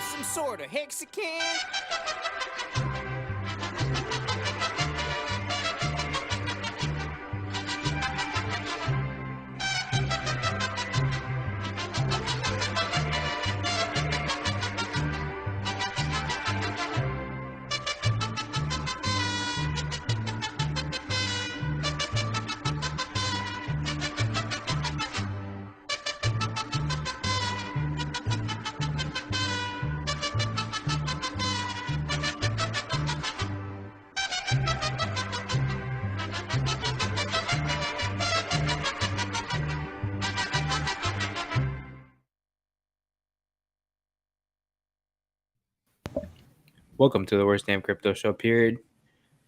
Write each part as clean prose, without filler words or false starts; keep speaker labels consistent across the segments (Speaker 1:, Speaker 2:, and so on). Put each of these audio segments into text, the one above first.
Speaker 1: some sort of hexagon?
Speaker 2: Welcome to the Worst Damn Crypto Show, period.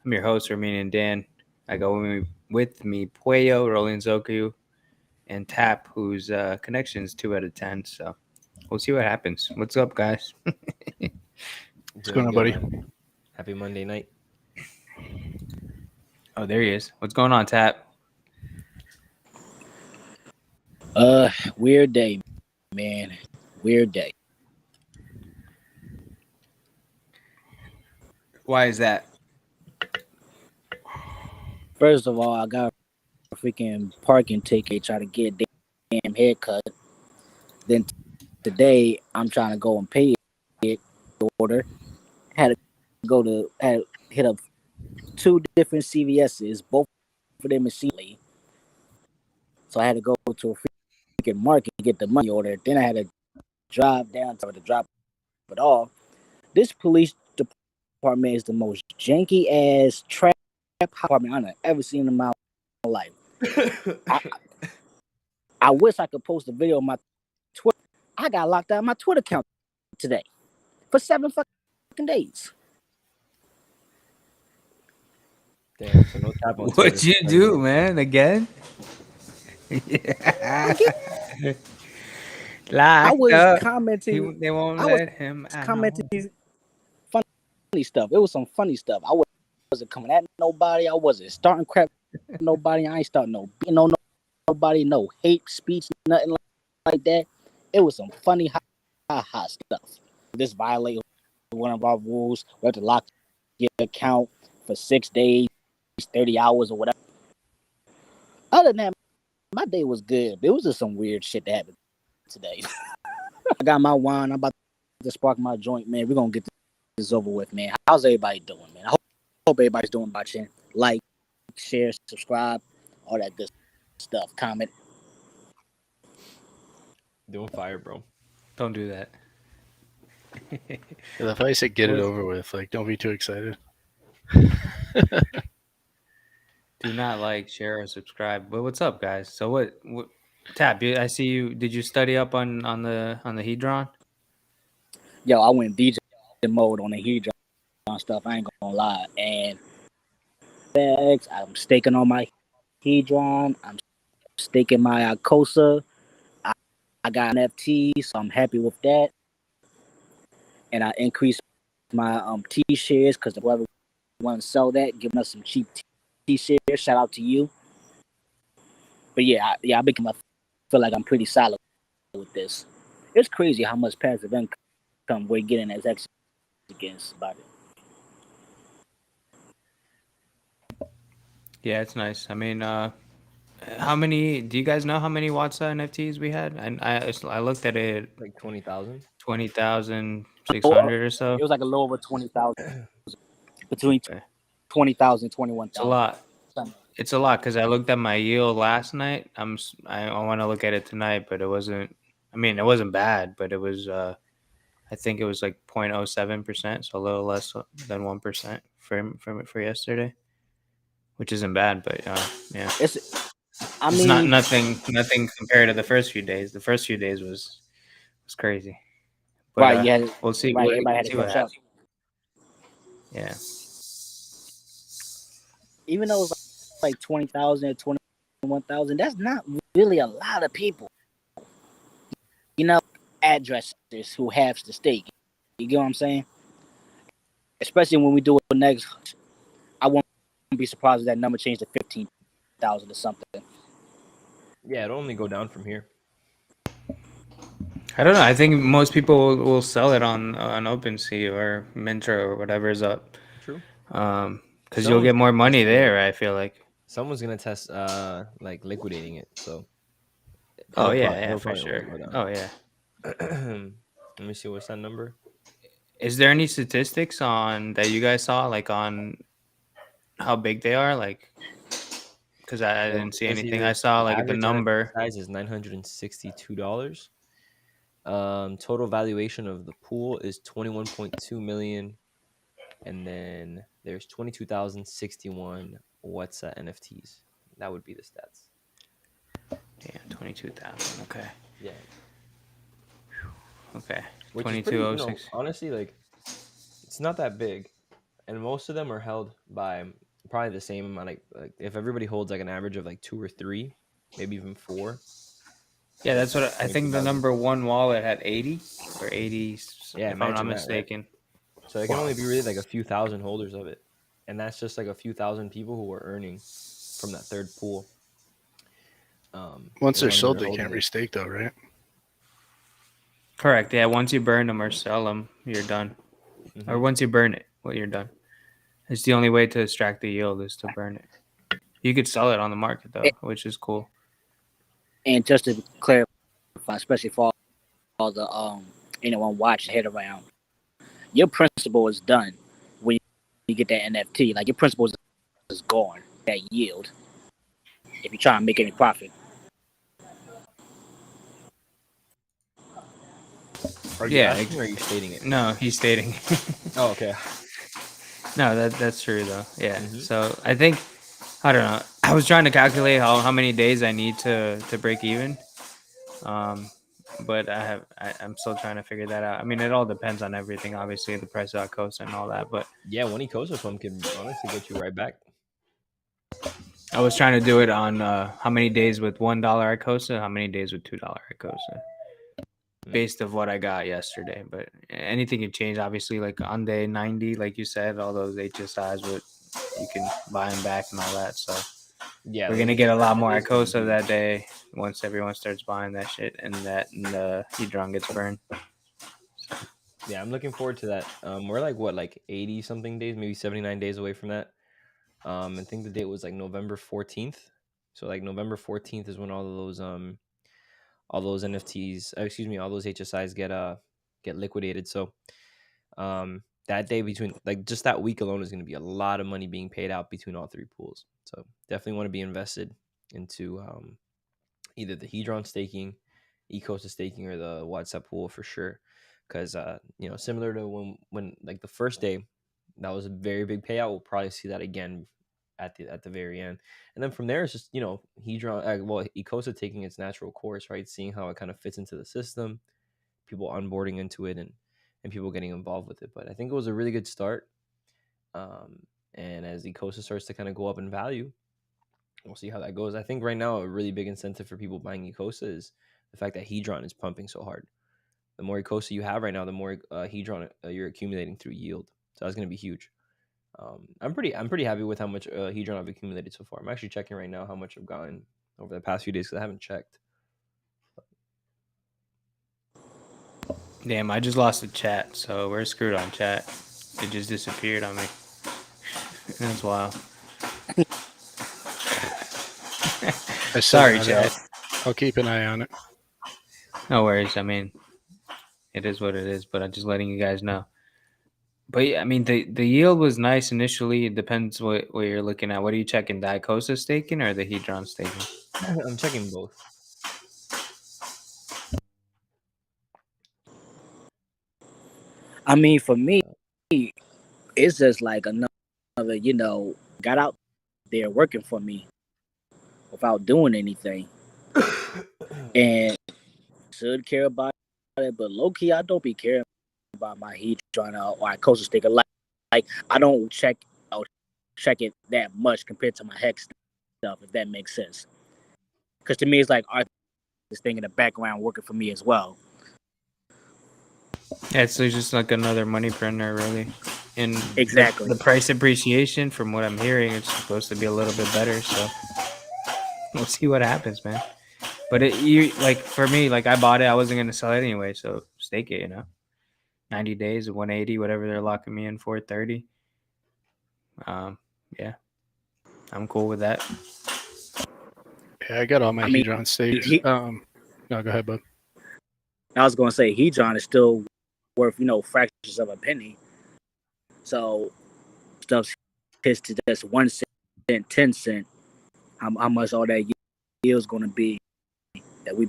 Speaker 2: I'm your host, Ramin and Dan. I go with me Puello, Rolling Zoku, and Tap, whose connection is 2 out of 10. So we'll see what happens. What's up, guys?
Speaker 3: What's going on, buddy?
Speaker 4: Man. Happy Monday night.
Speaker 2: Oh, there he is. What's going on, Tap?
Speaker 5: Weird day, man. Weird day.
Speaker 2: Why is that?
Speaker 5: First of all, I got a freaking parking ticket, try to get a damn haircut. Then today, I'm trying to go and pay it. Order. Had hit up 2 different CVS's, both of them immediately. So I had to go to a freaking market to get the money order. Then I had to drive down to drop it off. This police department is the most janky ass trap department I've ever seen in my life. I wish I could post a video on my Twitter. I got locked out of my Twitter account today for 7 fucking days.
Speaker 4: Damn, so no tap on
Speaker 2: What'd
Speaker 4: Twitter.
Speaker 2: you do, man? Again? Yeah.
Speaker 5: I
Speaker 2: Locked
Speaker 5: was
Speaker 2: up.
Speaker 5: commenting.
Speaker 2: They won't
Speaker 5: I was
Speaker 2: let him out.
Speaker 5: commenting funny stuff. It was some funny stuff. I wasn't coming at nobody. I wasn't starting crap with nobody. I ain't starting nobody, no hate speech, nothing like that. It was some funny ha stuff. This violated one of our rules. We have to lock your account for 6 days, 30 hours or whatever. Other than that, my day was good. It was just some weird shit that happened today. I got my wine. I'm about to spark my joint, man. We're going to get this over with, man. How's everybody doing, man? I hope everybody's doing watching. Like, share, subscribe, all that good stuff. Comment.
Speaker 4: Doing fire, bro.
Speaker 2: Don't do that.
Speaker 3: If I say get it over with, like, don't be too excited.
Speaker 2: Do not like, share, or subscribe. But what's up, guys? So what Tap, I see you. Did you study up on the HEDRON?
Speaker 5: Yo, I went DJ mode on the HEDRON stuff. I ain't gonna lie. And I'm staking on my HEDRON. I'm staking my ICOSA. I got an NFT, so I'm happy with that. And I increased my T shares because whoever want to sell that, giving us some cheap T shares. Shout out to you. But I feel like I'm pretty solid with this. It's crazy how much passive income we're getting as X against about it.
Speaker 2: Yeah, it's nice. I mean, how many? Do you guys know how many Watsa NFTs we had? And I looked at it,
Speaker 4: Like 20,000.
Speaker 2: 20,600 or so.
Speaker 5: It was like a little over 20,000. Between 20,000 and 21,000.
Speaker 2: It's a lot. It's a lot because I looked at my yield last night. I want to look at it tonight, but it wasn't. I mean, it wasn't bad, but it was. I think it was like 0.07%, so a little less than 1% for yesterday, which isn't bad, but yeah.
Speaker 5: It's
Speaker 2: not nothing compared to the first few days. The first few days was crazy. But,
Speaker 5: right, yeah.
Speaker 2: We'll see.
Speaker 5: Right,
Speaker 2: we'll
Speaker 5: everybody had to catch up.
Speaker 2: Yeah.
Speaker 5: Even though it's like 20,000 or 21,000, that's not really a lot of people. You know, addresses who have to stake. You get what I'm saying? Especially when we do it next, I won't be surprised if that number changed to 15,000 or something.
Speaker 4: Yeah, it'll only go down from here.
Speaker 2: I don't know. I think most people will sell it on OpenSea or Mintra or whatever is up.
Speaker 4: True.
Speaker 2: Because you'll get more money there. I feel like.
Speaker 4: Someone's gonna test like liquidating it. So.
Speaker 2: Oh
Speaker 4: he'll
Speaker 2: yeah,
Speaker 4: he'll
Speaker 2: for
Speaker 4: probably
Speaker 2: sure.
Speaker 4: go down.
Speaker 2: Oh yeah.
Speaker 4: Let me see, what's that number?
Speaker 2: Is there any statistics on that you guys saw, like on how big they are, like? Because I didn't see anything. I saw like the number.
Speaker 4: Size is $962. Total valuation of the pool is 21.2 million, and then there's 22,061 NFTs. That would be the stats.
Speaker 2: Yeah, 22,000. Okay.
Speaker 4: Yeah.
Speaker 2: Okay.
Speaker 4: Which is pretty, honestly, like, it's not that big, and most of them are held by probably the same amount. Like if everybody holds like an average of like 2 or 3, maybe even 4.
Speaker 2: Yeah, that's what I think. The number one wallet had 80 or 80.
Speaker 4: Yeah,
Speaker 2: if I'm not mistaken.
Speaker 4: Right? So it can only be really like a few thousand holders of it, and that's just like a few thousand people who are earning from that third pool.
Speaker 3: Once they're sold, they can't restake though, right?
Speaker 2: Correct. Yeah, once you burn them or sell them, you're done. Mm-hmm. Or once you burn it, well, you're done. It's the only way to extract the yield is to burn it. You could sell it on the market though, which is cool.
Speaker 5: And just to clarify, especially for all the anyone watching HEDRON, your principal is done when you get that NFT. Like your principal is gone. That yield, if you try and make any profit.
Speaker 4: Are you asking or are you stating it?
Speaker 2: No, he's stating.
Speaker 4: Oh, okay.
Speaker 2: No, that's true though. Yeah. Mm-hmm. So I think, I don't know. I was trying to calculate how many days I need to break even. But I'm still trying to figure that out. I mean, it all depends on everything, obviously, the price of ICOSA and all that. But
Speaker 4: yeah, one ICOSA pump can honestly get you right back.
Speaker 2: I was trying to do it on how many days with $1 ICOSA, how many days with $2 ICOSA, based of what I got yesterday. But anything can change, obviously. Like on day 90, like you said, all those HSIs, you can buy them back and all that. So yeah, we're gonna get a lot more ICOSA that day once everyone starts buying that shit and the HEDRON gets burned.
Speaker 4: So. Yeah, I'm looking forward to that. We're like 80 something days, maybe 79 days away from that. I think the date was like November 14th. So like November 14th is when all those NFTs, all those HSIs get liquidated. So that day, between like just that week alone, is going to be a lot of money being paid out between all three pools. So definitely want to be invested into either the HEDRON staking, ICOSA staking, or the WhatsApp pool for sure. Because similar to when like the first day, that was a very big payout. We'll probably see that again at the very end, and then from there it's just HEDRON, ICOSA taking its natural course, right? Seeing how it kind of fits into the system, people onboarding into it, and people getting involved with it. But I think it was a really good start. And as ICOSA starts to kind of go up in value, we'll see how that goes. I think right now a really big incentive for people buying ICOSA is the fact that HEDRON is pumping so hard. The more ICOSA you have right now, the more HEDRON you're accumulating through yield. So that's going to be huge. I'm pretty happy with how much HEDRON I've accumulated so far. I'm actually checking right now how much I've gotten over the past few days because I haven't checked.
Speaker 2: Damn, I just lost the chat, so we're screwed on chat. It just disappeared on me. That's wild. Sorry, chat.
Speaker 3: I'll keep an eye on it.
Speaker 2: No worries. I mean, it is what it is, but I'm just letting you guys know. But yeah, I mean, the yield was nice initially. It depends what you're looking at. What are you checking, the ICOSA staking or the HEDRON staking?
Speaker 4: I'm checking both.
Speaker 5: I mean, for me, it's just like another, got out there working for me without doing anything. And should care about it, but low key, I don't be caring about my HEDRON or ICOSA sticker. Like I don't check it that much compared to my hex stuff, if that makes sense. Because to me, it's like this thing in the background working for me as well.
Speaker 2: Yeah, it's just like another money printer, really. And
Speaker 5: exactly
Speaker 2: the price appreciation, from what I'm hearing, it's supposed to be a little bit better. So we'll see what happens, man. But you like for me, like I bought it, I wasn't gonna sell it anyway, so stake it, 90 days, 180, whatever they're locking me in for, 30. Yeah, I'm cool with that.
Speaker 3: Yeah, I got all my
Speaker 5: I mean,
Speaker 3: HEDRON stakes. No, go ahead, bud.
Speaker 5: I was gonna say HEDRON is still worth fractions of a penny. So stuff hits to just 1 cent, 10 cent. How much all that yield is gonna be that we.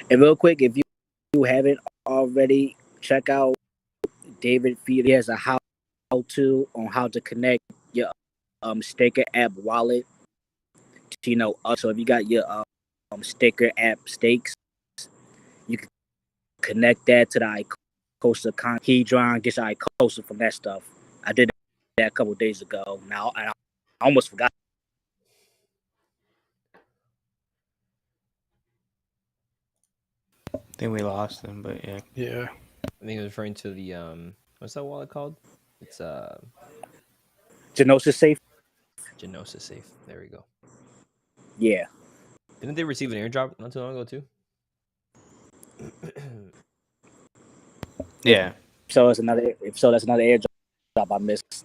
Speaker 5: And real quick, if you haven't already, check out David Feed. He has a how-to on how to connect your Staker app wallet to so if you got your Staker app stakes, you can connect that to the ICOSA HEDRON, get your ICOSA from that stuff. I did that a couple of days ago. Now I almost forgot.
Speaker 2: I think we lost them, but yeah.
Speaker 3: Yeah.
Speaker 4: I think it was referring to the what's that wallet called? It's
Speaker 5: Genosis Safe.
Speaker 4: Genosis Safe. There we go.
Speaker 5: Yeah.
Speaker 4: Didn't they receive an airdrop not too long ago too?
Speaker 2: Yeah.
Speaker 5: So that's another airdrop I missed.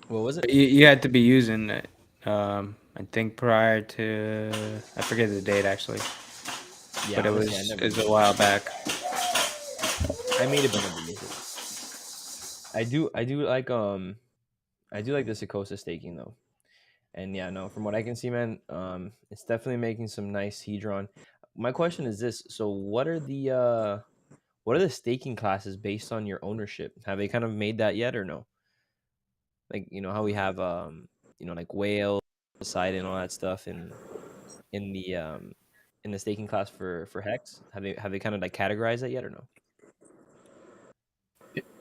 Speaker 4: What was it?
Speaker 2: You had to be using it. I think prior to, I forget the date actually,
Speaker 4: Yeah,
Speaker 2: but it was
Speaker 4: honestly,
Speaker 2: it was a while back.
Speaker 4: I made it, but never used it. I do like this ICOSA staking though, and yeah, no, from what I can see, man, it's definitely making some nice HEDRON. My question is this: so what are the staking classes based on your ownership? Have they kind of made that yet or no? Like how we have like whale, Poseidon, all that stuff in the staking class for Hex. Have they kind of like categorized that yet or no?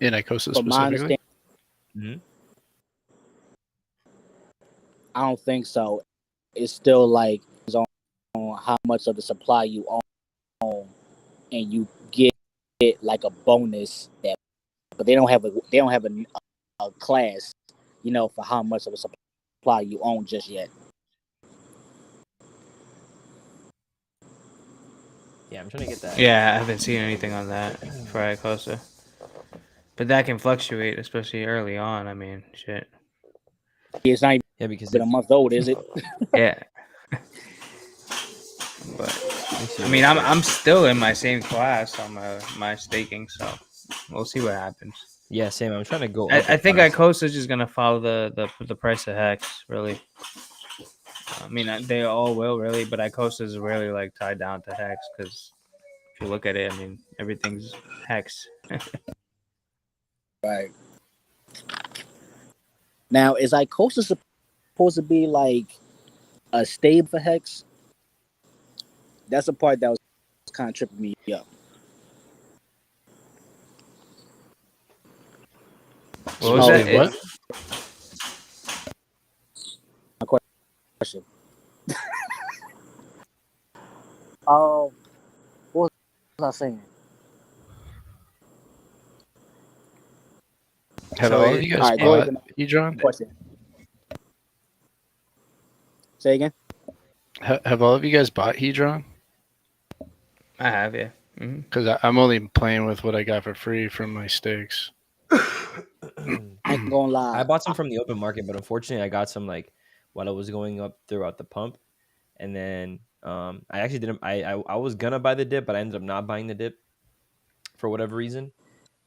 Speaker 3: In ICOSA
Speaker 5: From my
Speaker 3: specifically?
Speaker 4: Mm-hmm.
Speaker 5: I don't think so. It's still like on how much of the supply you own, and you get like a bonus that, but they don't have a class, for how much of a supply you own just yet.
Speaker 4: Yeah, I'm trying to get that.
Speaker 2: Yeah, I haven't seen anything on that for ICOSA. But that can fluctuate, especially early on. I mean, shit.
Speaker 5: It's not
Speaker 4: Yeah, because
Speaker 5: even a month old, is it?
Speaker 2: Yeah. But I mean, I'm still in my same class on my staking, so we'll see what happens.
Speaker 4: Yeah, same. I'm trying to go.
Speaker 2: I think ICOSA is just gonna follow the price of Hex, really. I mean, they all will really, but ICOSA is really like tied down to Hex because if you look at it, I mean, everything's Hex.
Speaker 5: Right. Now, is ICOSA supposed to be like a stable for Hex? That's the part that was kind of tripping me up.
Speaker 2: What was that?
Speaker 3: What?
Speaker 5: My question. What was I saying?
Speaker 3: Have
Speaker 2: So
Speaker 3: all of you guys
Speaker 5: Alright, go
Speaker 3: bought
Speaker 5: ahead.
Speaker 3: HEDRON?
Speaker 5: Question. Say again.
Speaker 3: Have all of you guys bought HEDRON?
Speaker 2: I have, yeah.
Speaker 3: Because I'm only playing with what I got for free from my stakes.
Speaker 5: I ain't gonna lie.
Speaker 4: I bought some from the open market, but unfortunately, I got some like while it was going up throughout the pump, and then I actually didn't. I was gonna buy the dip, but I ended up not buying the dip for whatever reason,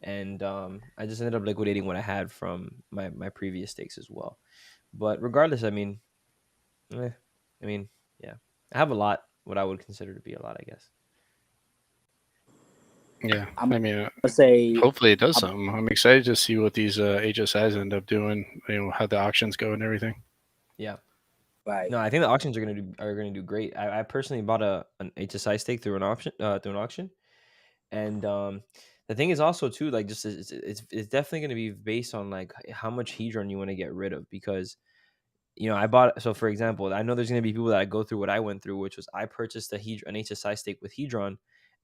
Speaker 4: and I just ended up liquidating what I had from my previous stakes as well. But regardless, I mean, yeah, I have a lot. What I would consider to be a lot, I guess.
Speaker 3: Yeah,
Speaker 5: I'm
Speaker 3: I mean,
Speaker 5: gonna say
Speaker 3: hopefully it does something. I'm excited to see what these HSIs end up doing. How the auctions go and everything.
Speaker 4: Yeah.
Speaker 5: right.
Speaker 4: No, I think the auctions are gonna do great. I personally bought an HSI stake through an auction, and the thing is also too like just it's definitely gonna be based on like how much HEDRON you want to get rid of because I bought. So for example, I know there's gonna be people that go through what I went through, which was I purchased an HSI stake with HEDRON,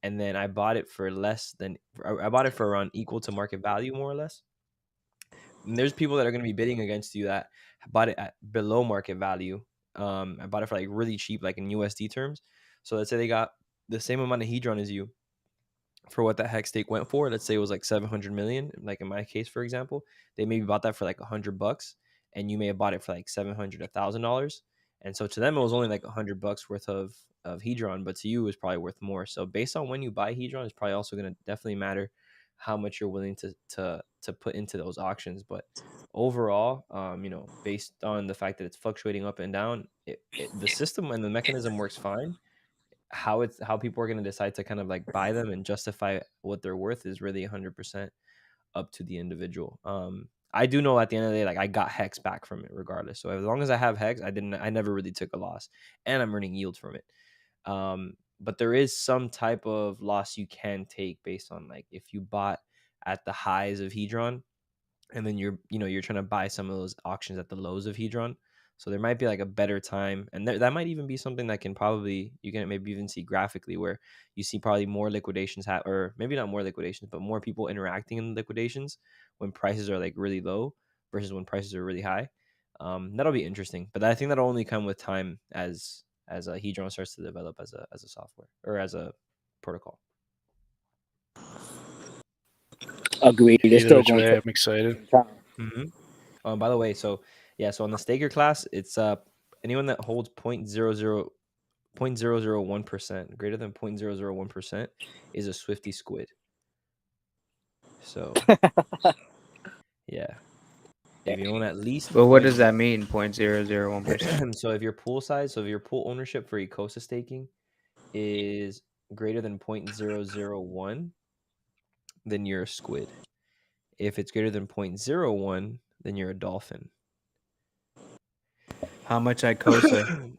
Speaker 4: and then I bought it for less than I bought it for around equal to market value more or less. And there's people that are going to be bidding against you that bought it at below market value I bought it for like really cheap, like in USD terms. So let's say they got the same amount of HEDRON as you for what that hex stake went for. Let's say it was like 700 million. Like in my case, for example, they maybe bought that for like $100, and you may have bought it for like $700, $1,000. And so to them, it was only like $100 worth of HEDRON, but to you, it was probably worth more. So based on when you buy HEDRON, it's probably also going to definitely matter how much you're willing to put into those auctions. But overall, you know, based on the fact that it's fluctuating up and down, the system and the mechanism works fine. How people are going to decide to kind of like buy them and justify what they're worth is really 100% up to the individual. I do know at the end of the day, like I got hex back from it regardless. So as long as I have hex, I never really took a loss, and I'm earning yield from it. But there is some type of loss you can take based on like if you bought at the highs of HEDRON, and then you're trying to buy some of those auctions at the lows of HEDRON. So there might be like a better time, and that might even be something that you can maybe even see graphically, where you see probably more liquidations or maybe not more liquidations, but more people interacting in liquidations when prices are like really low versus when prices are really high. That'll be interesting, but I think that'll only come with time as a HEDRON starts to develop as a software or as a protocol.
Speaker 5: Agreed. It's
Speaker 3: Either
Speaker 5: still
Speaker 3: which
Speaker 5: going
Speaker 3: way,
Speaker 5: to
Speaker 3: I'm excited.
Speaker 5: take time.
Speaker 4: By the way, so on the staker class, it's anyone that holds 0.001%, greater than 0.001%, is a Swifty squid. So yeah, if you own at least
Speaker 2: Well, what does that mean? 0.001%.
Speaker 4: So if your pool ownership for ICOSA staking is greater than 0.001, then you're a squid. If it's greater than 0.01, then you're a dolphin.
Speaker 2: How much ICOSA?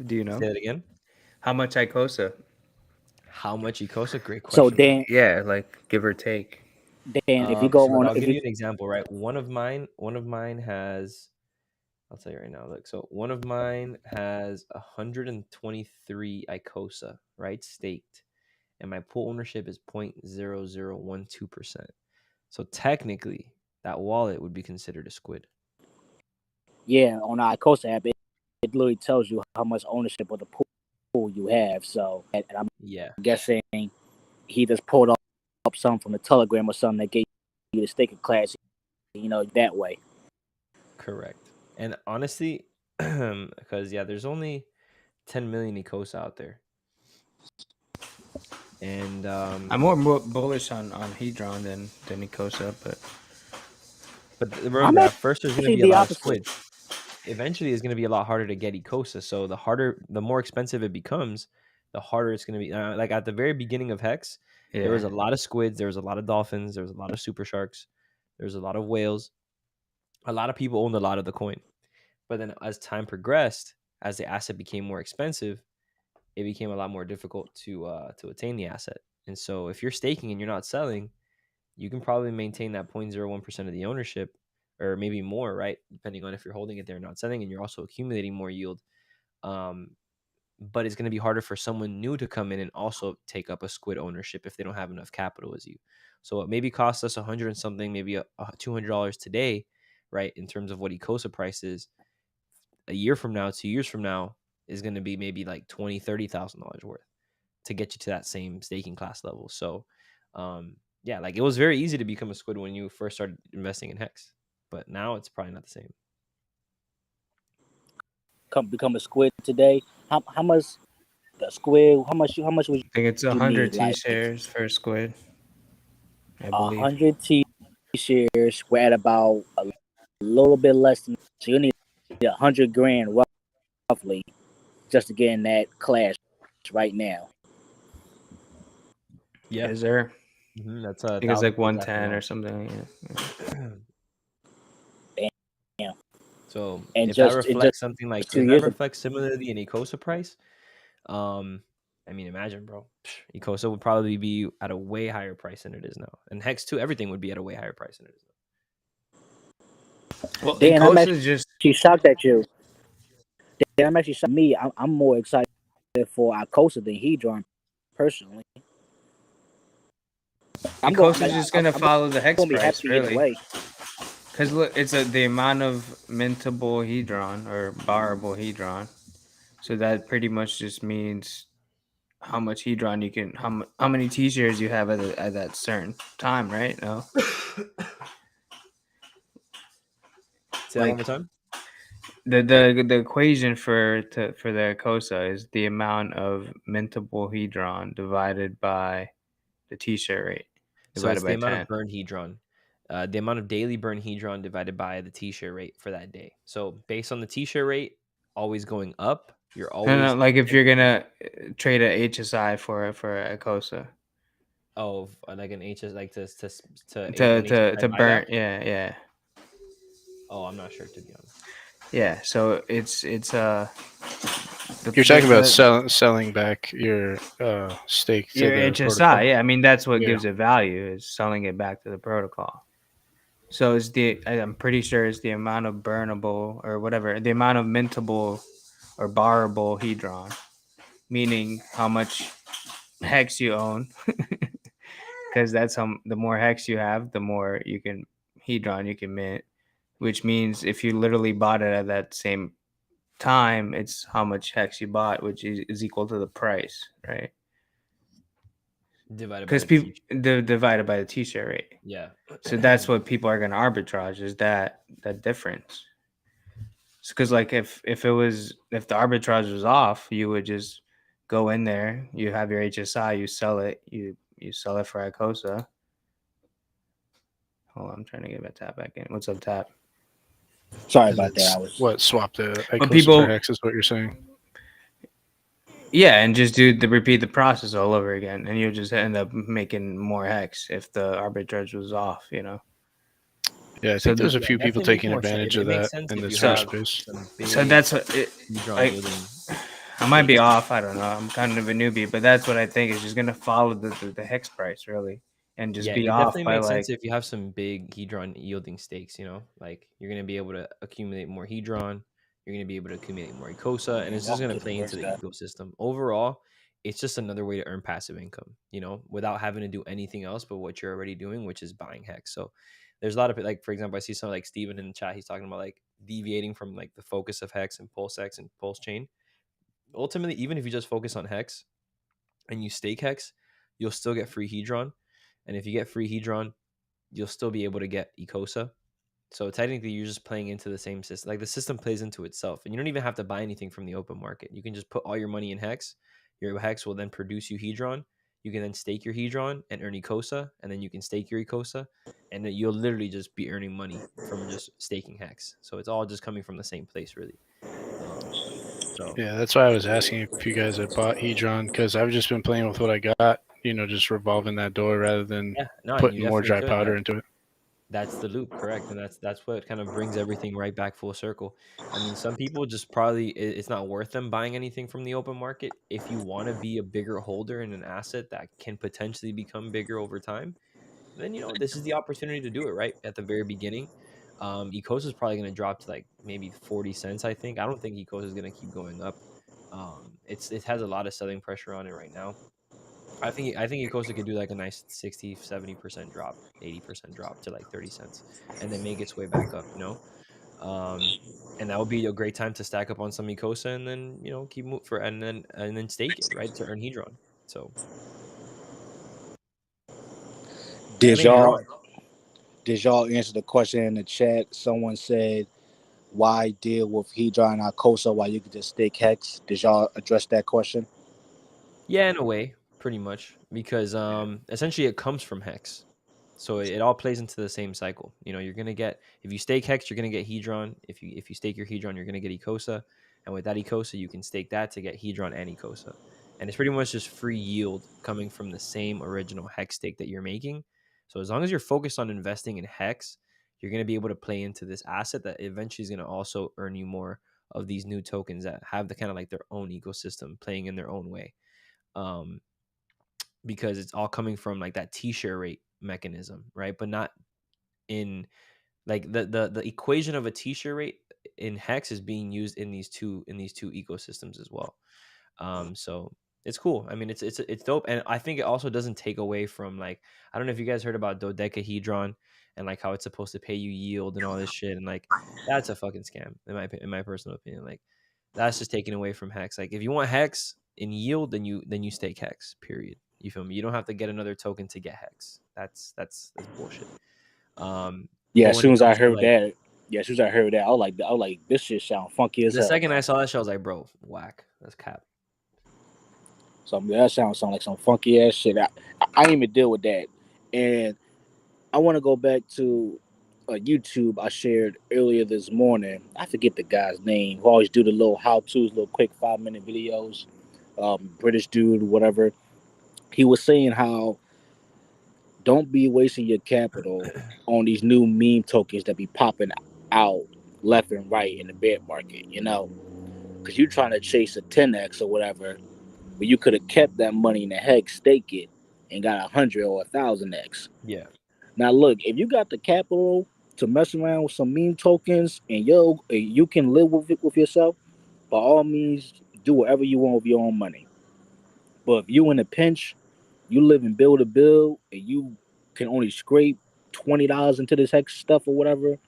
Speaker 2: Do you know?
Speaker 4: Say that again.
Speaker 2: How much ICOSA?
Speaker 4: How much ICOSA? Great question.
Speaker 5: So Dan,
Speaker 2: Yeah, like give or take.
Speaker 5: if you go
Speaker 4: so
Speaker 5: on,
Speaker 4: I'll give you an example, right? One of mine has, I'll tell you right now. Look, so one of mine has 123 ICOSA, right, staked, and my pool ownership is 0.0012%. So technically, that wallet would be considered a squid.
Speaker 5: yeah, on the ICOSA app, it literally tells you how much ownership of the pool you have. So, and I'm guessing he just pulled up something from the Telegram or something that gave you the staking class, that way.
Speaker 4: Correct. And honestly, because there's only 10 million ICOSA out there. And
Speaker 2: I'm more bullish on HEDRON than ICOSA,
Speaker 4: but remember, at first there's going to be a lot of squids. Eventually, it's going to be a lot harder to get ICOSA. So the more expensive it becomes, the harder it's going to be. Like at the very beginning of Hex, there was a lot of squids, there was a lot of dolphins, there was a lot of super sharks, there was a lot of whales. A lot of people owned a lot of the coin. But then as time progressed, as the asset became more expensive, it became a lot more difficult to attain the asset. And so if you're staking and you're not selling, you can probably maintain that 0.01% of the ownership, or maybe more, right? Depending on if you're holding it there and not selling, and you're also accumulating more yield. But it's going to be harder for someone new to come in and also take up a squid ownership if they don't have enough capital as you. So it maybe costs us $100 and something, maybe $200 today, right? In terms of what ICOSA price is, a year from now, 2 years from now, is going to be maybe like $20,000, $30,000 worth to get you to that same staking class level. So, like it was very easy to become a squid when you first started investing in Hex, but now it's probably not the same.
Speaker 5: Become a squid today. How much the squid? How much would you?
Speaker 2: I think it's 100 T-shares for a squid. I believe
Speaker 5: 100 T-shares. We're at about a little bit less than. So you need $100,000 roughly just to get in that class right now.
Speaker 2: Yeah, is there?
Speaker 4: Mm-hmm. That's
Speaker 2: I think it's like 110 or something.
Speaker 5: Damn.
Speaker 4: So and if that reflects something like, if that reflects similarly in ICOSA price, I mean, imagine, bro, ICOSA would probably be at a way higher price than it is now, and Hex too, everything would be at a way higher price than it is now.
Speaker 5: Well, Dan, I'm actually shocked at you. Dan, I'm actually shocked. Me, I'm more excited for ICOSA than HEDRON, personally.
Speaker 2: ICOSA is just gonna follow the Hex price, really, Because look, it's the amount of mintable hedron or borrowable hedron. So that pretty much just means how much hedron you can, how many T-shares you have at that certain time, right? No,
Speaker 4: Say that one more time.
Speaker 2: the equation for the ICOSA is the amount of mintable hedron divided by the T-share rate
Speaker 4: So it's
Speaker 2: divided
Speaker 4: the
Speaker 2: by
Speaker 4: amount
Speaker 2: 10.
Speaker 4: of burned hedron, the amount of daily burn hedron divided by the T-share rate for that day. So based on the T-share rate always going up, you're always
Speaker 2: Like if you're gonna trade a HSI for a ICOSA
Speaker 4: like an HS like to an HSI
Speaker 2: to
Speaker 4: buyback.
Speaker 2: burn, yeah.
Speaker 4: Oh, I'm not sure, to be honest.
Speaker 2: Yeah, so it's
Speaker 3: You're talking about selling back your stake to
Speaker 2: your
Speaker 3: the
Speaker 2: HSI.
Speaker 3: protocol.
Speaker 2: Yeah, I mean that's what
Speaker 3: Yeah.
Speaker 2: gives it value is selling it back to the protocol. So it's I'm pretty sure it's the amount of burnable or whatever, the amount of mintable or borrowable hedron, meaning how much hex you own, because that's the more hex you have, the more you can hedron you can mint, which means if you literally bought it at that same time, it's how much hex you bought, which is equal to the price, right?
Speaker 4: Divided by
Speaker 2: Because
Speaker 4: the
Speaker 2: people
Speaker 4: T-share.
Speaker 2: divided by the T-share rate.
Speaker 4: Yeah.
Speaker 2: So that's what people are going to arbitrage is that difference. Because like if the arbitrage was off, you would just go in there, you have your HSI, you sell it, you sell it for ICOSA. Hold on, I'm trying to get my tap back in. What's up, tap?
Speaker 5: Sorry about that. I was
Speaker 3: Swap the
Speaker 2: But
Speaker 3: ICOSA for hex is what you're saying.
Speaker 2: Yeah, and just repeat the process all over again, and you'll just end up making more hex if the arbitrage was off, you know.
Speaker 3: Yeah, I think there's a few people
Speaker 4: definitely makes
Speaker 3: taking
Speaker 4: more sense.
Speaker 3: advantage
Speaker 4: It
Speaker 3: of
Speaker 4: makes
Speaker 3: that
Speaker 4: sense
Speaker 3: in
Speaker 4: if
Speaker 3: this
Speaker 4: you
Speaker 3: whole
Speaker 4: have
Speaker 3: space.
Speaker 4: some big
Speaker 2: So that's what
Speaker 4: hedron
Speaker 2: like,
Speaker 4: yielding
Speaker 2: I might be
Speaker 4: stakes.
Speaker 2: off. I don't know. I'm kind of a newbie, but that's what I think is just gonna follow the hex price really, and just
Speaker 4: Yeah,
Speaker 2: be
Speaker 4: it
Speaker 2: off
Speaker 4: definitely
Speaker 2: by
Speaker 4: makes
Speaker 2: like
Speaker 4: sense if you have some big hedron yielding stakes, you know, like you're going to be able to accumulate more hedron, you're going to be able to accumulate more ICOSA, and it's just going to play into the ecosystem. Overall, it's just another way to earn passive income, you know, without having to do anything else but what you're already doing, which is buying hex. So there's a lot of, like, for example, I see someone like Steven in the chat, he's talking about like deviating from like the focus of hex and PulseX and PulseChain. Ultimately, even if you just focus on hex and you stake hex, you'll still get free hedron. And if you get free hedron, you'll still be able to get ICOSA. So technically, you're just playing into the same system. Like the system plays into itself, and you don't even have to buy anything from the open market. You can just put all your money in hex. Your hex will then produce you hedron. You can then stake your hedron and earn ICOSA, and then you can stake your ICOSA, and then you'll literally just be earning money from just staking hex. So it's all just coming from the same place, really. So
Speaker 3: yeah, that's why I was asking if you guys had bought hedron because I've just been playing with what I got, just revolving that door rather than putting more dry powder into it.
Speaker 4: That's the loop, correct? And that's what kind of brings everything right back full circle. I mean, some people just probably it's not worth them buying anything from the open market. If you want to be a bigger holder in an asset that can potentially become bigger over time, then this is the opportunity to do it right at the very beginning. Ecosa is probably going to drop to like maybe 40 cents. I think. I don't think Ecosa is going to keep going up. It has a lot of selling pressure on it right now. I think Ecosa could do like a nice 60, 70% drop, 80% drop to like 30 cents and then make its way back up, and that would be a great time to stack up on some Ecosa and then, keep for and then stake it, right, to earn hedron. So
Speaker 5: did y'all answer the question in the chat? Someone said, why deal with hedron and ICOSA while you could just stake hex? Did y'all address that question?
Speaker 4: Yeah, in a way, pretty much, because essentially it comes from hex. So it all plays into the same cycle. You're gonna get, if you stake hex, you're gonna get hedron. If you stake your hedron, you're gonna get ICOSA, and with that ICOSA, you can stake that to get hedron and ICOSA, and it's pretty much just free yield coming from the same original hex stake that you're making. So as long as you're focused on investing in hex, you're gonna be able to play into this asset that eventually is gonna also earn you more of these new tokens that have the kind of like their own ecosystem playing in their own way. Because it's all coming from like that T-share rate mechanism, right? But not in like the equation of a T-share rate in hex is being used in these two ecosystems as well. So It's cool. I mean, it's dope, and I think it also doesn't take away from like, I don't know if you guys heard about dodecahedron and like how it's supposed to pay you yield and all this shit, and like that's a fucking scam in my personal opinion. Like that's just taken away from hex. Like if you want hex in yield, then you stake hex. Period. You feel me? You don't have to get another token to get hex. That's bullshit.
Speaker 5: Yeah,
Speaker 4: But
Speaker 5: as
Speaker 4: when
Speaker 5: soon
Speaker 4: it
Speaker 5: as I
Speaker 4: comes to
Speaker 5: heard
Speaker 4: like
Speaker 5: that, I was like, this shit sound funky as
Speaker 4: the
Speaker 5: hell,
Speaker 4: second
Speaker 5: bro.
Speaker 4: I saw that shit, I was like, bro, whack. That's cap.
Speaker 5: So that sound like some funky ass shit. I didn't even deal with that. And I want to go back to a YouTube I shared earlier this morning. I forget the guy's name who always do the little how-tos, little quick 5-minute videos. British dude, whatever. He was saying how don't be wasting your capital on these new meme tokens that be popping out left and right in the bear market, because you're trying to chase a 10x or whatever, but you could have kept that money in the hex, stake it, and got 100 or 1,000x.
Speaker 4: Yeah.
Speaker 5: Now look, if you got the capital to mess around with some meme tokens and you can live with it with yourself, by all means, do whatever you want with your own money. But if you in a pinch, you live in bill to bill, and you can only scrape $20 into this hex stuff or whatever,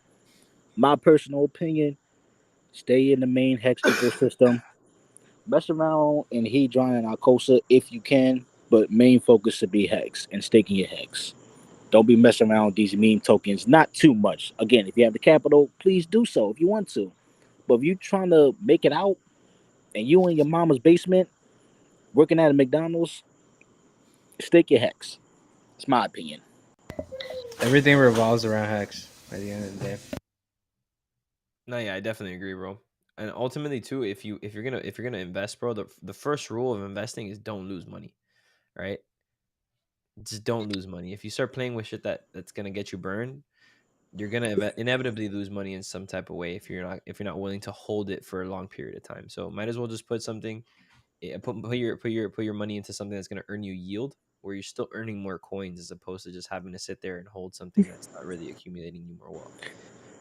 Speaker 5: my personal opinion, stay in the main hex ecosystem. Mess around in HEDRON and ICOSA if you can, but main focus should be hex and staking your hex. Don't be messing around with these meme tokens. Not too much. Again, if you have the capital, please do so if you want to. But if you're trying to make it out and you in your mama's basement working at a McDonald's, stake your hex. It's my opinion.
Speaker 2: Everything revolves around hex by the end of the day.
Speaker 4: No, yeah, I definitely agree, bro. And ultimately, too, if you're gonna invest, bro, the first rule of investing is don't lose money, right? Just don't lose money. If you start playing with shit that's gonna get you burned, you're gonna inevitably lose money in some type of way if you're not willing to hold it for a long period of time. So might as well just put something, put your money into something that's gonna earn you yield, where you're still earning more coins as opposed to just having to sit there and hold something that's not really accumulating you more wealth.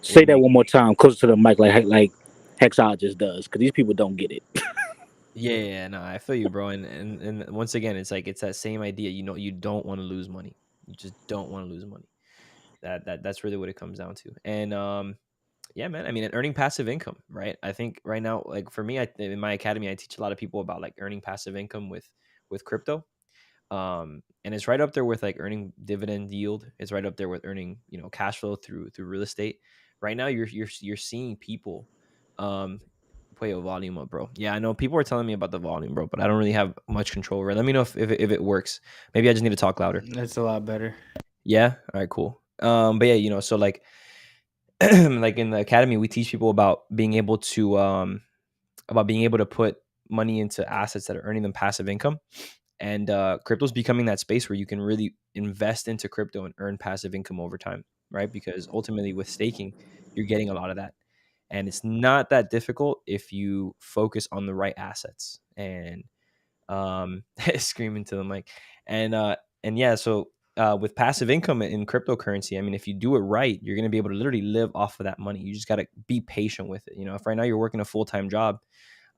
Speaker 5: Say that one more time, closer to the mic, like Hexologist does, because these people don't get it.
Speaker 4: Yeah, no, I feel you, bro. And once again, it's like it's that same idea. You don't want to lose money. You just don't want to lose money. That's really what it comes down to. And yeah, man. I mean, and earning passive income, right? I think right now, like for me, in my academy, I teach a lot of people about like earning passive income with crypto. And it's right up there with like earning dividend yield. It's right up there with earning cash flow through real estate. Right now, you're seeing people put your volume up, bro. Yeah, I know people are telling me about the volume, bro, but I don't really have much control over it. Let me know if it works. Maybe I just need to talk louder.
Speaker 2: That's a lot better.
Speaker 4: Yeah. All right. Cool. But yeah, so like, like in the academy, we teach people about being able to put money into assets that are earning them passive income. And crypto's becoming that space where you can really invest into crypto and earn passive income over time, right? Because ultimately, with staking, you're getting a lot of that. And it's not that difficult if you focus on the right assets and screaming to the mic. And yeah, so with passive income in cryptocurrency, I mean, if you do it right, you're going to be able to literally live off of that money. You just got to be patient with it. If right now you're working a full-time job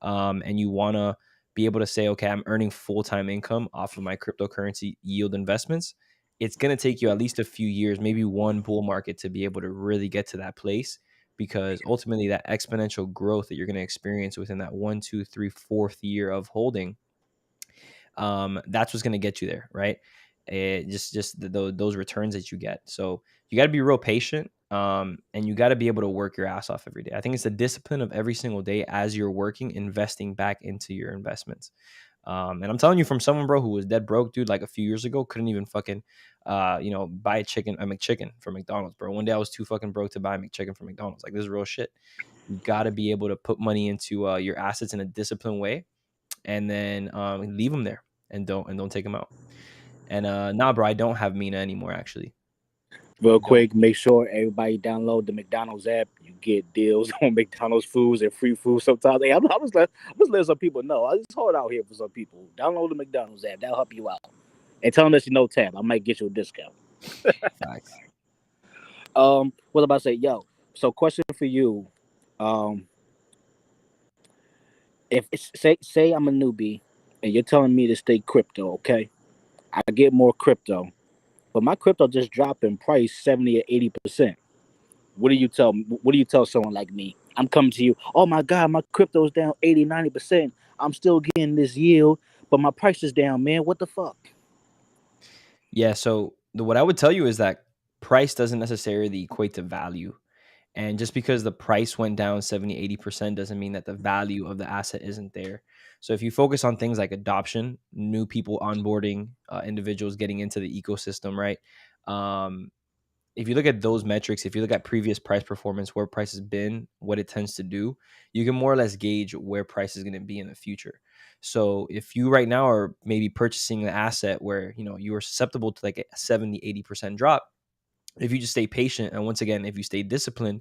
Speaker 4: and you want to be able to say, okay, I'm earning full-time income off of my cryptocurrency yield investments, it's going to take you at least a few years, maybe one bull market, to be able to really get to that place. Because ultimately, that exponential growth that you're going to experience within that 1, 2, 3, 4th year of holding, that's what's going to get you there, right? Those returns that you get. So you got to be real patient, and you got to be able to work your ass off every day. I think it's the discipline of every single day as you're working, investing back into your investments. And I'm telling you from someone, bro, who was dead broke, dude, like a few years ago, couldn't even fucking, buy a McChicken from McDonald's, bro. One day I was too fucking broke to buy a McChicken from McDonald's. Like, this is real shit. You got to be able to put money into your assets in a disciplined way, and then leave them there and don't take them out. And nah, bro, I don't have Mina anymore, actually.
Speaker 5: Real quick, make sure everybody download the McDonald's app. You get deals on McDonald's foods and free food sometimes. Hey, I'm just letting some people know. It's hard out here for some people. Download the McDonald's app. That'll help you out. And tell them that you know Tab. I might get you a discount.
Speaker 4: Facts.
Speaker 5: What was I about to say? Yo, so question for you. If it's, say I'm a newbie and you're telling me to stay crypto, okay? I get more crypto, but my crypto just dropped in price 70 or 80%. What do you tell someone like me? I'm coming to you, oh my God, my crypto's down 80, 90%. I'm still getting this yield, but my price is down, man. What the fuck?
Speaker 4: Yeah. So what I would tell you is that price doesn't necessarily equate to value. And just because the price went down 70, 80% doesn't mean that the value of the asset isn't there. So if you focus on things like adoption, new people onboarding, individuals getting into the ecosystem, right? If you look at those metrics, if you look at previous price performance, where price has been, what it tends to do, you can more or less gauge where price is going to be in the future. So if you right now are maybe purchasing an asset where, you are susceptible to like a 70, 80% drop, if you just stay patient, and once again, if you stay disciplined,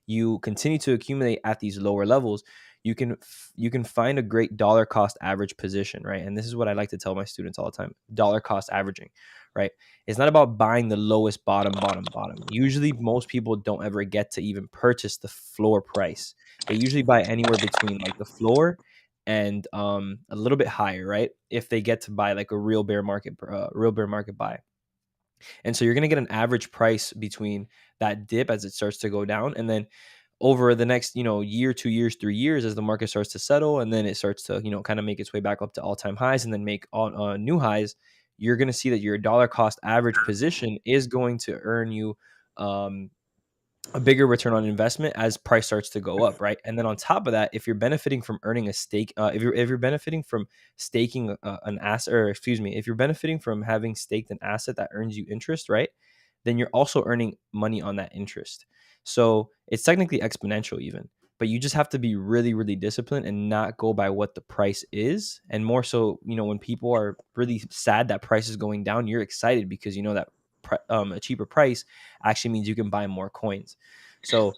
Speaker 4: you continue to accumulate at these lower levels, you can find a great dollar cost average position, right? And this is what I like to tell my students all the time: dollar cost averaging, right? It's not about buying the lowest bottom. Usually most people don't ever get to even purchase the floor price. They usually buy anywhere between like the floor and a little bit higher, right? If they get to buy like a real bear market buy. And so you're going to get an average price between that dip as it starts to go down, and then over the next, year, 2 years, 3 years, as the market starts to settle, and then it starts to, kind of make its way back up to all-time highs and then make all new highs, you're going to see that your dollar cost average position is going to earn you a bigger return on investment as price starts to go up, right? And then on top of that, if you're benefiting from earning a stake, if you're benefiting from staking an asset, or excuse me, if you're benefiting from having staked an asset that earns you interest, right? Then you're also earning money on that interest. So it's technically exponential even, but you just have to be really, really disciplined and not go by what the price is. And more so, when people are really sad that price is going down, you're excited because you know that a cheaper price actually means you can buy more coins. So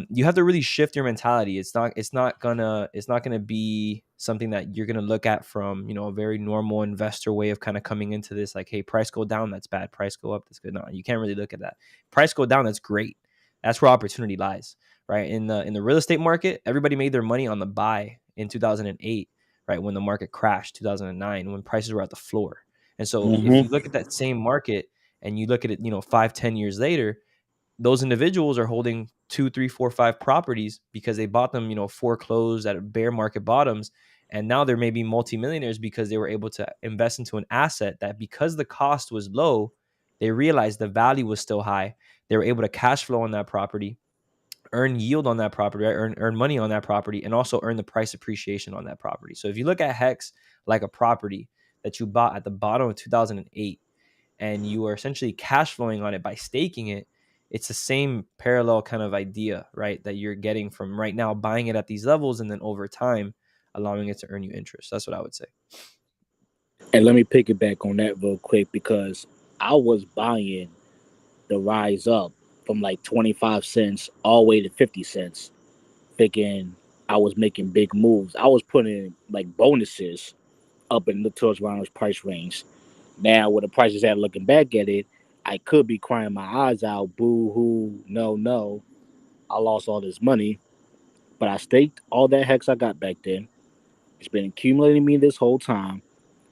Speaker 4: you have to really shift your mentality. It's not gonna be something that you're gonna look at from a very normal investor way of kind of coming into this like, hey, price go down, that's bad. Price go up, that's good. No, you can't really look at that. Price go down, that's great. That's where opportunity lies, right? In the real estate market, everybody made their money on the buy in 2008, right? When the market crashed, 2009, when prices were at the floor. And so if you look at that same market and you look at it, 5-10 years later, those individuals are holding 2, 3, 4, 5 properties because they bought them, foreclosed at bear market bottoms. And now they're maybe multimillionaires because they were able to invest into an asset that, because the cost was low, they realized the value was still high. They were able to cash flow on that property, earn yield on that property, right? earn money on that property, and also earn the price appreciation on that property. So if you look at Hex like a property that you bought at the bottom of 2008, and you are essentially cash flowing on it by staking it, it's the same parallel kind of idea, right? That you're getting from right now buying it at these levels, and then over time allowing it to earn you interest. That's what I would say.
Speaker 5: And let me piggyback on that real quick, because I was buying the rise up from like 25 cents all the way to 50 cents, thinking I was making big moves. I was putting like bonuses up in the towards around this price range. Now, with the prices at, looking back at it, I could be crying my eyes out, boo hoo, no, I lost all this money. But I staked all that Hex I got back then. It's been accumulating me this whole time.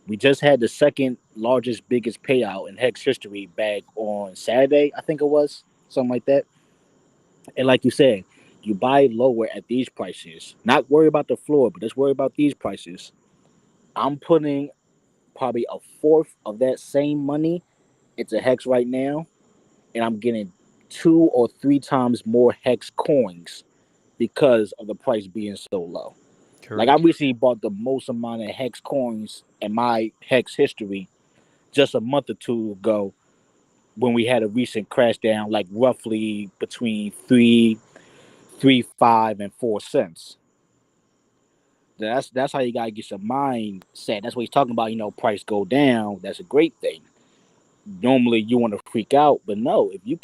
Speaker 5: We just had the second largest, biggest payout in Hex history back on Saturday, I think it was, something like that. And like you said, you buy lower at these prices. Not worry about the floor, but just worry about these prices. I'm putting probably a fourth of that same money into Hex right now, and I'm getting 2 or 3 times more Hex coins because of the price being so low. Correct. Like, I recently bought the most amount of Hex coins in my Hex history just a month or 2 ago, when we had a recent crash down, like roughly between 3.5 and 4 cents. That's how you gotta get your mind set. That's what he's talking about. Price go down. That's a great thing. Normally you want to freak out, but no. If you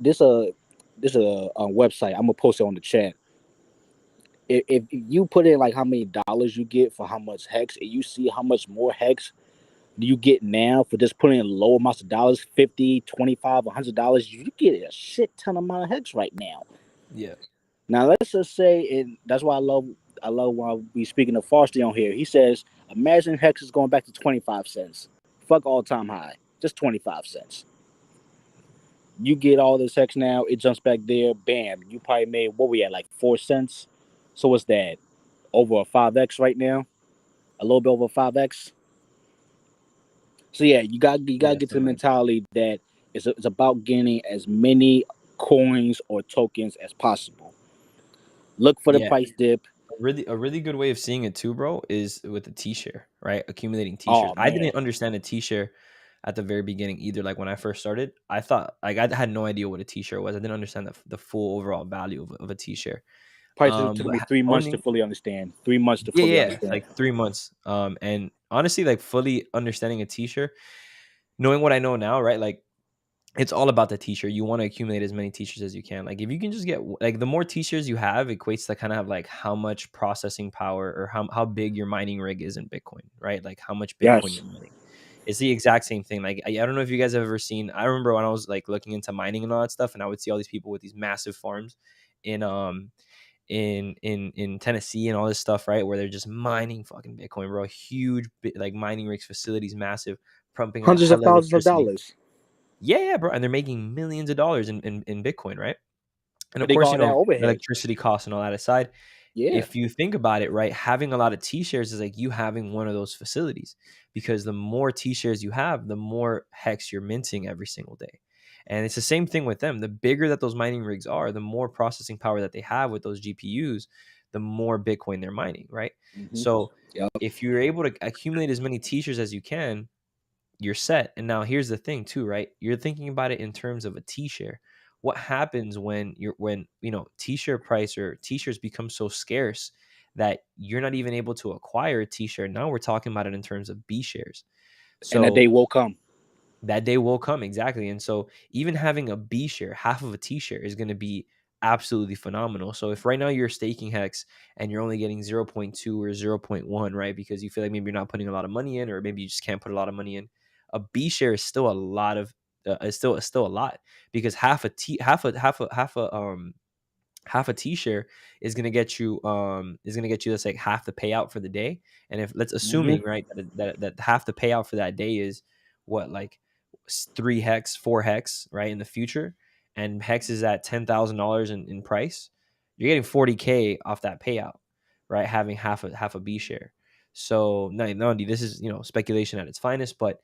Speaker 5: this a website. I'm gonna post it on the chat. If you put in like how many dollars you get for how much Hex, and you see how much more Hex you get now for just putting in low amounts of dollars, $50, $25, $100, you get a shit ton amount of Hex right now.
Speaker 4: Yeah.
Speaker 5: Now let's just say, and that's why I love I love while we speaking of Frosty on here. He says, imagine Hex is going back to 25 cents. Fuck all time high. Just 25 cents. You get all this Hex now, it jumps back there, bam. You probably made, what we at, like 4 cents? So what's that? Over a 5x right now? A little bit over 5x? So yeah, you got to get to the mentality that it's about getting as many coins or tokens as possible. Look for the price dip.
Speaker 4: A really good way of seeing it too, bro, is with the T-share, right? Accumulating T-shares. I didn't understand a T-share at the very beginning either. Like when I first started, I thought like I had no idea what a T-share was. I didn't understand the full overall value of a T-share.
Speaker 5: Probably took me 3 months to fully understand. 3 months to fully understand.
Speaker 4: Like 3 months. And honestly, like fully understanding a T-share, knowing what I know now, right? Like it's all about the T-shirt. You want to accumulate as many T-shirts as you can. Like if you can just get like the more T-shirts you have equates to kind of like how much processing power or how big your mining rig is in Bitcoin, right? Like how much Bitcoin you're mining. It's the exact same thing. Like I don't know if you guys have ever seen. I remember when I was like looking into mining and all that stuff, and I would see all these people with these massive farms in Tennessee and all this stuff, right? Where they're just mining fucking Bitcoin, bro. Huge like mining rigs, facilities, massive, pumping
Speaker 5: hundreds of thousands of dollars.
Speaker 4: Yeah, bro. And they're making millions of dollars in Bitcoin, right? And of course, you know, electricity costs and all that aside, if you think about it, right, having a lot of T-shares is like you having one of those facilities, because the more T-shares you have, the more Hex you're minting every single day. And it's the same thing with them. The bigger that those mining rigs are, the more processing power that they have with those GPUs, the more Bitcoin they're mining, right? Mm-hmm. So if you're able to accumulate as many T-shares as you can, you're set. And now here's the thing too, right? You're thinking about it in terms of a T-share. What happens when T-share price or T-shares become so scarce that you're not even able to acquire a T-share? Now we're talking about it in terms of B shares. So
Speaker 5: and that day will come.
Speaker 4: That day will come, exactly. And so even having a B share, half of a T-share, is going to be absolutely phenomenal. So if right now you're staking Hex and you're only getting 0.2 or 0.1, right, because you feel like maybe you're not putting a lot of money in, or maybe you just can't put a lot of money in, a B share is still a lot of still a lot, because half a T-share is gonna get you that's like half the payout for the day. And if let's assuming right that half the payout for that day is what, like 3 Hex, 4 Hex, right, in the future, and Hex is at $10,000 in price, you're getting 40K off that payout, right? Having half a B share. So no, this is speculation at its finest, but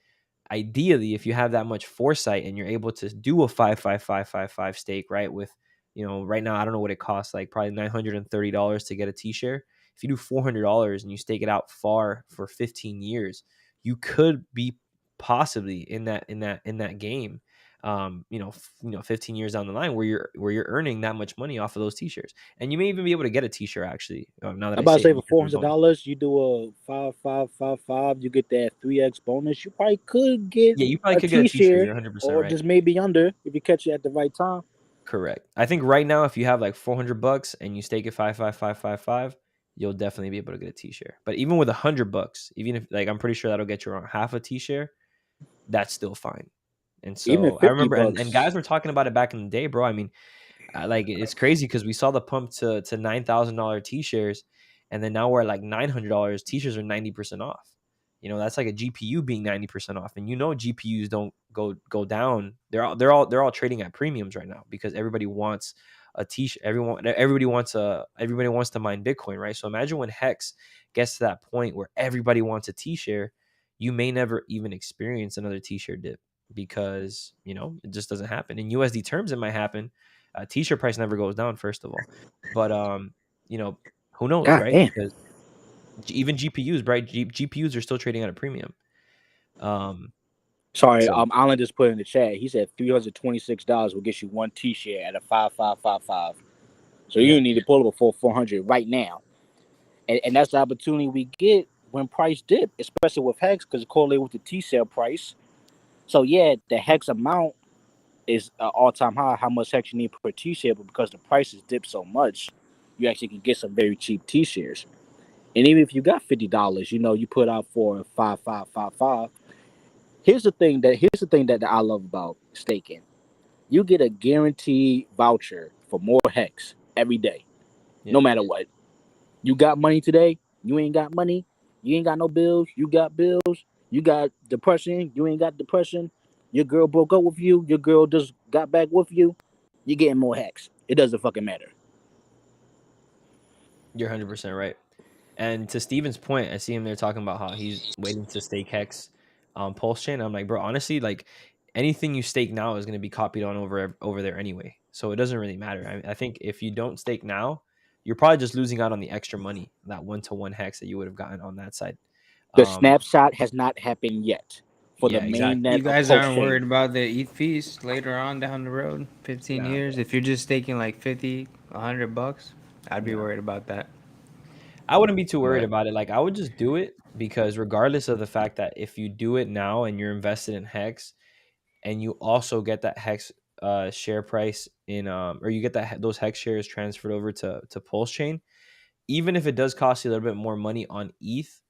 Speaker 4: ideally, if you have that much foresight and you're able to do a 5-5-5-5-5 stake, right, with right now I don't know what it costs, like probably $930 to get a T-share. If you do $400 and you stake it out far for 15 years, you could be possibly in that game 15 years down the line where you're earning that much money off of those T-shirts. And you may even be able to get a T-shirt actually. Now that
Speaker 5: I'm about to say for $400 you do a 5-5-5-5, you get that 3x bonus. You probably could get
Speaker 4: get a T-shirt. You're 100%
Speaker 5: or
Speaker 4: right.
Speaker 5: just maybe under if you catch it at the right time.
Speaker 4: Correct. I think right now if you have like $400 and you stake it 5-5-5-5-5, you'll definitely be able to get a T-share. But even with $100, even if like I'm pretty sure that'll get you around half a T-share, that's still fine. And so I remember, and guys were talking about it back in the day, bro. I mean, like it's crazy because we saw the pump to $9,000 T-shares, and then now we're at like $900. T-shirts are 90% off. That's like a GPU being 90% off, and GPUs don't go down. They're all trading at premiums right now because everybody wants a T-shirt. Everybody wants to mine Bitcoin, right? So imagine when Hex gets to that point where everybody wants a T-share, you may never even experience another T-shirt dip because it just doesn't happen. In USD terms, it might happen. T-shirt price never goes down, first of all, but who knows, right?
Speaker 5: Damn.
Speaker 4: Because even GPUs, right? GPUs are still trading at a premium.
Speaker 5: Sorry, Alan just put in the chat. He said $326 will get you one T-share at a 5-5-5-5. So you need to pull up a 400 right now, and that's the opportunity we get when price dip, especially with Hex, because it correlates with the T-share price. So yeah, the Hex amount is an all-time high. How much Hex you need per T-share, but because the prices dip so much, you actually can get some very cheap T-shares. And even if you got $50, you put out for 5-5-5-5. Here's the thing that I love about staking. You get a guaranteed voucher for more Hex every day, no matter what. You got money today. You ain't got money. You ain't got no bills. You got bills. You got depression. You ain't got depression. Your girl broke up with you. Your girl just got back with you. You're getting more hacks. It doesn't fucking matter.
Speaker 4: You're 100% right. And to Steven's point, I see him there talking about how he's waiting to stake hex Pulse Chain. I'm like, bro, honestly, like anything you stake now is going to be copied on over there anyway. So it doesn't really matter. I think if you don't stake now, you're probably just losing out on the extra money, that 1-to-1 hex that you would have gotten on that side.
Speaker 5: The snapshot has not happened yet for the main net.
Speaker 2: You guys aren't worried about the ETH fees later on down the road, 15 years. If you're just staking like 50, $100, I'd be worried about that.
Speaker 4: I wouldn't be too worried about it. Like I would just do it because regardless of the fact that if you do it now and you're invested in Hex and you also get that Hex share price in or you get those Hex shares transferred over to Pulse Chain, even if it does cost you a little bit more money on ETH,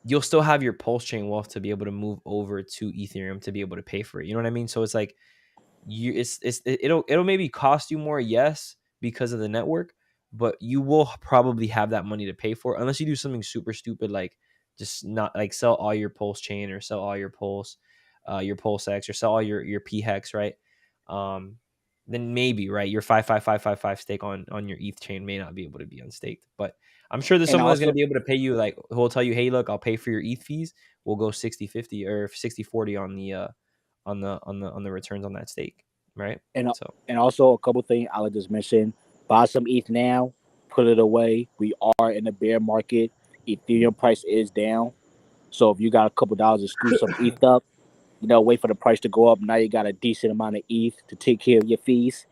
Speaker 4: you'll still have your Pulse Chain wealth to be able to move over to Ethereum to be able to pay for it. You know what I mean? So it's like it'll maybe cost you more, yes, because of the network, but you will probably have that money to pay for it, unless you do something super stupid like just not like sell all your Pulse Chain or sell all your PulseX or sell all your PHEX, right? Then maybe, right, your 55555 stake on your ETH chain may not be able to be unstaked. But I'm sure there's someone that's going to be able to pay you, like who will tell you, hey, look, I'll pay for your ETH fees. We'll go 60-50 or 60-40 on the returns on that stake, right?
Speaker 5: And also a couple things I'll just mention: buy some ETH now, put it away. We are in a bear market. Ethereum price is down, so if you got a couple dollars to screw some ETH up, wait for the price to go up. Now you got a decent amount of ETH to take care of your fees.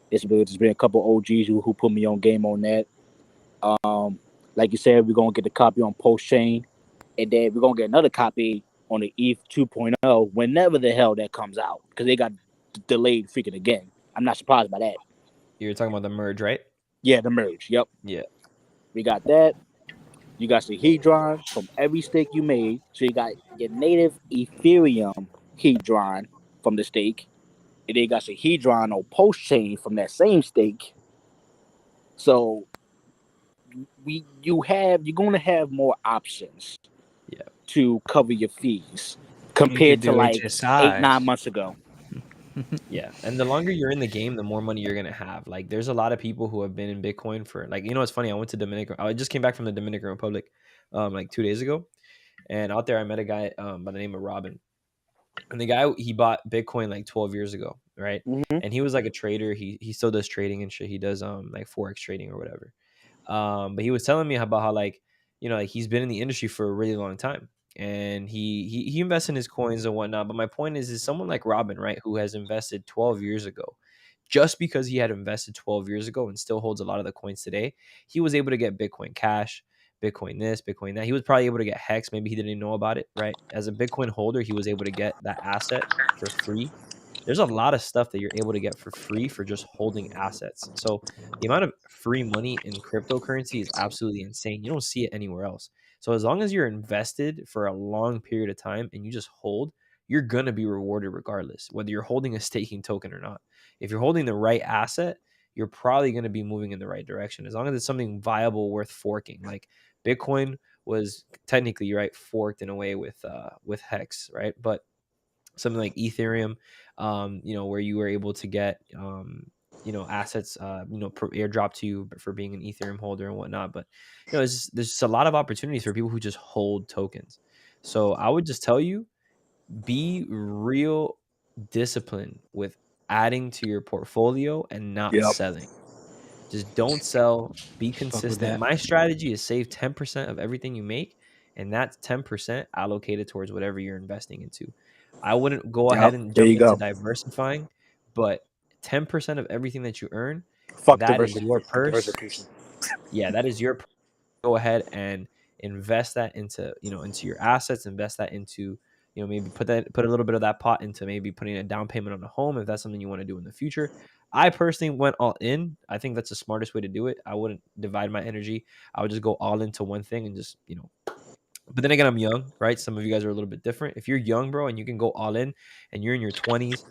Speaker 5: There's been a couple OGs who put me on game on that. Like you said, we're gonna get the copy on Pulse Chain, and then we're gonna get another copy on the ETH 2.0 whenever the hell that comes out, because they got delayed freaking again. I'm not surprised by that.
Speaker 4: You're talking about the merge, right?
Speaker 5: Yeah, the merge. Yep.
Speaker 4: Yeah.
Speaker 5: We got that. You got the HEDRON from every stake you made. So you got your native Ethereum HEDRON from the stake. And then you got your HEDRON on Pulse Chain from that same stake. So you're gonna have more options to cover your fees compared to like 8-9 months ago.
Speaker 4: Yeah, and the longer you're in the game, the more money you're gonna have. Like, there's a lot of people who have been in Bitcoin for like, it's funny. I went to Dominican. I just came back from the Dominican Republic, like 2 days ago, and out there I met a guy by the name of Robin, and the guy, he bought Bitcoin like 12 years ago, right?
Speaker 5: Mm-hmm.
Speaker 4: And he was like a trader. He still does trading and shit. He does like forex trading or whatever. But he was telling me about how like he's been in the industry for a really long time. And he invests in his coins and whatnot. But my point is someone like Robin, right, who has invested 12 years ago, just because he had invested 12 years ago and still holds a lot of the coins today, he was able to get Bitcoin Cash, Bitcoin this, Bitcoin that. He was probably able to get Hex. Maybe he didn't even know about it, right? As a Bitcoin holder, he was able to get that asset for free. There's a lot of stuff that you're able to get for free for just holding assets. So the amount of free money in cryptocurrency is absolutely insane. You don't see it anywhere else. So as long as you're invested for a long period of time and you just hold, you're going to be rewarded regardless, whether you're holding a staking token or not. If you're holding the right asset, you're probably going to be moving in the right direction, as long as it's something viable worth forking. Like Bitcoin was technically, right, forked in a way with Hex, right? But something like Ethereum, where you were able to get assets, airdrop to you for being an Ethereum holder and whatnot. But there's just a lot of opportunities for people who just hold tokens. So I would just tell you, be real disciplined with adding to your portfolio and not selling. Just don't sell. Be consistent. My strategy is save 10% of everything you make, and that's 10% allocated towards whatever you're investing into. I wouldn't go ahead and jump into diversifying, but 10% of everything that you earn, that is your purse. Yeah, that is your purse. Go ahead and invest that into your assets. Invest that into maybe put a little bit of that pot into maybe putting a down payment on a home if that's something you want to do in the future. I personally went all in. I think that's the smartest way to do it. I wouldn't divide my energy. I would just go all into one thing and just But then again, I'm young, right? Some of you guys are a little bit different. If you're young, bro, and you can go all in and you're in your 20s,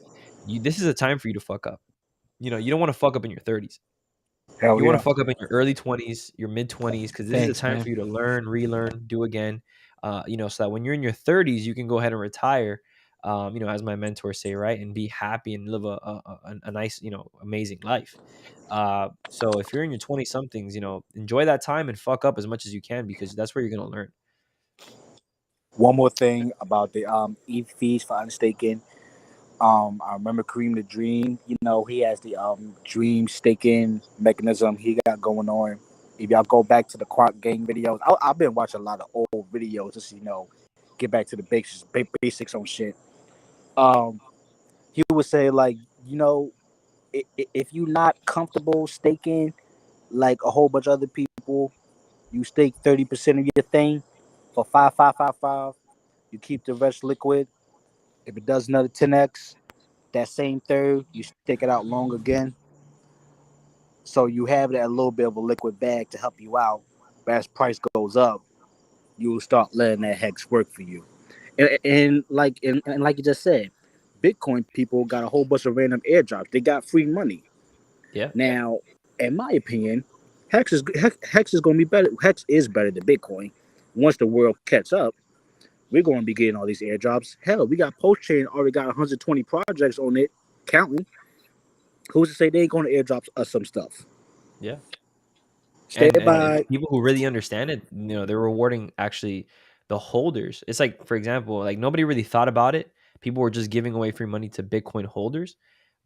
Speaker 4: this is a time for you to fuck up. You don't want to fuck up in your 30s.
Speaker 5: Hell
Speaker 4: You want
Speaker 5: yeah.
Speaker 4: to fuck up in your early 20s, your mid 20s, because this is the time for you to learn, relearn, do again. So that when you're in your 30s, you can go ahead and retire. As my mentors say, right, and be happy and live a nice, amazing life. So if you're in your 20 somethings, enjoy that time and fuck up as much as you can, because that's where you're gonna learn.
Speaker 5: One more thing about the ETH fees for unstaking. I remember Kareem the Dream. He has the Dream staking mechanism he got going on. If y'all go back to the Quant Gang videos, I've been watching a lot of old videos just get back to the basics on shit. He would say like, if you're not comfortable staking like a whole bunch of other people, you stake 30% of your thing for 5,555. You keep the rest liquid. If it does another 10x, that same third, you stake it out long again. So you have that little bit of a liquid bag to help you out. But as price goes up, you will start letting that hex work for you. And like you just said, Bitcoin people got a whole bunch of random airdrops. They got free money.
Speaker 4: Yeah.
Speaker 5: Now, in my opinion, Hex is going to be better. Hex is better than Bitcoin. Once the world catch up, we're going to be getting all these airdrops. Hell, we got PulseChain already got 120 projects on it, counting. Who's to say they ain't going to airdrop us some stuff?
Speaker 4: Yeah.
Speaker 5: And
Speaker 4: people who really understand it, they're rewarding actually the holders. It's like, for example, like nobody really thought about it. People were just giving away free money to Bitcoin holders.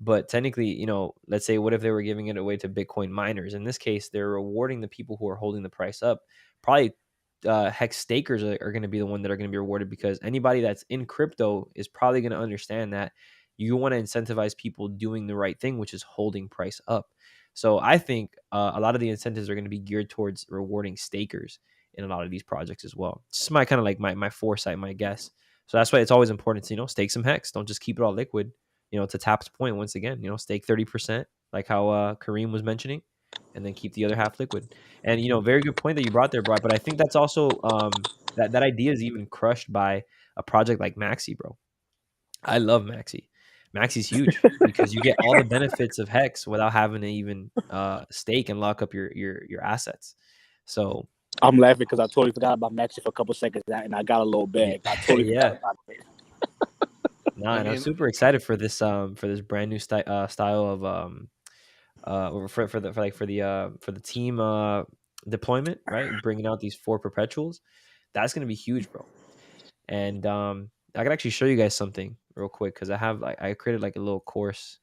Speaker 4: But technically, let's say, what if they were giving it away to Bitcoin miners? In this case, they're rewarding the people who are holding the price up. Probably Hex stakers are going to be the one that are going to be rewarded, because anybody that's in crypto is probably going to understand that you want to incentivize people doing the right thing, which is holding price up. So I think a lot of the incentives are going to be geared towards rewarding stakers in a lot of these projects as well. It's just my kind of like my foresight, my guess. So that's why it's always important to, stake some Hex. Don't just keep it all liquid. To Tap's point, once again, stake 30%, like how Kareem was mentioning, and then keep the other half liquid. And, very good point that you brought there, bro. But I think that's also that idea is even crushed by a project like MAXI, bro. I love MAXI. MAXI's huge because you get all the benefits of Hex without having to even stake and lock up your assets. So
Speaker 5: I'm laughing because I totally forgot about MAXI for a couple seconds, and I got a little bag. I totally forgot about it.
Speaker 4: And I'm super excited for this brand new style of for the team deployment, right? Bringing out these 4 perpetuals. That's gonna be huge, bro. And I could actually show you guys something real quick, because I created like a little course,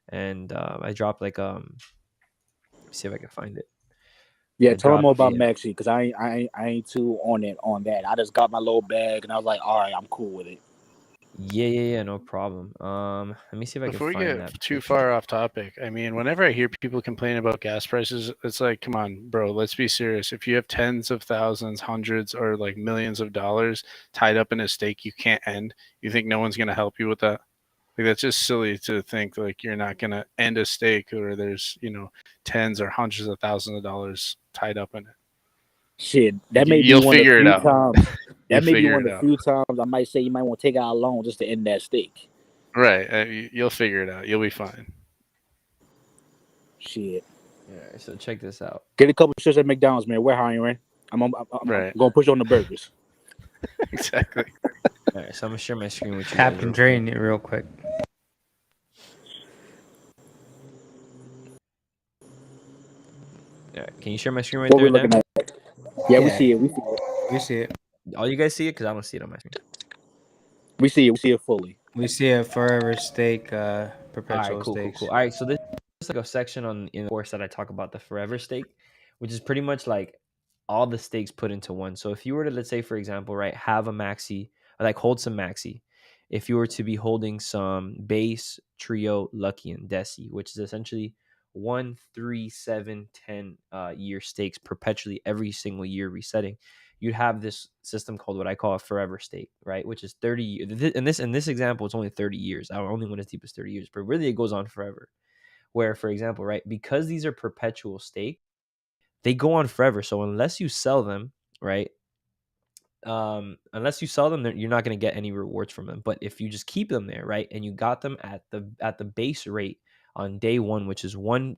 Speaker 4: and I dropped like let me see if I can find it.
Speaker 5: Yeah, tell them more about MAXI, because I ain't too on that. I just got my little bag and I was like, all right, I'm cool with it.
Speaker 4: Yeah, no problem. Let me see if I can find that.
Speaker 3: Before we get too far off topic, I mean, whenever I hear people complain about gas prices, it's like, come on, bro, let's be serious. If you have tens of thousands, hundreds, or like millions of dollars tied up in a stake you can't end, you think no one's going to help you with that? Like, that's just silly to think like you're not going to end a stake or there's, tens or hundreds of thousands of dollars tied up in it.
Speaker 5: Shit, that may be one of the few times. That may be one of the few times I might say you might want to take out a loan just to end that stake.
Speaker 3: Right. You'll figure it out. You'll be fine.
Speaker 5: Shit.
Speaker 4: Yeah, so check this out.
Speaker 5: Get a couple shirts at McDonald's, man. We're hiring. I'm going to push on the burgers.
Speaker 3: Exactly.
Speaker 4: All right, so I'm going to share my screen with you.
Speaker 2: Tap and drain it real quick.
Speaker 4: Yeah, can you share my screen right there?
Speaker 5: Looking at? Yeah, we see it.
Speaker 2: We see it.
Speaker 4: All you guys see it? Because I don't see it on my screen.
Speaker 5: We see it. We see it fully.
Speaker 2: We see a forever stake, perpetual stakes.
Speaker 4: Cool. All right, so this is like a section in the course that I talk about the forever stake, which is pretty much like all the stakes put into one. So if you were to, let's say, for example, right, have a MAXI, or like hold some MAXI, if you were to be holding some base, trio, lucky, and DECI, which is essentially 1, 3, 7, 10 year stakes perpetually every single year resetting, you'd have this system called what I call a forever stake, right? Which is 30 years. In this example, it's only 30 years. I only went as deep as 30 years, but really it goes on forever. Where, for example, right, because these are perpetual stake, they go on forever. So unless you sell them, right, unless you sell them, you're not going to get any rewards from them. But if you just keep them there, right, and you got them at the base rate on day one, which is one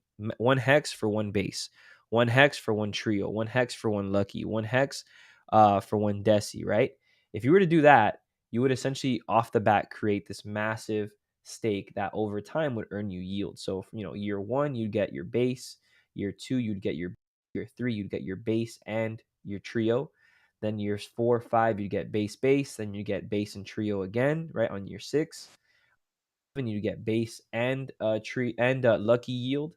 Speaker 4: hex for one base, one hex for one trio, one hex for one lucky, one hex for one DECI, right? If you were to do that, you would essentially off the bat create this massive stake that over time would earn you yield. So, year one, you'd get your base. Year two, you'd get year three, you'd get your base and your trio. Then years 4, 5, you get base. Then you get base and trio again, right? On year 6, then you get base and tree and lucky yield.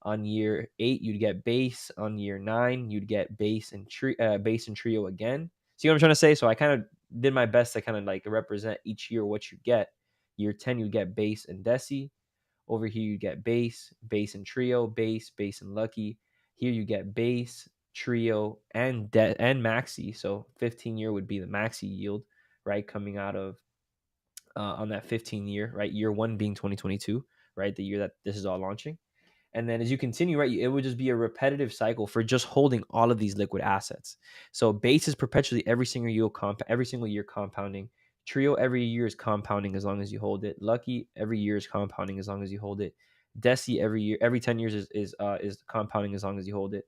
Speaker 4: On year 8, you'd get base. On year 9, you'd get base and trio again. See what I'm trying to say? So I kind of did my best to kind of like represent each year what you get. Year 10, you get base and DECI. Over here, you get base and trio, base and lucky. Here you get base, trio, and MAXI. So 15-year would be the MAXI yield, right? Coming out of on that 15-year, right? Year one being 2022, right? The year that this is all launching. And then as you continue, right, it would just be a repetitive cycle for just holding all of these liquid assets. So base is perpetually every single year compounding. Trio every year is compounding as long as you hold it. Lucky every year is compounding as long as you hold it. DECI every 10 years is compounding as long as you hold it.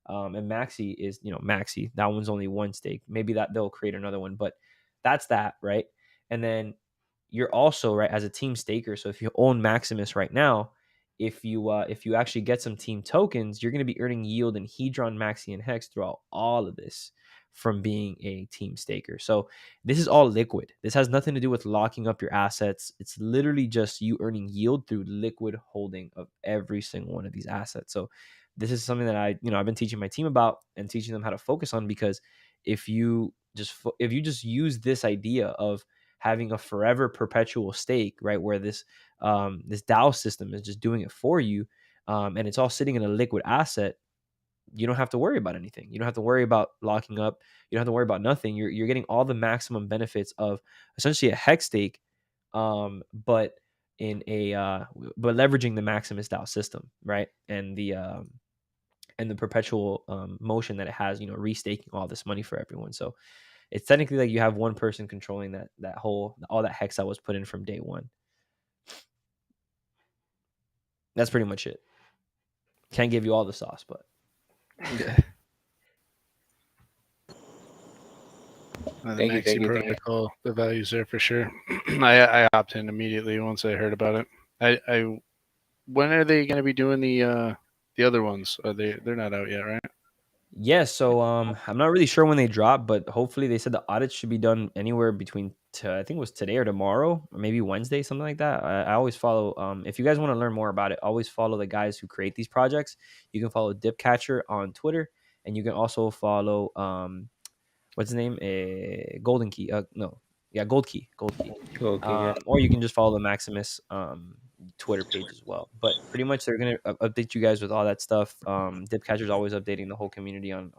Speaker 4: And MAXI is, MAXI. That one's only one stake. Maybe that they'll create another one, but that's that, right? And then you're also, right, as a team staker. So if you own Maximus right now, if you actually get some team tokens, you're going to be earning yield in HEDRON, MAXI, and Hex throughout all of this from being a team staker. So this is all liquid. This has nothing to do with locking up your assets. It's literally just you earning yield through liquid holding of every single one of these assets. So this is something that I've been teaching my team about and teaching them how to focus on, because if you just use this idea of having a forever perpetual stake, right, where this DAO system is just doing it for you, and it's all sitting in a liquid asset, you don't have to worry about anything. You don't have to worry about locking up. You don't have to worry about nothing. You're getting all the maximum benefits of essentially a hex stake, but leveraging the Maximus DAO system, right, and the perpetual motion that it has, restaking all this money for everyone. So it's technically like you have one person controlling all that hex that was put in from day one. That's pretty much it. Can't give you all the sauce, but
Speaker 3: The
Speaker 2: Thank you,
Speaker 3: MAXI
Speaker 2: thank you.
Speaker 3: protocol, the value's there for sure. I opted in immediately once I heard about it. I when are they going to be doing the other ones? They're not out yet, right?
Speaker 4: yeah. So I'm not really sure when they drop, but hopefully they said the audit should be done anywhere between I think it was today or tomorrow, or maybe Wednesday, something like that. I always follow. If you guys want to learn more about it, always follow the guys who create these projects. You can follow Dipcatcher on Twitter, and you can also follow what's his name? Golden Key. Gold Key.
Speaker 2: Okay, yeah.
Speaker 4: Or you can just follow the Maximus Twitter page as well. But pretty much they're gonna update you guys with all that stuff. Dipcatcher's always updating the whole community on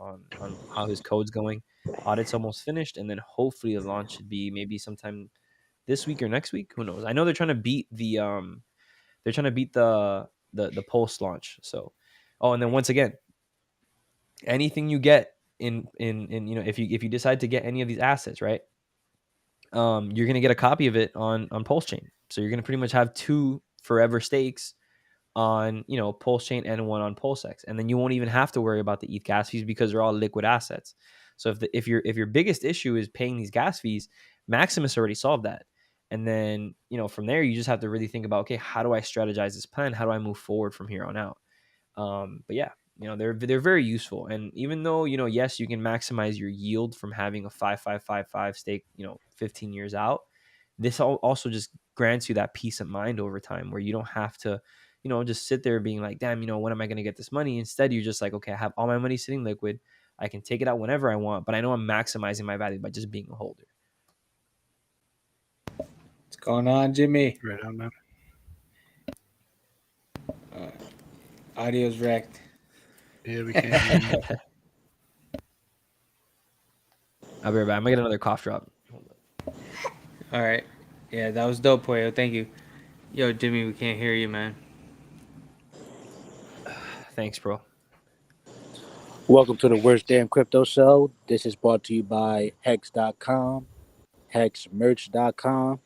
Speaker 4: how his code's going. Audit's almost finished, and then hopefully the launch should be maybe sometime this week or next week. Who knows? I know they're trying to beat the Pulse launch. So, and then once again, anything you get in if you decide to get any of these assets, right? You're gonna get a copy of it on PulseChain. So you're gonna pretty much have 2 forever stakes on PulseChain and 1 on PulseX, and then you won't even have to worry about the ETH gas fees because they're all liquid assets. So if your biggest issue is paying these gas fees, Maximus already solved that. And then from there you just have to really think about, okay, how do I strategize this plan? How do I move forward from here on out? But yeah, they're very useful. And even though yes, you can maximize your yield from having a 5.555 stake 15 years out, this also just grants you that peace of mind over time where you don't have to just sit there being like, damn, when am I going to get this money? Instead, you're just like, okay, I have all my money sitting liquid, I can take it out whenever I want, but I know I'm maximizing my value by just being a holder.
Speaker 2: What's going on, Jimmy?
Speaker 3: Right on, man.
Speaker 2: Audio's wrecked.
Speaker 3: Yeah, we can't hear you.
Speaker 4: I'll be right back. I'm gonna get another cough drop.
Speaker 2: All right. Yeah, that was dope, Poyo. Thank you. Yo, Jimmy, we can't hear you, man.
Speaker 4: Thanks, bro.
Speaker 5: Welcome to the Worst Damn Crypto Show. This is brought to you by Hex.com, HexMerch.com.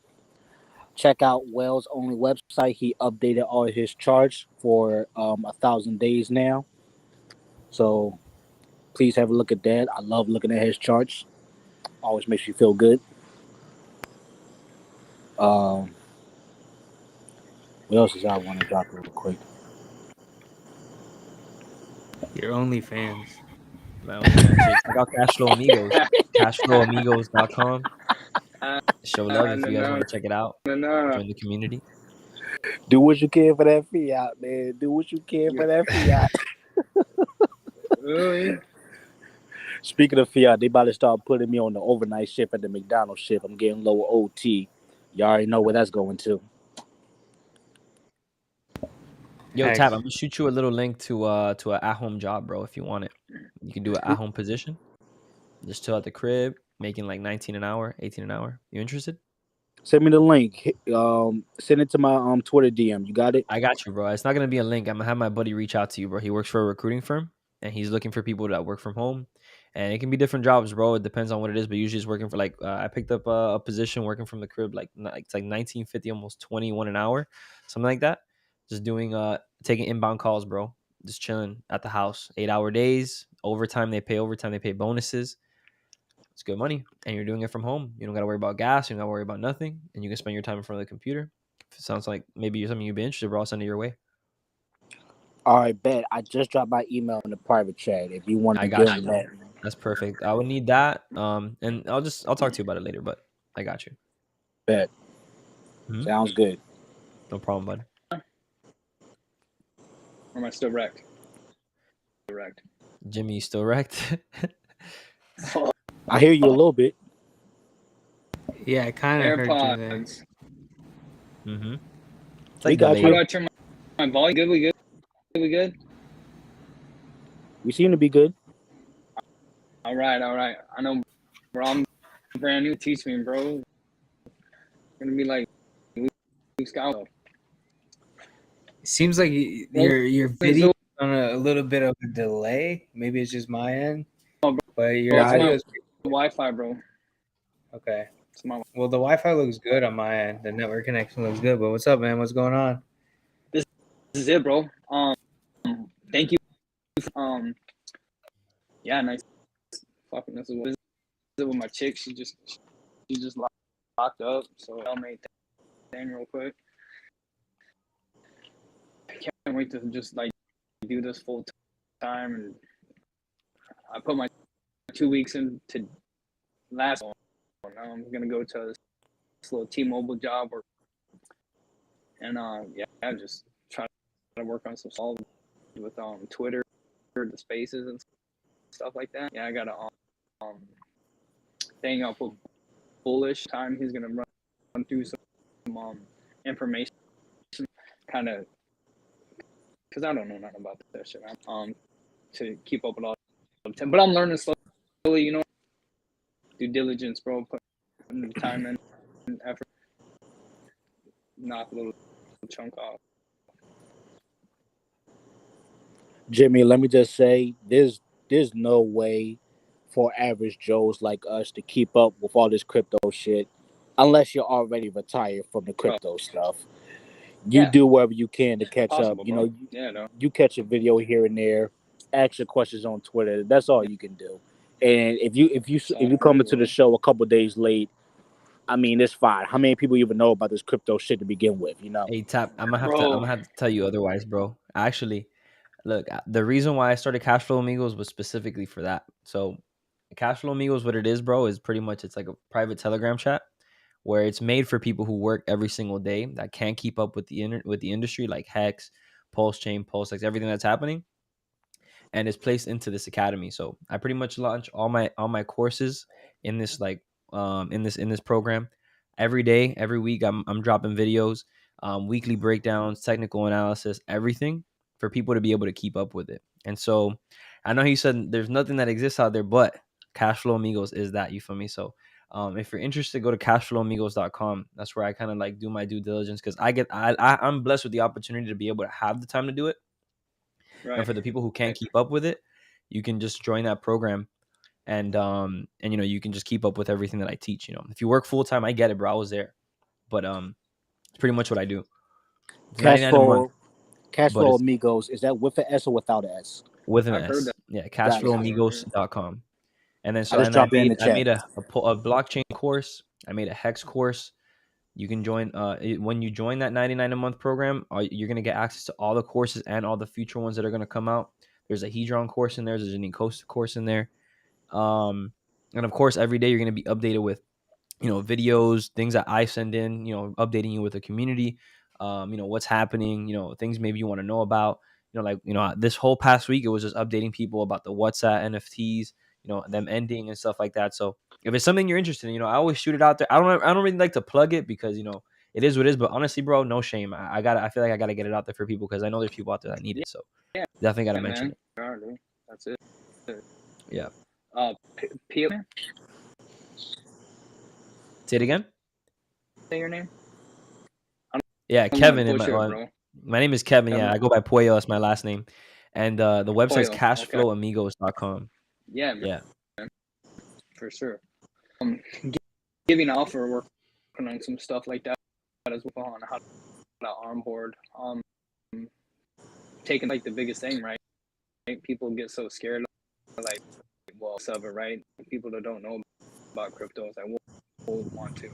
Speaker 5: check out Wells' only website. He updated all his charts for 1,000 days now. So please have a look at that. I love looking at his charts. Always makes you feel good. What else is I want to drop real quick?
Speaker 2: Your OnlyFans.
Speaker 4: My OnlyFans shit. Check out Cashflow Amigos. Cashflowamigos.com. Show love if you guys want to check it out. Join the community.
Speaker 5: Do what you can for that fiat, man. Do what you can for that fiat.
Speaker 1: Really?
Speaker 5: Speaking of fiat, they about to start putting me on the overnight shift at the McDonald's shift. I'm getting lower OT. You already know where that's going to.
Speaker 4: Yo,
Speaker 2: Heck.
Speaker 4: Tab, I'm gonna shoot you a little link to an at-home job, bro. If you want it, you can do an at-home position. Just chill at the crib, making like 19 an hour, 18 an hour. You interested?
Speaker 5: Send me the link. Send it to my Twitter DM. You got it?
Speaker 4: I got you, bro. It's not gonna be a link. I'm gonna have my buddy reach out to you, bro. He works for a recruiting firm, and he's looking for people that work from home. And it can be different jobs, bro. It depends on what it is, but usually it's working for like I picked up a position working from the crib, like it's like 19.50, almost 21 an hour, something like that. Just doing taking inbound calls, bro. Just chilling at the house, 8-hour days, overtime. They pay overtime. They pay bonuses. It's good money, and you're doing it from home. You don't got to worry about gas. You don't got to worry about nothing, and you can spend your time in front of the computer. If it sounds like maybe you're something you'd be interested, bro, I'll send it your way.
Speaker 5: All right, bet. I just dropped my email in the private chat. If you want to
Speaker 4: I
Speaker 5: get
Speaker 4: got
Speaker 5: on
Speaker 4: you.
Speaker 5: that.
Speaker 4: That's perfect. I would need that. And I'll talk to you about it later, but I got you.
Speaker 5: Bet.
Speaker 4: Mhm.
Speaker 5: Sounds good.
Speaker 4: No problem, bud.
Speaker 1: Or am I still wrecked? Wrecked.
Speaker 4: Jimmy, you still wrecked?
Speaker 5: I hear you a little bit.
Speaker 2: Yeah, it kind of hurt you there.
Speaker 1: AirPods.
Speaker 4: Mm-hmm. It's
Speaker 5: We
Speaker 4: like
Speaker 5: got
Speaker 1: How
Speaker 5: you.
Speaker 1: do I turn my volume? Good, we good? We good?
Speaker 5: We seem to be good.
Speaker 1: All right. I know, bro, I'm brand new. Teach me, bro. Gonna be like Luke Skywalker.
Speaker 2: It seems like your video on a little bit of a delay. Maybe it's just my end.
Speaker 1: Oh, bro.
Speaker 2: But your
Speaker 5: Yeah,
Speaker 2: audio is
Speaker 1: Wi-Fi, bro.
Speaker 2: okay.
Speaker 1: It's my
Speaker 2: Well, the Wi-Fi looks good on my end. The network connection looks good. But what's up, man? What's going on?
Speaker 1: This is it, bro. Thank you. Yeah, nice. Fucking this is it with my chick. She just locked up. So I'll make that thing real quick. I can't wait to just like do this full time, and I put my 2 weeks into last one. Now I'm gonna go to this little T-Mobile job, and yeah, just try to work on some solve with Twitter, the Spaces and stuff like that. Yeah, I got a thing up with Bullish time. He's gonna run through some information, kind of, because I don't know nothing about that shit. To keep up with all the time, but I'm learning slowly. You know, due diligence, bro. Putting the time in and effort, knock a little chunk off.
Speaker 5: Jimmy, let me just say, there's no way for average Joes like us to keep up with all this crypto shit unless you're already retired from the crypto stuff. You do whatever you can to catch
Speaker 1: Possible,
Speaker 5: up. You
Speaker 1: bro.
Speaker 5: know,
Speaker 1: Yeah, no.
Speaker 5: you catch a video here and there, ask your questions on Twitter. That's all you can do. And if you come into the show a couple days late, I mean, it's fine. How many people even know about this crypto shit to begin with? You know.
Speaker 4: Hey, Tap, I'm gonna have to tell you otherwise, bro. Actually, look, the reason why I started Cashflow Amigos was specifically for that. So, Cashflow Amigos, what it is, bro, is pretty much it's like a private Telegram chat where it's made for people who work every single day that can't keep up with the industry, like Hex, PulseChain, PulseX, everything that's happening, and it's placed into this academy. So I pretty much launch all my courses in this in this program every day, every week. I'm dropping videos, weekly breakdowns, technical analysis, everything for people to be able to keep up with it. And so I know he said there's nothing that exists out there, but Cashflow Amigos is that. You feel me? So if you're interested, go to cashflowamigos.com. That's where I kind of like do my due diligence because I'm blessed with the opportunity to be able to have the time to do it.
Speaker 1: Right.
Speaker 4: And for the people who can't keep up with it, you can just join that program and you know, you can just keep up with everything that I teach. You know, if you work full time, I get it, bro. I was there. But It's pretty much what I do. It's
Speaker 5: Cash
Speaker 4: 99 a month
Speaker 5: Cash
Speaker 4: but
Speaker 5: Flow
Speaker 4: it's
Speaker 5: Amigos, is that with an S or without an S?
Speaker 4: with an
Speaker 1: I've heard
Speaker 4: S.
Speaker 1: that.
Speaker 4: Yeah,
Speaker 5: Got it.
Speaker 4: cashflowamigos.com. And then
Speaker 5: I just dropped it in the
Speaker 4: I
Speaker 5: chat.
Speaker 4: made a blockchain course. I made a hex course. You can join when you join that 99 a month program, you're going to get access to all the courses and all the future ones that are going to come out. There's a HEDRON course in there. There's an ICOSA course in there. And of course, every day you're going to be updated with, videos, things that I send in, updating you with the community, what's happening, things maybe you want to know about, this whole past week, it was just updating people about the WhatsApp NFTs, them ending and stuff like that. So if it's something you're interested in, I always shoot it out there. I don't really like to plug it because, it is what it is, but honestly, bro, no shame. I feel like I got to get it out there for people because I know there's people out there that need it. So definitely got to mention it.
Speaker 1: Sure, dude. That's it.
Speaker 4: Yeah. Say it again.
Speaker 1: Say your name.
Speaker 4: Yeah, Kevin. My name is Kevin.
Speaker 1: Kevin.
Speaker 4: Yeah, I go by Puello. That's my last name. And the website's
Speaker 1: Puello,
Speaker 4: cashflowamigos.com.
Speaker 1: Yeah, man.
Speaker 4: Yeah.
Speaker 1: For sure. Giving an offer, working on some stuff like that as well, on how to onboard. Taking like the biggest thing, right? People get so scared, like, well, of it, right? People that don't know about crypto, it's like, we'll want to,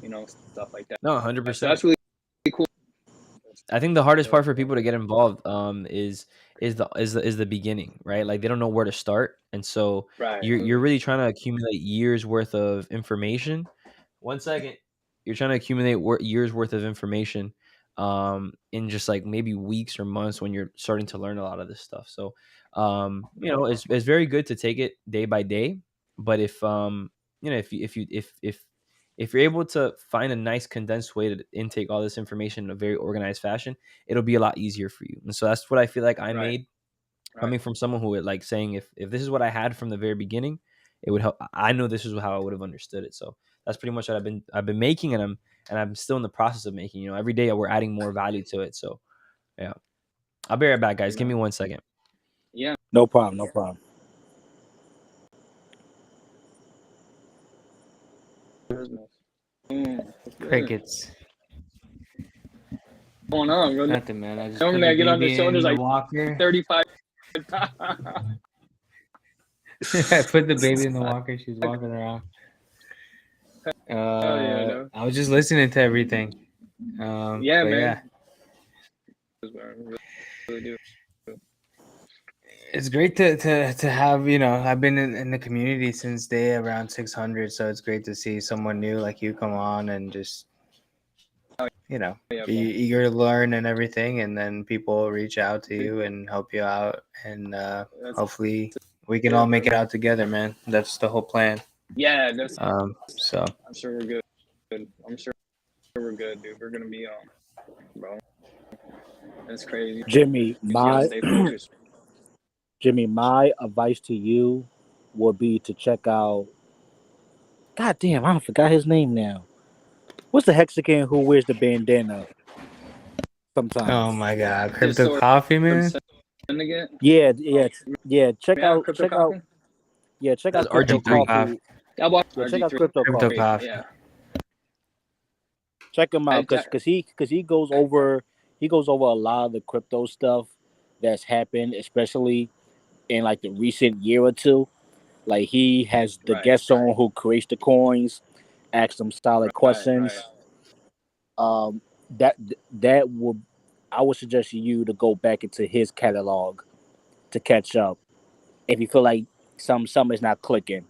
Speaker 1: and, stuff like that.
Speaker 4: No, 100%.
Speaker 1: So that's really cool.
Speaker 4: I think the hardest part for people to get involved is the beginning, right? Like they don't know where to start, and so
Speaker 1: Right.
Speaker 4: you're really trying to accumulate years worth of information. 1 second, you're trying to accumulate years worth of information in just like maybe weeks or months when you're starting to learn a lot of this stuff. So it's very good to take it day by day, but if you're able to find a nice condensed way to intake all this information in a very organized fashion, it'll be a lot easier for you. And so that's what I feel like I made coming from someone who would like saying, if this is what I had from the very beginning, it would help. I know this is how I would have understood it. So that's pretty much what I've been making, and I'm still in the process of making. Every day we're adding more value to it. So yeah, I'll be right back, guys. Give me 1 second.
Speaker 1: Yeah.
Speaker 5: No problem.
Speaker 2: Crickets.
Speaker 1: What's going on, bro?
Speaker 2: Nothing, man. I just
Speaker 1: Normally I get on the show and there's like
Speaker 2: walker.
Speaker 1: 35
Speaker 2: I put the baby in the walker. She's walking around.
Speaker 1: no.
Speaker 2: I was just listening to everything.
Speaker 1: Yeah, man.
Speaker 2: Yeah. It's great to have, I've been in the community since day around 600, so it's great to see someone new like you come on and just, be eager to learn and everything, and then people reach out to you and help you out, and hopefully we can all make it out together, man. That's the whole plan.
Speaker 1: Yeah,
Speaker 2: so
Speaker 1: I'm sure we're good. I'm sure we're good, dude. We're gonna be bro. That's crazy.
Speaker 5: Jimmy, my advice to you would be to check out. God damn, I forgot his name now. What's the Mexican who wears the bandana? Sometimes.
Speaker 2: Oh my God, Crypto Coffee, man.
Speaker 5: Yeah. Check out.
Speaker 1: Coffee?
Speaker 5: Yeah, check out
Speaker 4: That's
Speaker 5: Crypto
Speaker 4: RG3.
Speaker 5: Coffee. Check out Crypto
Speaker 2: Coffee.
Speaker 1: Yeah.
Speaker 5: Check him out because he goes over a lot of the crypto stuff that's happened, especially in like the recent year or two. Like he has the guest on who creates the coins, asks them solid questions. That would, I would suggest you to go back into his catalog to catch up. If you feel like some is not clicking,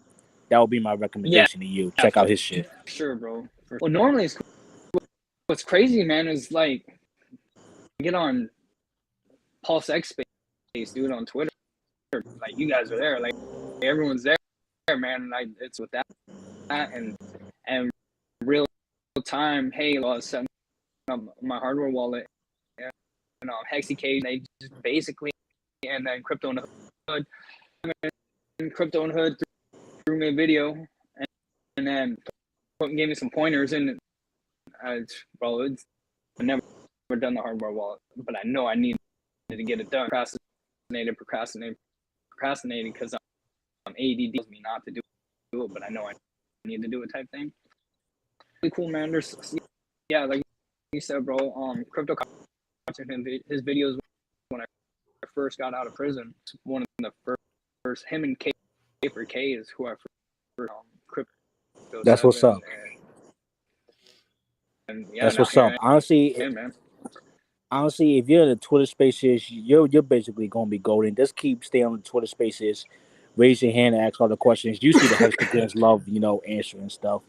Speaker 5: that would be my recommendation to you. Check out his shit.
Speaker 1: Sure, bro. Well, normally what's crazy, man, is like get on PulseX space, dude, on Twitter. Like you guys are there, like everyone's there, man. Like it's with that and real time. Hey, setting up my hardware wallet, and HexiCage. They just basically, and then Crypto in the Hood, threw me a video, and then gave me some pointers. And I've never done the hardware wallet, but I know I needed to get it done. Procrastinating because I'm ADD tells me not to do it, but I know I need to do it type thing. Really cool, man. Like said, bro, crypto content, his videos when I first got out of prison. One of the first him and K for K is who I first crypto.
Speaker 5: That's what's up.
Speaker 1: And yeah,
Speaker 5: That's what's up. Honestly,
Speaker 1: man.
Speaker 5: Honestly, if you're in the Twitter Spaces, you're basically gonna be golden. Just stay on the Twitter Spaces, raise your hand and ask all the questions. You see the Hexagons love, answering stuff.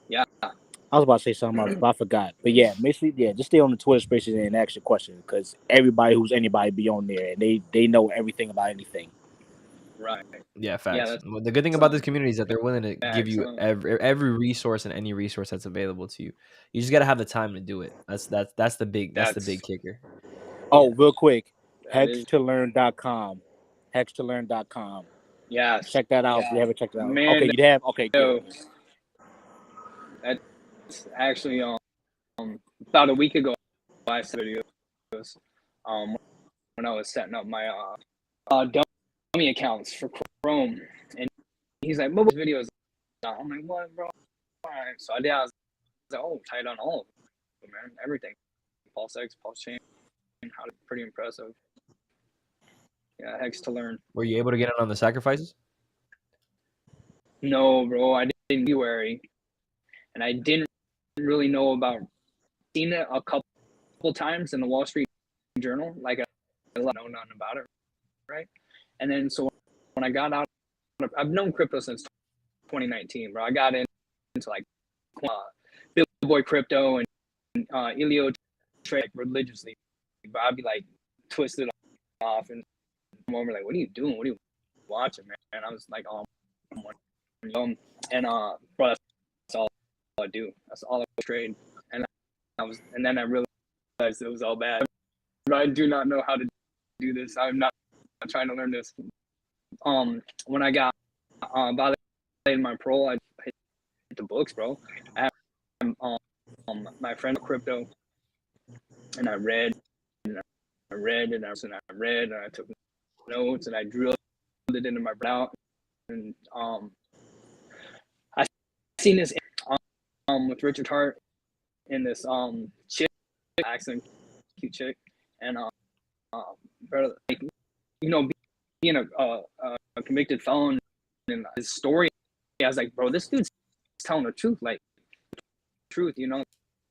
Speaker 1: Yeah.
Speaker 5: I was about to say something else, but I forgot. But yeah, basically, just stay on the Twitter Spaces and ask your questions, because everybody who's anybody be on there, and they know everything about anything.
Speaker 1: Right.
Speaker 4: Yeah, facts.
Speaker 1: Yeah,
Speaker 4: The good thing about this community is that they're willing to give you every resource and any resource that's available to you. You just got to have the time to do it. That's the big kicker.
Speaker 5: Oh, yeah. Real quick, hextolearn.com. Hextolearn.com.
Speaker 1: Yeah.
Speaker 5: Check that out if you haven't checked it out.
Speaker 1: Man,
Speaker 5: okay, you have? Okay, good.
Speaker 1: That's actually about a week ago I saw videos when I was setting up my dummy accounts for Chrome, and he's like, "What videos?" I'm like, "What, bro?" All right. So I did. I was like, "Oh, tight on all of them, man. Everything. PulseX, PulseChain. Pretty impressive." Yeah, hex to learn.
Speaker 4: Were you able to get in on the sacrifices?
Speaker 1: No, bro. I did in February, and I didn't really know about. Seen it a couple times in the Wall Street Journal. Like, I don't know nothing about it, right? And then so when I got out, I've known crypto since 2019, bro. I got into like Billboy crypto and Elio trade religiously, but I'd be like twisted off and come over like, "What are you doing? What are you watching, man?" And I was like, and bro, that's all I do. That's all I trade. And then I realized it was all bad. But I do not know how to do this. I'm not trying to learn this. When I got violated my parole, I hit the books, bro. I have my friend crypto, and I read, and I read, and I read, and I took notes, and I drilled it into my brow. And I seen this with Richard Hart in this chick, accent, cute chick, and bro, like, being a convicted felon and his story, I was like, bro, this dude's telling the truth, like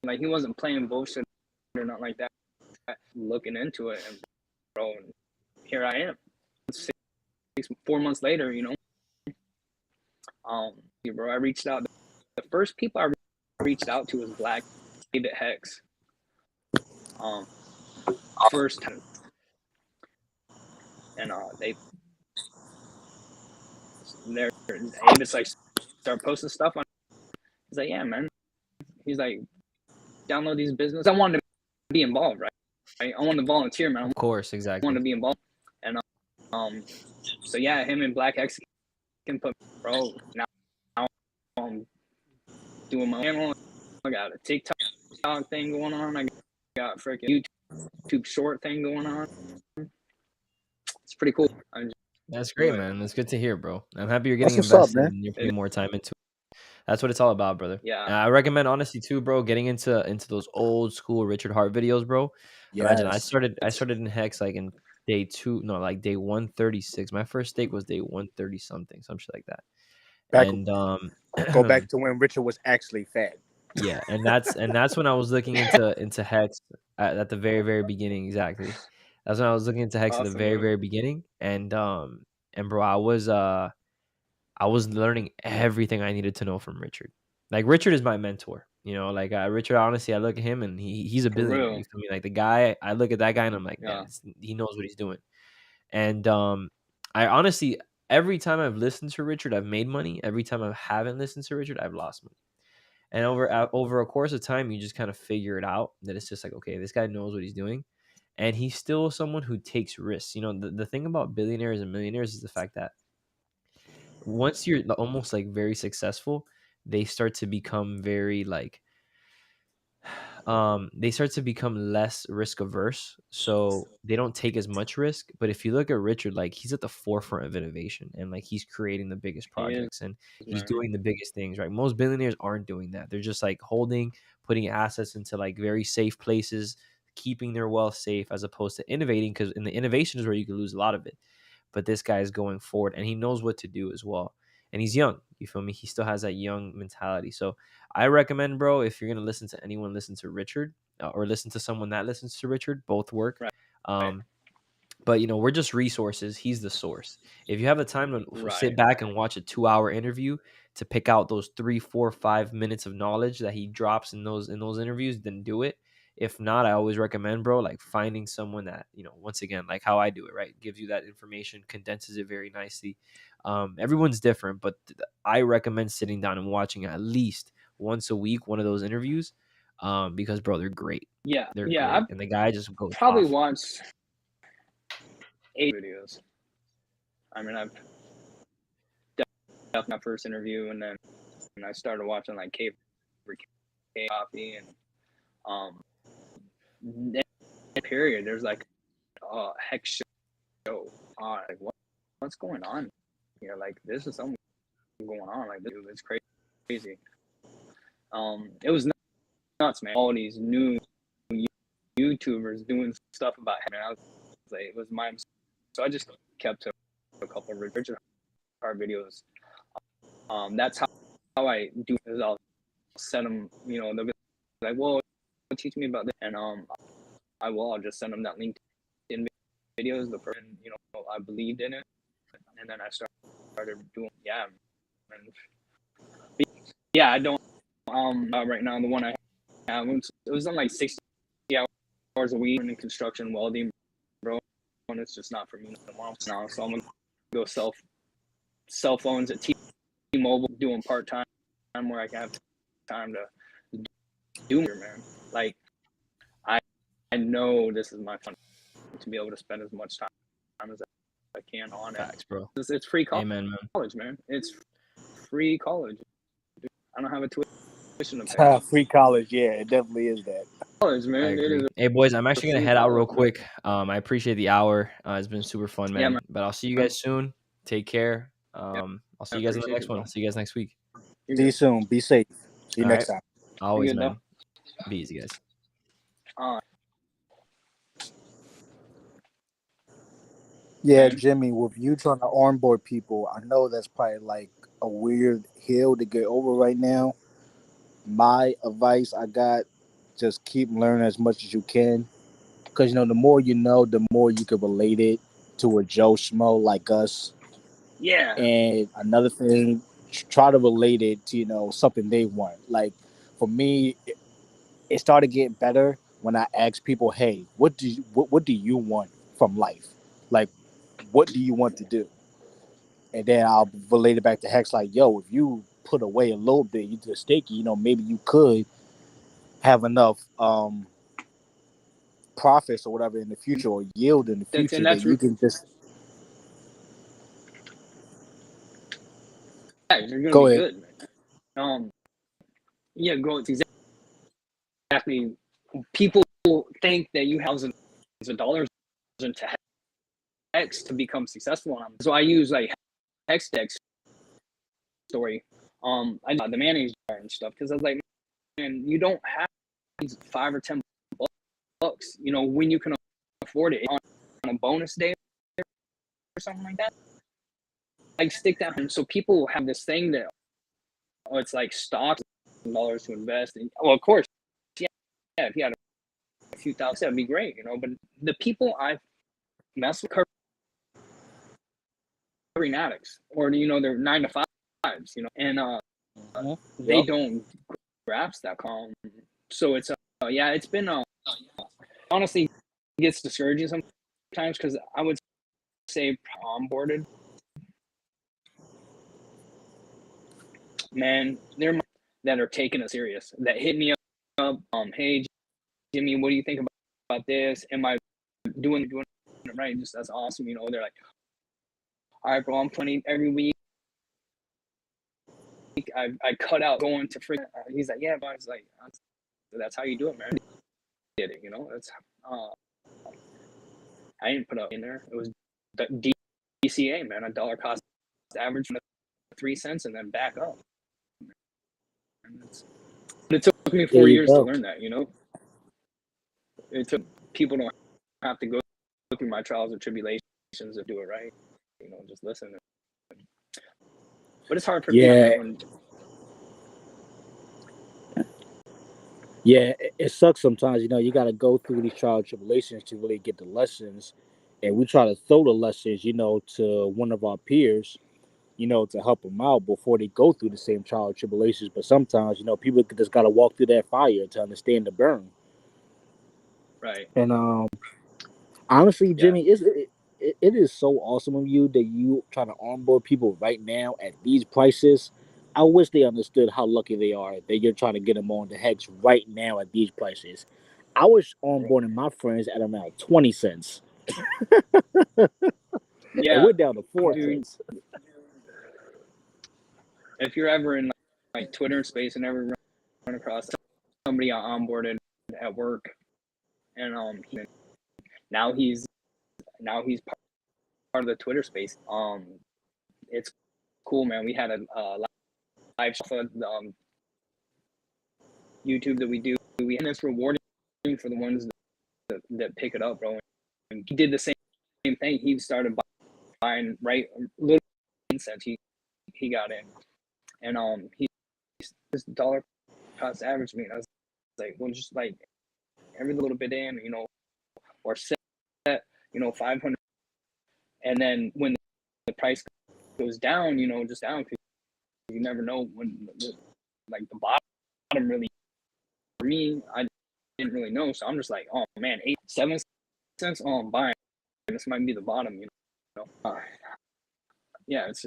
Speaker 1: like he wasn't playing bullshit or nothing like that. Looking into it, and bro, and here I am, 4 months later, bro, I reached out. The first people I reached out to was Black Hex. First time, and Avis like start posting stuff on. He's like, "Yeah, man." He's like, "Download these business." I wanted to be involved, right? I wanted to volunteer, man.
Speaker 4: Of course, exactly.
Speaker 1: I wanted to be involved, and so yeah, him and Black X can put, bro. Now I'm doing my channel. I got a TikTok thing going on. I got freaking YouTube short thing going on. It's pretty cool.
Speaker 4: That's great, man. That's good to hear, bro. I'm happy you're getting
Speaker 5: That's
Speaker 4: invested
Speaker 5: what's up,
Speaker 4: and you're putting more time into it. That's what it's all about, brother.
Speaker 1: Yeah.
Speaker 4: And I recommend, honestly, too, bro, getting into those old school Richard Hart videos, bro. Yes. Imagine I started in Hex like in day 136. My first stake was day 130 something, some shit like that. And
Speaker 5: go back to when Richard was actually fat.
Speaker 4: Yeah, and that's when I was looking into Hex at the very, very beginning. Exactly. That's when I was looking into Hex at the very, very beginning. And bro, I was learning everything I needed to know from Richard. Like, Richard is my mentor. Like, Richard, honestly, I look at him and he's a billionaire. You feel me? Like, the guy, I look at that guy and I'm like, man, he knows what he's doing. And I honestly, every time I've listened to Richard, I've made money. Every time I haven't listened to Richard, I've lost money. And over a course of time, you just kind of figure it out that it's just like, okay, this guy knows what he's doing. And he's still someone who takes risks. The thing about billionaires and millionaires is the fact that once you're almost like very successful, they start to become very like, they start to become less risk averse, so they don't take as much risk. But if you look at Richard, like he's at the forefront of innovation, and like he's creating the biggest
Speaker 1: He is,
Speaker 4: projects, and he's
Speaker 1: man.
Speaker 4: doing the biggest things, right? Most billionaires aren't doing that. They're just like putting assets into like very safe places, keeping their wealth safe, as opposed to innovating, because in the innovation is where you can lose a lot of it. But this guy is going forward, and he knows what to do as well. And he's young. You feel me? He still has that young mentality. So I recommend, bro, if you're gonna listen to anyone, listen to Richard, or listen to someone that listens to Richard. Both work.
Speaker 1: Right.
Speaker 4: But we're just resources. He's the source. If you have the time to sit
Speaker 1: Right.
Speaker 4: back and watch a 2-hour interview to pick out those 3, 4, 5 minutes of knowledge that he drops in those interviews, then do it. If not, I always recommend, bro, like finding someone that, once again, like how I do it, right? Gives you that information, condenses it very nicely. Everyone's different, but I recommend sitting down and watching at least once a week one of those interviews, because, bro, they're great.
Speaker 1: Yeah.
Speaker 4: They're
Speaker 1: Yeah.
Speaker 4: great.
Speaker 1: I've
Speaker 4: And the guy just goes
Speaker 1: probably
Speaker 4: off.
Speaker 1: watched 8 videos. I mean, I've definitely my first interview, and then I started watching like K Coffee, and that period there's like a heck show. Like what's going on here? Like this is something going on. Like dude, it's crazy. It was nuts, man. All these new YouTubers doing stuff about him, and I was like, it was my. So I just kept to a couple of Richard Hart videos. That's how I do it. Is I'll send them, they'll be like, well, teach me about this, and I'll just send them that link in videos. The person, I believed in it, and then I started doing, I don't, right now the one I have, it was on like 60 hours a week in construction welding, bro, and it's just not for me now. So I'm gonna go cell phones at T-Mobile, doing part-time where I can have time to do more, man. Like I know this is my fun to be able to spend as much time as I can on
Speaker 4: Facts,
Speaker 1: it.
Speaker 4: bro.
Speaker 1: It's free college,
Speaker 4: Amen,
Speaker 1: man. It's free college. I don't have a tuition to pay.
Speaker 5: Free college, yeah, it definitely is that.
Speaker 1: College, man.
Speaker 4: I
Speaker 1: It
Speaker 4: agree.
Speaker 1: is
Speaker 4: Hey, boys, I'm actually gonna
Speaker 1: free
Speaker 4: head out real
Speaker 1: college,
Speaker 4: quick. I appreciate the hour. It's been super fun, man.
Speaker 1: Yeah, man.
Speaker 4: But I'll see you guys soon. Take care. I'll see you guys in the
Speaker 1: appreciate
Speaker 4: next
Speaker 1: it,
Speaker 4: one.
Speaker 1: bro.
Speaker 4: I'll see you guys next week.
Speaker 1: You're
Speaker 5: See you
Speaker 1: good.
Speaker 5: soon. Be safe. See you
Speaker 4: All
Speaker 5: next
Speaker 4: right.
Speaker 5: time.
Speaker 4: Always,
Speaker 1: good,
Speaker 4: man. Be easy, guys.
Speaker 5: Yeah, Jimmy, with you trying to onboard people, I know that's probably like a weird hill to get over right now. My advice I got, just keep learning as much as you can. Because, the more you know, the more you can relate it to a Joe Schmo like us.
Speaker 1: Yeah.
Speaker 5: And another thing, try to relate it to, something they want. Like, for me, it started getting better when I asked people, hey, what do you want from life? Like, what do you want to do? And then I'll relate it back to Hex, like, yo, if you put away a little bit, you do a sticky, maybe you could have enough profits or whatever in the future, or yield in the future, that you can just
Speaker 1: you're gonna
Speaker 5: go
Speaker 1: be
Speaker 5: ahead.
Speaker 1: good, man. Go. It's exactly. People think that you have thousands of dollars into Hex to become successful on them. So I use like Hex story. I the mayonnaise jar and stuff, because I was like, man, you don't have these $5 or $10 when you can afford it on a bonus day or something like that. Like stick that in. So people have this thing that it's like stocks, dollars to invest in. Well, of course, if you had a few thousand, that'd be great, But the people I mess with, covering addicts, or they're 9 to 5s, and they don't grasp that calm. So it's it's been honestly, it gets discouraging sometimes, because I would say onboarded, man, they're that are taking it serious, that hit me up, hey Jimmy, what do you think about this? Am I doing it right? Just that's awesome, They're like, all right, bro, I'm playing every week. I cut out going to freaking. He's like, yeah, but it's like, that's how you do it, man. Did it, you know? That's I didn't put up in there. It was DCA, man, a dollar cost average 3 cents and then back up. But it took me 4 years to learn that, you know. It took people don't have to go through my trials and tribulations to do it right. You know, just listen. But it's hard for people.
Speaker 5: Yeah, it sucks sometimes. You know, you got to go through these trials and tribulations to really get the lessons. And we try to throw the lessons, you know, to one of our peers, you know, to help them out before they go through the same trial and tribulations. But sometimes, you know, people just got to walk through that fire to understand the burn.
Speaker 1: Right.
Speaker 5: And honestly, Jimmy, it is so awesome of you that you try to onboard people right now at these prices. I wish they understood how lucky they are that you're trying to get them on the Hex right now at these prices. I was onboarding my friends at around 20 cents.
Speaker 1: Yeah,
Speaker 5: and we're down to 4 cents.
Speaker 1: If you're ever in like Twitter space and ever run across somebody I onboarded at work, and now he's part of the Twitter space. It's cool, man. We had a live show on YouTube that we do. And it's rewarding for the ones that pick it up, bro. And he did the same thing. He started buying right little cents. He got in, and he's this dollar cost average. I mean, I was like, well, just like every little bit in, you know, or set, you know, 500, and then when the price goes down, you know, just down, because you never know when like the bottom really. For me, I didn't really know, so I'm just like, oh man, 7 cents. Oh, I'm buying. This might be the bottom, you know. Yeah, it's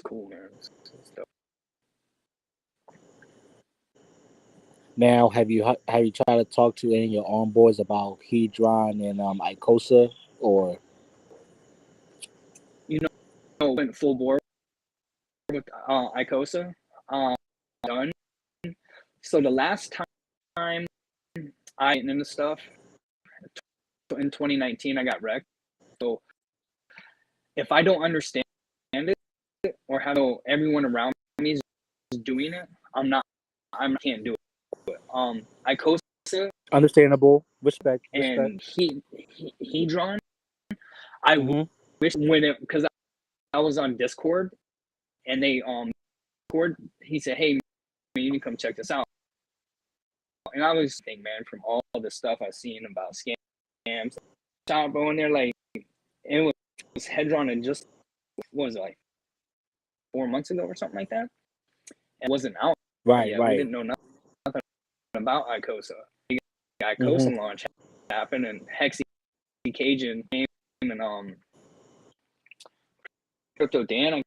Speaker 1: cool, man. It's dope.
Speaker 5: Now, have you tried to talk to any of your onboards about HEDRON and ICOSA, or
Speaker 1: you know, went full bore with ICOSA. Done. So the last time I went into stuff in 2019, I got wrecked. So if I don't understand it or how everyone around me is doing it, I can't do it. ICOSA,
Speaker 5: understandable, respect.
Speaker 1: And HEDRON, I wish when it, because I was on Discord and they he said, hey man, you need to come check this out. And I was thinking, man, from all the stuff I've seen about scams, bro, and they're like, it was HEDRON, and just what was it, like 4 months ago or something like that? It wasn't out.
Speaker 5: Right.
Speaker 1: We didn't know nothing about ICOSA. The ICOSA launch happened, and Hexy Cajun came, and Crypto Dan,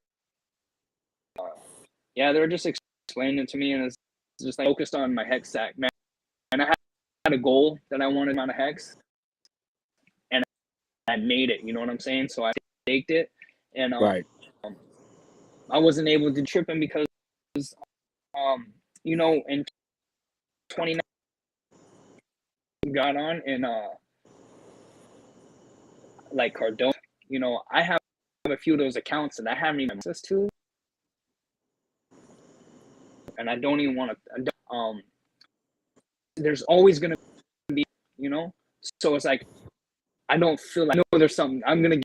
Speaker 1: yeah, they were just explaining it to me, and it's just like focused on my hex stack, man. And I had a goal that I wanted on a hex, and I made it. You know what I'm saying? So I staked it, and I wasn't able to trip him because, you know, in 2019 got on, and like Cardone, you know, I have a few of those accounts that I haven't even access to, and I don't even want to. There's always gonna be, you know, so it's like I don't feel like, I know there's something I'm gonna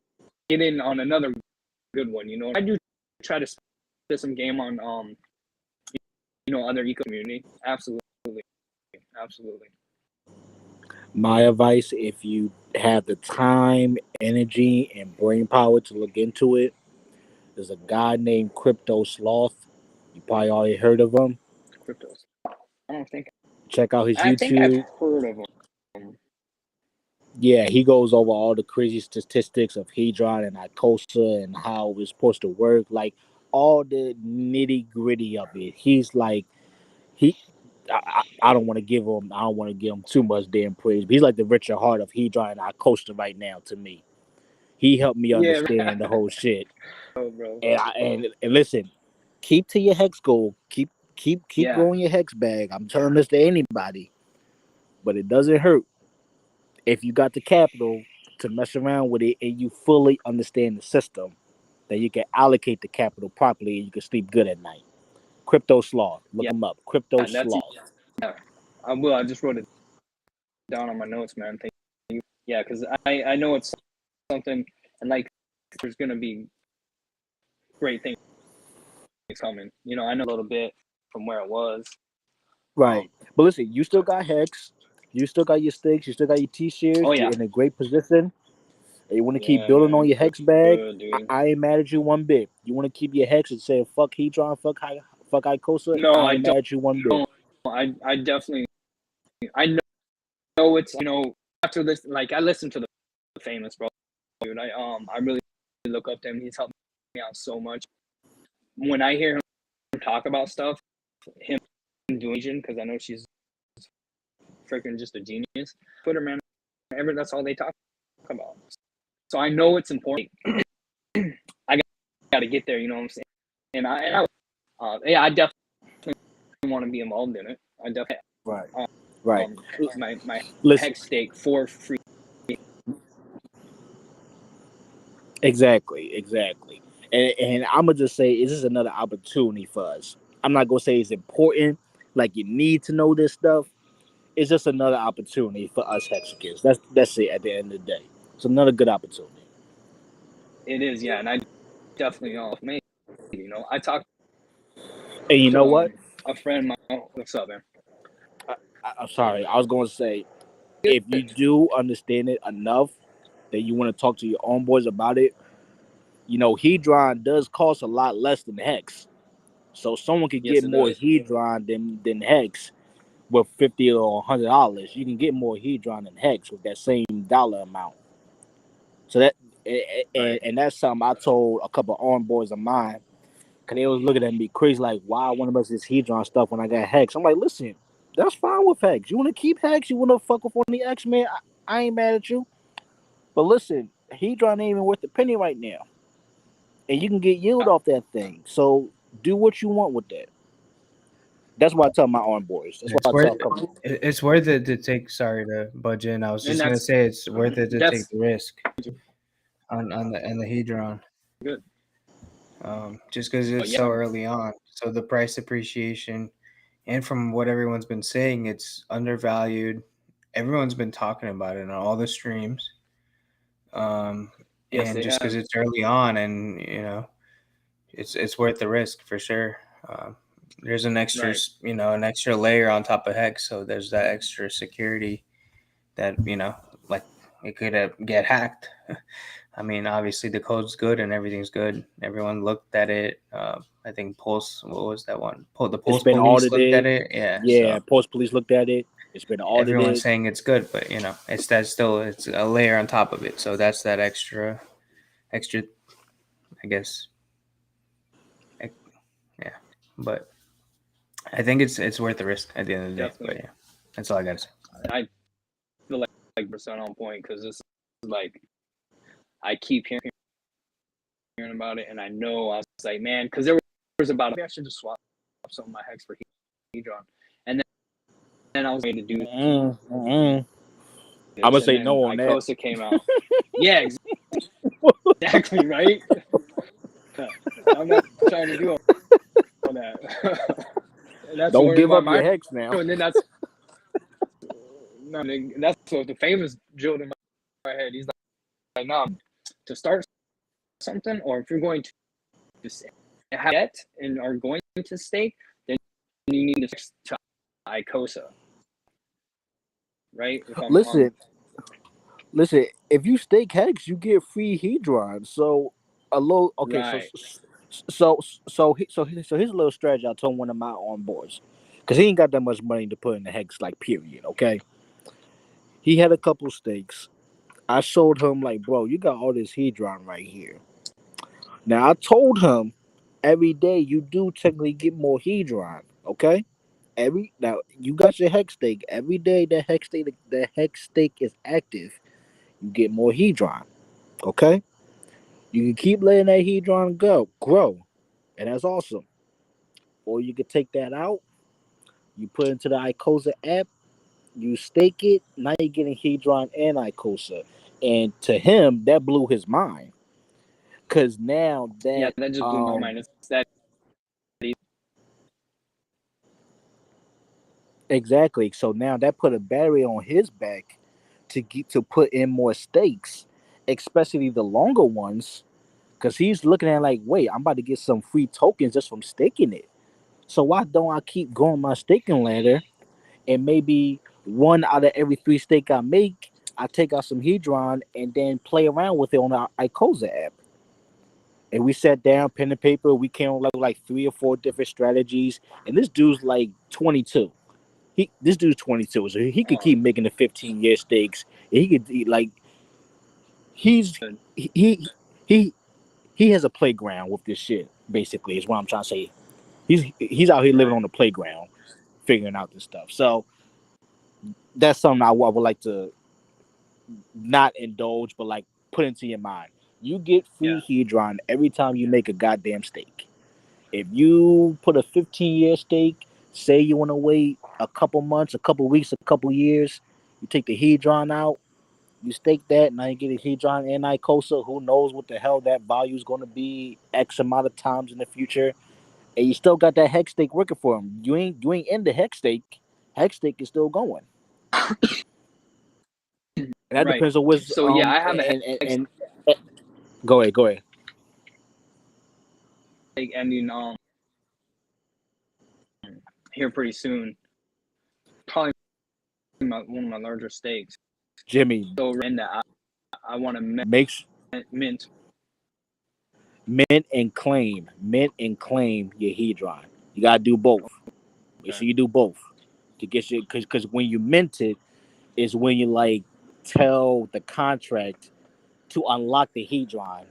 Speaker 1: get in on another good one, you know. I do try to spit some game on you know, other eco community. Absolutely.
Speaker 5: My advice, if you have the time, energy, and brain power to look into it, there's a guy named Crypto Sloth. You probably already heard of him.
Speaker 1: Cryptos. I don't think.
Speaker 5: Check out his YouTube.
Speaker 1: I think I've heard of him.
Speaker 5: Yeah, he goes over all the crazy statistics of HEDRON and ICOSA and how it's supposed to work, like all the nitty gritty of it. He's like, I don't want to give him too much damn praise, but he's like the Richard Hart of HEDRON and ICOSA right now to me. He helped me understand the whole shit.
Speaker 1: Oh, bro.
Speaker 5: And listen, keep to your hex goal. Keep growing your hex bag. I'm telling this to anybody. but it doesn't hurt if you got the capital to mess around with it and you fully understand the system, that you can allocate the capital properly and you can sleep good at night. Crypto Sloth, look
Speaker 1: Yeah.
Speaker 5: them up. Crypto
Speaker 1: And that's
Speaker 5: Sloth.
Speaker 1: yeah. I will. I just wrote it down on my notes, man. Thank you. Yeah, because I know it's something, and like there's gonna be great things coming. You know, I know a little bit from where it was.
Speaker 5: Right. But listen, you still got Hex. You still got your stakes. You still got your T-shares.
Speaker 1: Oh, yeah.
Speaker 5: You're in a great position. And you want to keep
Speaker 1: Yeah,
Speaker 5: building
Speaker 1: man.
Speaker 5: on your Hex bag.
Speaker 1: Good, dude.
Speaker 5: I ain't mad at you one bit. You want to keep your Hex and say, fuck HEDRON, fuck ICOSA?
Speaker 1: No,
Speaker 5: I ain't mad at you one bit.
Speaker 1: I definitely, I know it's, you know, after this, like I listen to the famous bro, dude. I really look up to him. He's helped me out so much. When I hear him talk about stuff, him doing, because I know she's freaking just a genius. Twitter, man, that's all they talk about. So I know it's important. I got to get there, you know what I'm saying? And I definitely want to be involved in it. I definitely
Speaker 5: Right.
Speaker 1: My
Speaker 5: Listen,
Speaker 1: hex stake for free.
Speaker 5: Exactly. And I'm gonna just say, this is another opportunity for us. I'm not gonna say it's important, like you need to know this stuff. It's just another opportunity for us Hexicans. That's it. At the end of the day, it's another good opportunity.
Speaker 1: It is, yeah, and I definitely know me. You know, I talked.
Speaker 5: And you know what?
Speaker 1: A friend of mine. What's up, man?
Speaker 5: I'm sorry. I was going to say, if you do understand it enough that you want to talk to your own boys about it, you know, HEDRON does cost a lot less than Hex. So someone could
Speaker 1: Yes,
Speaker 5: get
Speaker 1: it
Speaker 5: more
Speaker 1: does.
Speaker 5: HEDRON than Hex with $50 or $100. You can get more HEDRON than Hex with that same dollar amount. So that and that's something I told a couple of armed boys of mine, because they was looking at me crazy like, why one of us is HEDRON stuff when I got Hex? I'm like, listen, that's fine with Hex. You want to keep Hex? You want to fuck with one of the X-Men? I ain't mad at you. But listen, HEDRON ain't even worth a penny right now. And you can get yield off that thing. So do what you want with that. That's what I tell my armed boys. That's what I tell
Speaker 2: it's worth it to take. Sorry to budge in. I was just gonna say it's worth it to take the risk on the HEDRON.
Speaker 1: Good.
Speaker 2: Just because it's so early on. So the price appreciation, and from what everyone's been saying, it's undervalued. Everyone's been talking about it on all the streams. And just because it's early on, and you know, it's worth the risk for sure. There's an extra, you know, an extra layer on top of Hex, so there's that extra security that, you know, like it could get hacked. I mean, obviously the code's good and everything's good. Everyone looked at it. I think Pulse, what was that one? The Pulse Police looked at it.
Speaker 5: Yeah, so Pulse Police looked at it. It's been audited.
Speaker 2: Everyone's saying it's good, but you know, it's a layer on top of it. So that's that extra, I guess. Yeah, but I think it's worth the risk at the end of the day. But yeah, that's all I gotta say.
Speaker 1: I feel like percent on point, because this is like, I keep hearing about it, and I know I was like, man, because there was about, maybe I should just swap some of my Hex for HEDRON, and then I was going to do.
Speaker 5: I'm gonna say no on that.
Speaker 1: ICOSA came out. Yeah, exactly right. I'm not trying to do all that.
Speaker 5: Don't give up your Hex now.
Speaker 1: And then that's what the famous drilled in my head. He's like, no, to start something, or if you're going to have debt and are going to stake, then you need to ICOSA. Right?
Speaker 5: Listen, if you stake Hex, you get free HEDRON. So a low, okay,
Speaker 1: right.
Speaker 5: so here's a little strategy I told one of my on boards, because he ain't got that much money to put in the Hex, like, period. Okay, he had a couple stakes. I showed him, like, bro, you got all this HEDRON right here. Now I told him, every day you do technically get more HEDRON. Okay, now you got your Hex stake. Every day the Hex stake is active, you get more HEDRON. Okay, you can keep letting that HEDRON grow, and that's awesome. Or you could take that out, you put it into the ICOSA app, You stake it, now you're getting HEDRON and ICOSA. And to him, that blew his mind. Because now that
Speaker 1: that just blew my mind. It's that
Speaker 5: exactly. So now that put a barrier on his back to put in more stakes, especially the longer ones, because he's looking at like, wait, I'm about to get some free tokens just from staking it. So why don't I keep going my staking ladder, and maybe one out of every 3 stake I make, I take out some HEDRON and then play around with it on our ICOSA app. And we sat down, pen and paper. We came up with like 3 or 4 different strategies. And this dude's like 22. This dude's 22, so he could keep making the 15-year stakes. And he has a playground with this shit. Basically, is what I'm trying to say. He's out here living on the playground, figuring out this stuff. So that's something I would like to not indulge, but like put into your mind. You get free HEDRON every time you make a goddamn stake. If you put a 15-year stake, say you want to wait a couple months, a couple weeks, a couple years, you take the HEDRON out, you stake that, now you get a HEDRON and ICOSA. Who knows what the hell that value is going to be X amount of times in the future, and you still got that hex stake working for him. You ain't in the hex stake. Hex stake is still going. And that depends on what's.
Speaker 1: So I have
Speaker 5: and go ahead.
Speaker 1: Ending here pretty soon. Probably one of my larger stakes.
Speaker 5: Jimmy,
Speaker 1: So in that I want to mint
Speaker 5: and claim your HEDRON. You gotta do both. Make sure you do both to get your because when you mint it is when you like tell the contract to unlock the HEDRON.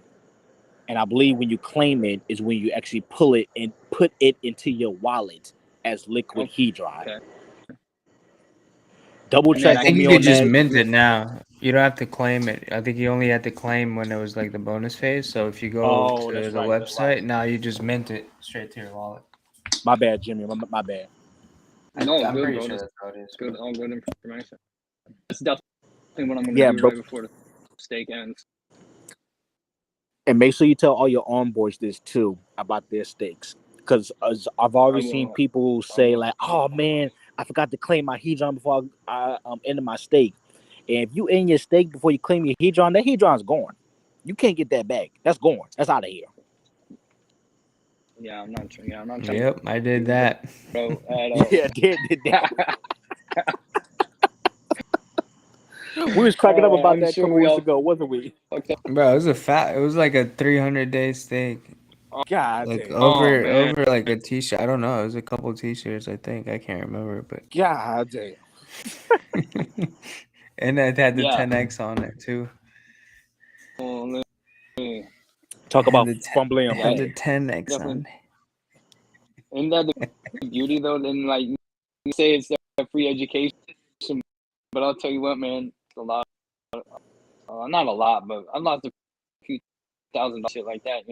Speaker 5: And I believe when you claim it is when you actually pull it and put it into your wallet as liquid HEDRON. Okay. Double check.
Speaker 2: I think you could just mint it now. You don't have to claim it. I think you only had to claim when it was like the bonus phase. So if you go to the website, now you just mint it straight to your wallet.
Speaker 5: My bad, Jimmy. My bad.
Speaker 1: No, I'm pretty sure that's how it is. Good, all good information. That's definitely what I'm going to do right before the stake ends.
Speaker 5: And make sure you tell all your onboards this too about their stakes, because I've already seen people say like, "Oh man, I forgot to claim my HEDRON before I ended my stake." And if you end your stake before you claim your HEDRON, that HEDRON's gone. You can't get that back. That's gone. That's out of here.
Speaker 1: Yeah, I'm not sure.
Speaker 2: Yep, I did that.
Speaker 1: Bro,
Speaker 5: did that. We was cracking up about that a couple weeks ago, wasn't we?
Speaker 2: Bro, it was like a 300-day stake.
Speaker 5: God,
Speaker 2: like over like a t-shirt. I don't know. It was a couple t-shirts, I think. I can't remember, but
Speaker 5: God damn.
Speaker 2: And it had the 10x on it too.
Speaker 5: Talk about fumbling.
Speaker 2: Had the 10x on it.
Speaker 1: Isn't that the beauty though? Then like you say it's a free education, but I'll tell you what, man. A lot, not a lot, but I lost a few $1,000 shit like that,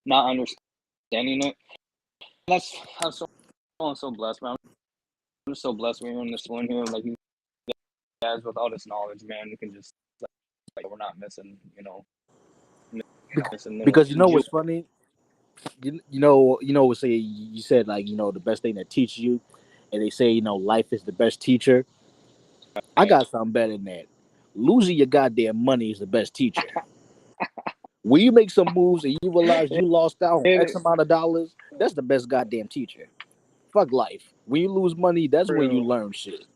Speaker 1: not understanding it. I'm so blessed, man. I'm so blessed we're in this one here, like you guys with all this knowledge, man. We can just like we're not missing,
Speaker 5: because you know what's funny. You know, say you said like the best thing that teaches you, and they say life is the best teacher. I got something better than that. Losing your goddamn money is the best teacher. When you make some moves and you realize you lost out on X amount of dollars, that's the best goddamn teacher. Fuck life. When you lose money, that's when you learn shit.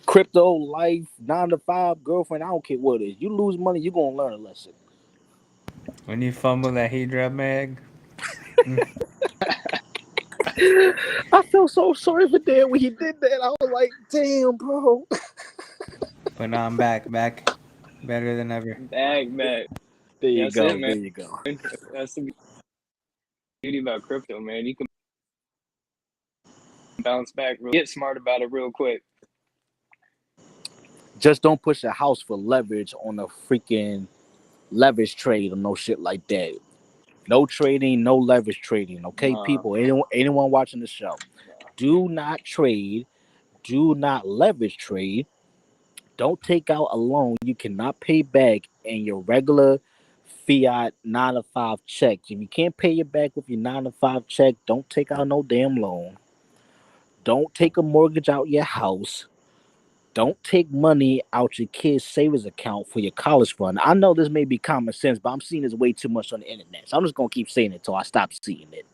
Speaker 5: Crypto, life, 9 to 5, girlfriend, I don't care what it is. You lose money, you're going to learn a lesson.
Speaker 2: When you fumble that HEDRON mag.
Speaker 5: I felt so sorry for Dan when he did that. I was like, damn, bro.
Speaker 2: But now I'm back better than ever.
Speaker 1: Back.
Speaker 5: There you go. There you go.
Speaker 1: That's the beauty about crypto, man. You can bounce back, get smart about it real quick.
Speaker 5: Just don't push a house for leverage on a freaking leverage trade or no shit like that. No trading, no leverage trading. Okay, people, anyone watching the show, do not trade Do not leverage trade. Don't take out a loan you cannot pay back in your regular fiat 9 to 5 checks. If you can't pay it back with your 9 to 5 check, don't take out no damn loan. Don't take a mortgage out your house. Don't take money out your kid's savings account for your college fund. I know this may be common sense, but I'm seeing this way too much on the internet. So I'm just gonna keep saying it till I stop seeing it.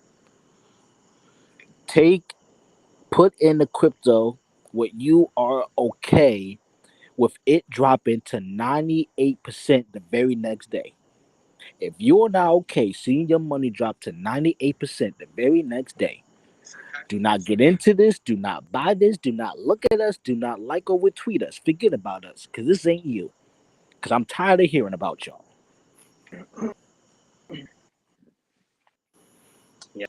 Speaker 5: Put in the crypto what you are okay with it dropping to 98% the very next day. If you're not okay seeing your money drop to 98% the very next day, do not get into this. Do not buy this. Do not look at us. Do not like or retweet us. Forget about us, because this ain't you. Because I'm tired of hearing about y'all.
Speaker 1: Yeah.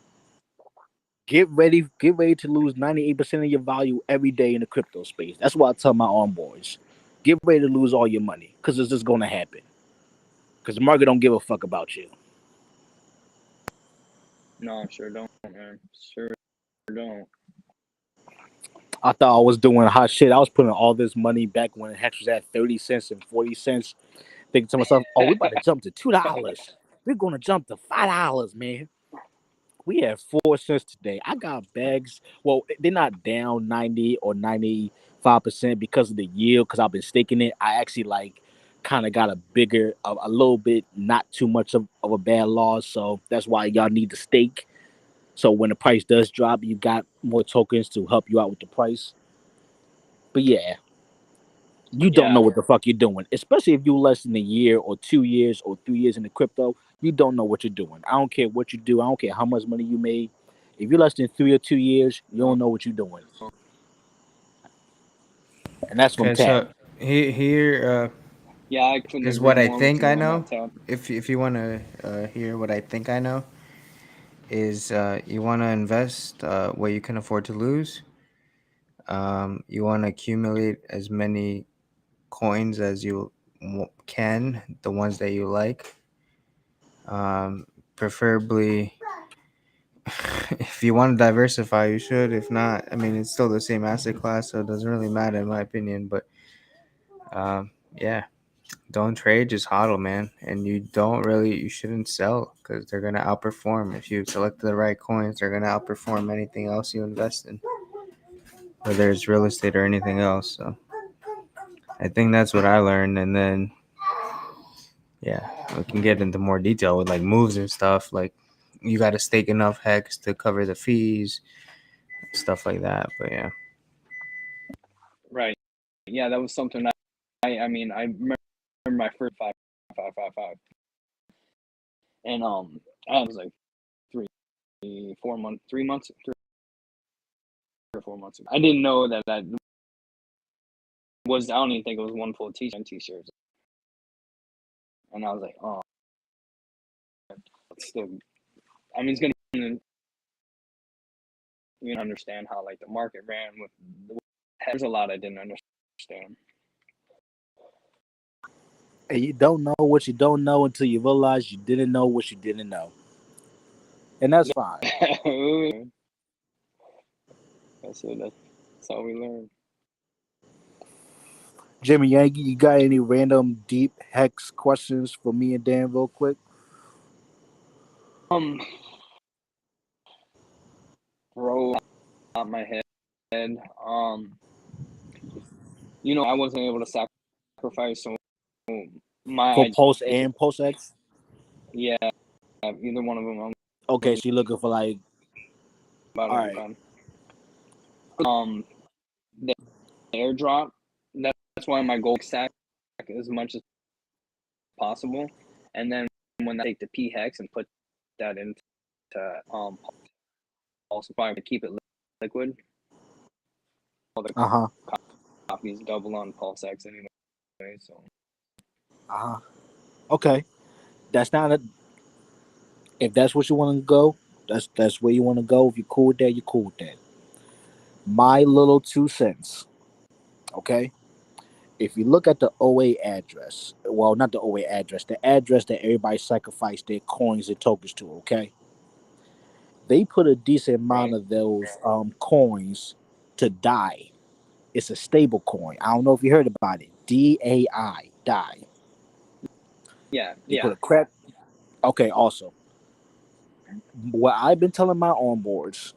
Speaker 5: Get ready to lose 98% of your value every day in the crypto space. That's what I tell my boys. Get ready to lose all your money, because it's just going to happen. Because the market don't give a fuck about you.
Speaker 1: No, sure don't, man. Sure don't.
Speaker 5: I thought I was doing hot shit. I was putting all this money back when Hex was at 30 cents and 40 cents. Thinking to myself, oh, we about to jump to $2. We're going to jump to $5, man. We have 4 cents today. I got bags. Well, they're not down 90 or 95% because of the yield, because I've been staking it. I actually kind of got a little bit, not too much of a bad loss. So that's why y'all need to stake. So when the price does drop, you got more tokens to help you out with the price. But yeah, you don't know what the fuck you're doing, especially if you're less than a year or 2 years or 3 years in the crypto. You don't know what you're doing. I don't care what you do. I don't care how much money you made. If you're less than 3 or 2 years, you don't know what you're doing. And that's from
Speaker 2: Okay,
Speaker 5: Tab.
Speaker 2: so here
Speaker 1: Yeah, I couldn't
Speaker 2: is
Speaker 1: agree
Speaker 2: what I
Speaker 1: more with
Speaker 2: think
Speaker 1: you
Speaker 2: I
Speaker 1: on
Speaker 2: know.
Speaker 1: that, Tab.
Speaker 2: If you want to hear what I think I know, is you want to invest what you can afford to lose. You want to accumulate as many coins as you can, the ones that you like. Preferably, if you want to diversify, you should. If not, I mean, it's still the same asset class, so it doesn't really matter in my opinion. But yeah, don't trade, just hodl, man. And you shouldn't sell, because they're gonna outperform. If you select the right coins, they're gonna outperform anything else you invest in, whether it's real estate or anything else. So I think that's what I learned. And then yeah, we can get into more detail with like moves and stuff. Like you got to stake enough hex to cover the fees, stuff like that. But yeah.
Speaker 1: Right. Yeah, that was something that I remember my first 5, and I was like 3 months, 3 or 4 months ago. I didn't know that was. I don't even think it was one full t-shirt. And I was like, oh, it's still. I mean, it's gonna. You understand how like the market ran with. There's a lot I didn't understand.
Speaker 5: And you don't know what you don't know until you realize you didn't know what you didn't know. And that's fine.
Speaker 1: That's how we learn.
Speaker 5: Jimmy Yankee, you got any random deep hex questions for me and Dan real quick?
Speaker 1: Bro, out my head. I wasn't able to sacrifice, so
Speaker 5: For Pulse and PulseX?
Speaker 1: Yeah, either one of them.
Speaker 5: Okay, so you're looking for like.
Speaker 1: All right. The airdrop. That's why my goal stack as much as possible, and then when I take the P hex and put that into Pulsify to keep it liquid. All the copies double on PulseX anyway, so.
Speaker 5: Okay, that's not a. If that's what you want to go, that's where you want to go. If you're cool with that, you're cool with that. My little 2 cents. Okay, if you look at the OA address, well, not the OA address, the address that everybody sacrificed their coins and tokens to. Okay, they put a decent amount of those coins to DAI. It's a stable coin. I don't know if you heard about it. DAI, die.
Speaker 1: Yeah,
Speaker 5: You
Speaker 1: yeah.
Speaker 5: put a crap. Okay, also, what I've been telling my onboards: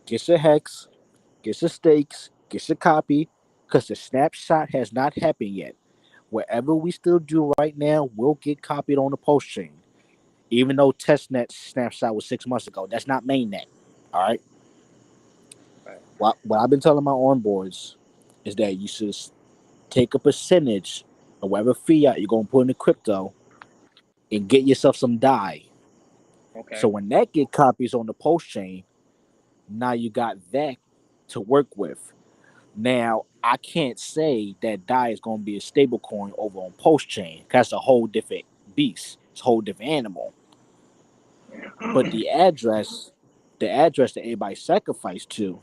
Speaker 5: get your hex, get your stakes, get your copy, because the snapshot has not happened yet. Whatever we still do right now will get copied on the post chain. Even though testnet snapshot was 6 months ago, that's not mainnet. All right.
Speaker 1: Right.
Speaker 5: What I've been telling my onboards is that you should take a percentage of whatever fiat you're gonna put in the crypto and get yourself some DAI.
Speaker 1: Okay.
Speaker 5: So when that get copies on the post chain, now you got that to work with. Now I can't say that DAI is gonna be a stable coin over on post chain. That's a whole different beast. It's a whole different animal. But the address that everybody sacrificed to,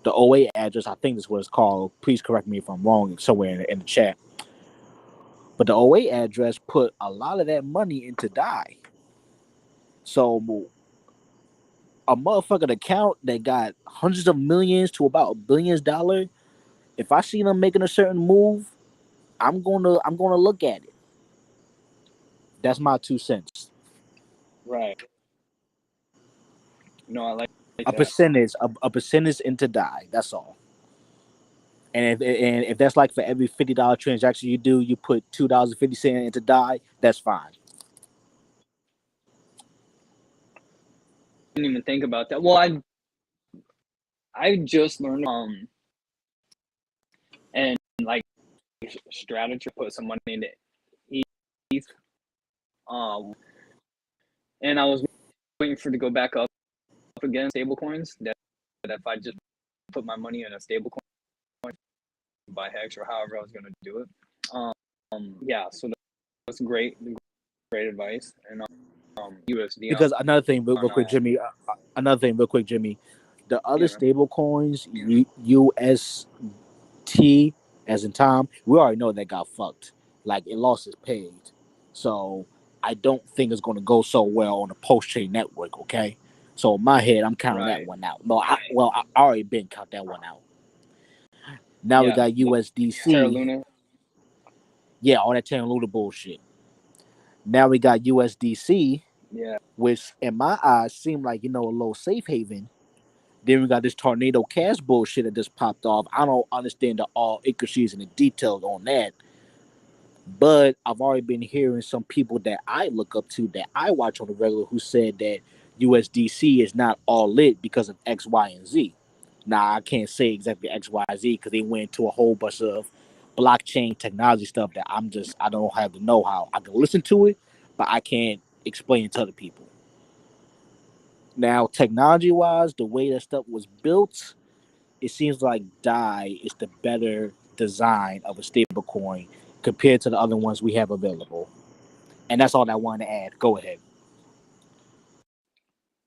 Speaker 5: the OA address, I think is what it's called. Please correct me if I'm wrong somewhere in the chat. But the OA address put a lot of that money into DAI. So a motherfucking account that got hundreds of millions to about billions dollar, if I see them making a certain move, I'm gonna look at it. That's my 2 cents.
Speaker 1: Right. No, I like
Speaker 5: A
Speaker 1: that.
Speaker 5: percentage into DAI. That's all. And if that's like for every $50 transaction you do, you put $2.50 into DAI, that's fine.
Speaker 1: Didn't even think about that. Well, I just learned and like strategy put some money into ETH. And I was waiting for it to go back up again, stable coins. That if I just put my money in a stable coin, buy Hex or however I was gonna do it. Yeah, so that's great advice. And USD.
Speaker 5: Because another thing, real quick, Jimmy. The other stable coins, UST, as in Tom, we already know that got fucked. Like it lost its paid. So I don't think it's going to go so well on the post chain network. Okay, so in my head, I'm counting that one out. No, I already been count that one out. Now we got USDC.
Speaker 1: Terra Luna.
Speaker 5: Yeah, all that Terra Luna bullshit. Now we got USDC.
Speaker 1: Yeah.
Speaker 5: Which in my eyes seemed like, a little safe haven. Then we got this Tornado Cash bullshit that just popped off. I don't understand the all intricacies and the details on that. But I've already been hearing some people that I look up to, that I watch on the regular, who said that USDC is not all lit because of X, Y, and Z. Now, I can't say exactly X, Y, Z because they went into a whole bunch of blockchain technology stuff that I don't have the know-how. I can listen to it, but I can't explain it to other people. Now, technology-wise, the way that stuff was built, it seems like DAI is the better design of a stablecoin compared to the other ones we have available. And that's all I wanted to add. Go ahead.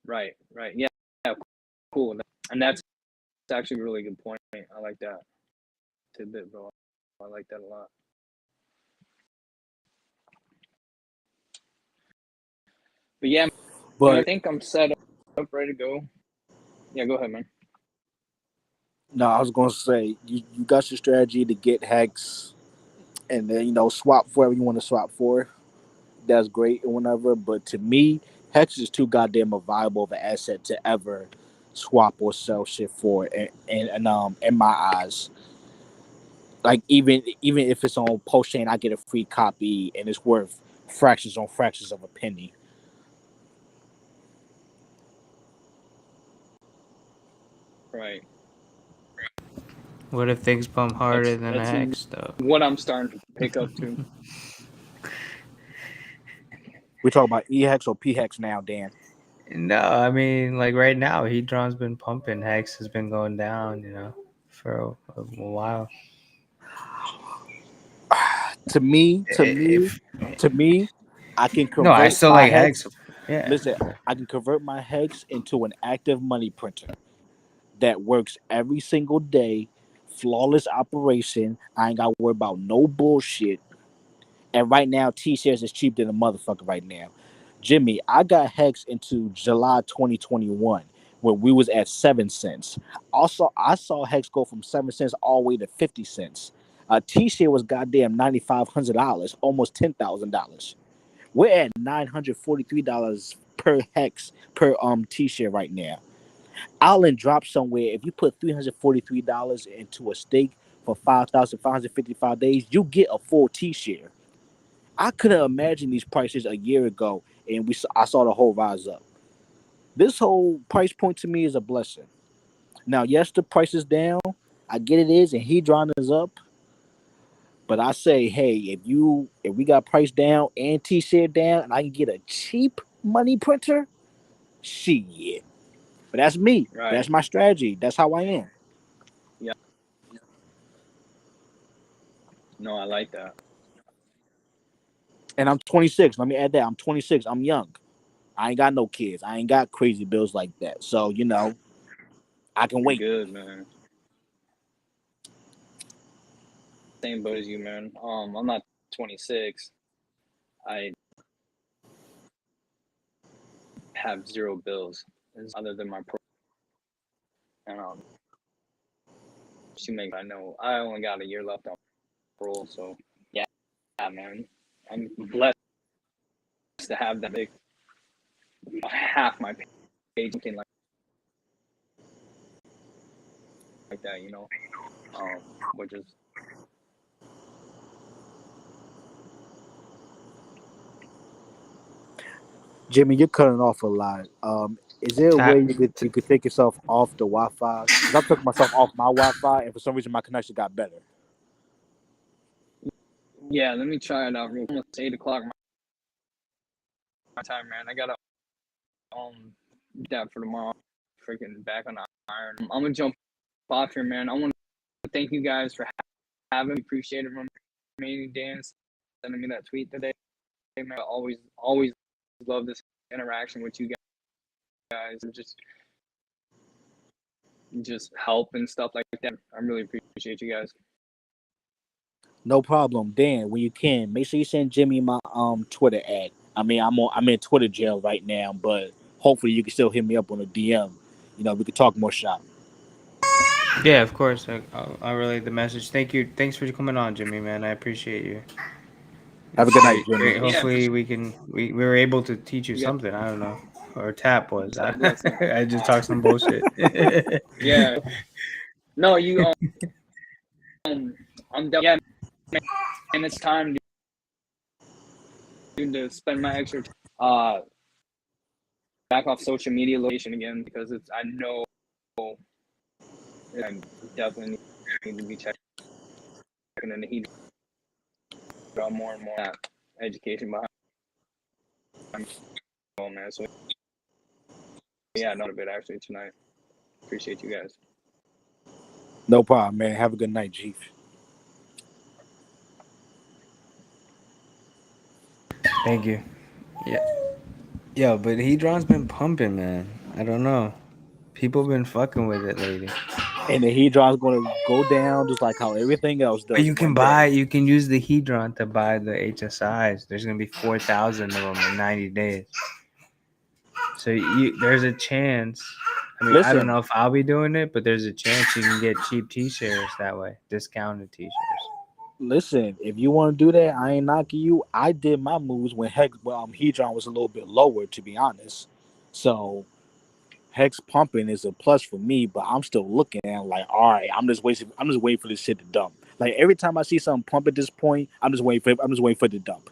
Speaker 1: Right. Yeah, cool. And that's actually a really good point. I like that tidbit, bro. I like that a lot. But yeah, I think I'm set up, ready to go. Yeah, go ahead, man.
Speaker 5: No, I was gonna say you got your strategy to get Hex, and then swap for whatever you want to swap for. That's great and whatever. But to me, Hex is too goddamn viable of an asset to ever swap or sell shit for. And in my eyes, like even if it's on post chain, I get a free copy and it's worth fractions on fractions of a penny.
Speaker 1: Right.
Speaker 2: What if things pump harder than a Hex, though?
Speaker 1: What I'm starting to pick up too.
Speaker 5: We talk about E-Hex or P-Hex now, Dan?
Speaker 2: No, I mean, like right now, HEDRON's been pumping. Hex has been going down, for a while.
Speaker 5: To me, I can convert.
Speaker 2: No, I still like Hex. Yeah.
Speaker 5: Listen, I can convert my Hex into an active money printer that works every single day, flawless operation. I ain't got to worry about no bullshit. And right now, T-shares is cheaper than a motherfucker right now. Jimmy, I got Hex into July 2021. when we was at 7 cents. Also, I saw Hex go from 7 cents all the way to 50 cents. A T-share was goddamn $9,500, almost $10,000. We're at $943 per Hex per T-share right now. Allen dropped somewhere. If you put $343 into a stake for 5,555 days, you get a full T-share. I couldn't imagine these prices a year ago, and I saw the whole rise up. This whole price point to me is a blessing. Now, yes, the price is down. I get it is, and HEDRON is up. But I say, hey, if we got price down and T-share down, and I can get a cheap money printer, shit. But that's me.
Speaker 1: Right.
Speaker 5: That's my strategy. That's how I am.
Speaker 1: Yeah. No, I like that.
Speaker 5: And I'm 26. Let me add that. I'm 26. I'm young. I ain't got no kids. I ain't got crazy bills like that. So, I can wait.
Speaker 1: Good, man. Same boat as you, man. I'm not 26. I have zero bills other than my pro. And I know I only got a year left on parole, so yeah, man. I'm blessed to have that big half my page looking like that, which is
Speaker 5: Jimmy, you're cutting off a lot. Is there a way you could take yourself off the Wi-Fi? Because I took myself off my Wi-Fi, and for some reason my connection got better.
Speaker 1: Yeah, let me try it out. Almost 8 o'clock my time, man. I gotta that for tomorrow. Freaking back on the iron. I'm gonna jump off here, man. I want to thank you guys for having me. Appreciate it from me, Dan, sending me that tweet today. Man, I always love this interaction with you guys. Just help and stuff like that. I really appreciate you guys.
Speaker 5: No problem, Dan. When you can, make sure you send Jimmy my Twitter ad. I mean, I'm in Twitter jail right now, but hopefully you can still hit me up on a DM. We could talk more shop.
Speaker 2: Yeah, of course. I'll relay the message. Thank you. Thanks for coming on, Jimmy, man. I appreciate you.
Speaker 5: Have a good night, Jimmy.
Speaker 2: Great. Hopefully we were able to teach you something. I don't know. Or Tap was. I just talked some bullshit.
Speaker 1: Yeah. No, you I'm done. Yeah, and it's time to spend my extra back off social media location again, because I know I definitely need to be checking in the heat more and more education behind man. So yeah, not a bit actually tonight. Appreciate you guys.
Speaker 5: No problem, man. Have a good night, Chief.
Speaker 2: Thank you. Yeah. Yo, but HEDRON's been pumping, man. I don't know. People been fucking with it lately.
Speaker 5: And the HEDRON's going to go down just like how everything else does.
Speaker 2: But you can use the HEDRON to buy the HSIs. There's going to be 4,000 of them in 90 days. So there's a chance. I mean, I don't know if I'll be doing it, but there's a chance you can get cheap T-shirts that way, discounted T-shirts.
Speaker 5: Listen, if you want to do that, I ain't knocking you. I did my moves when HEDRON was a little bit lower, to be honest. So Hex pumping is a plus for me, but I'm still looking at it like, all right, I'm just waiting for this shit to dump. Like every time I see something pump at this point, I'm just waiting for it to dump.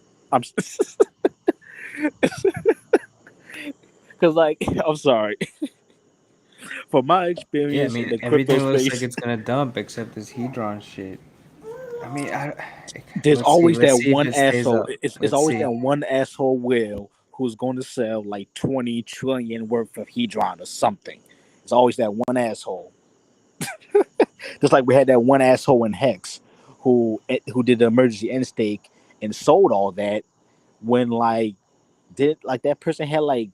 Speaker 5: Because I'm sorry. From my experience, in the
Speaker 2: everything
Speaker 5: crypto
Speaker 2: looks
Speaker 5: space,
Speaker 2: like it's gonna dump except this HEDRON shit. I mean,
Speaker 5: there's always that one asshole. It's always
Speaker 2: that
Speaker 5: one asshole whale who's going to sell like 20 trillion worth of HEDRON or something. It's always that one asshole. Just like we had that one asshole in Hex who did the emergency end stake and sold all that when that person had like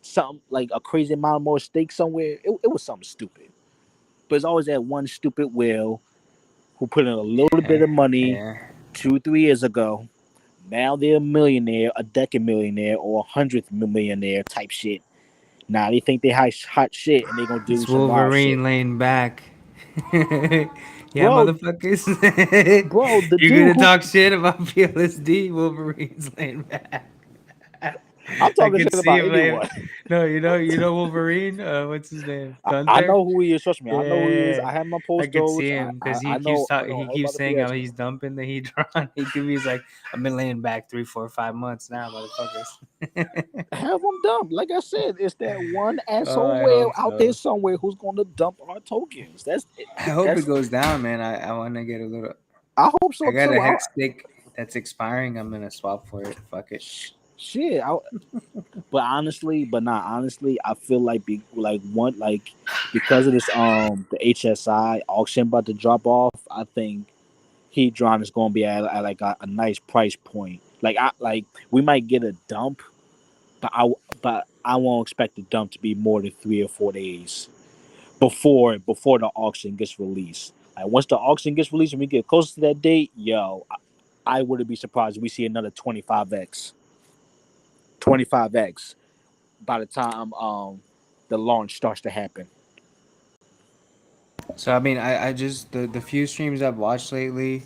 Speaker 5: something like a crazy amount more stake somewhere. It was something stupid. But it's always that one stupid whale who put in a little bit of money 2-3 years ago. Now they're a millionaire, a decade millionaire, or 100th millionaire type shit. Nah, they think they hot shit and they gonna do
Speaker 2: It's
Speaker 5: some wild shit.
Speaker 2: Wolverine laying back. Yeah,
Speaker 5: Bro,
Speaker 2: motherfuckers.
Speaker 5: bro, the
Speaker 2: You're
Speaker 5: dude
Speaker 2: gonna
Speaker 5: who
Speaker 2: talk shit about PLSD. Wolverine's laying back.
Speaker 5: I'm
Speaker 2: I
Speaker 5: talking
Speaker 2: could
Speaker 5: shit
Speaker 2: see
Speaker 5: about
Speaker 2: him laying.
Speaker 5: anyone.
Speaker 2: No, you know Wolverine. What's his name?
Speaker 5: I
Speaker 2: Gunther.
Speaker 5: know who he is. Trust me, I know who he is.
Speaker 2: Yeah,
Speaker 5: I have my
Speaker 2: I could
Speaker 5: posters.
Speaker 2: see him because
Speaker 5: I know. I know
Speaker 2: he
Speaker 5: all
Speaker 2: keeps
Speaker 5: about the
Speaker 2: saying how
Speaker 5: fiasco.
Speaker 2: he's dumping the HEDRON. He could be like, I've been laying back 3, 4, 5 months now, motherfuckers.
Speaker 5: Have them dump. Like I said, it's that one asshole
Speaker 2: I
Speaker 5: whale
Speaker 2: hope
Speaker 5: out there
Speaker 2: so.
Speaker 5: somewhere who's gonna dump our tokens.
Speaker 2: I hope it goes down, man. I want to get a little.
Speaker 5: I hope so
Speaker 2: I got
Speaker 5: too.
Speaker 2: a hex stick that's expiring. I'm gonna swap for it. Fuck it.
Speaker 5: Shit. But honestly, I feel like because of this the HSI auction about to drop off. I think HEDRON is gonna be at like a nice price point. Like we might get a dump, but I won't expect the dump to be more than 3 or 4 days before the auction gets released. Like once the auction gets released and we get closer to that date, yo, I wouldn't be surprised if we see another 25x by the time the launch starts to happen.
Speaker 2: So I mean, I just the few streams I've watched lately,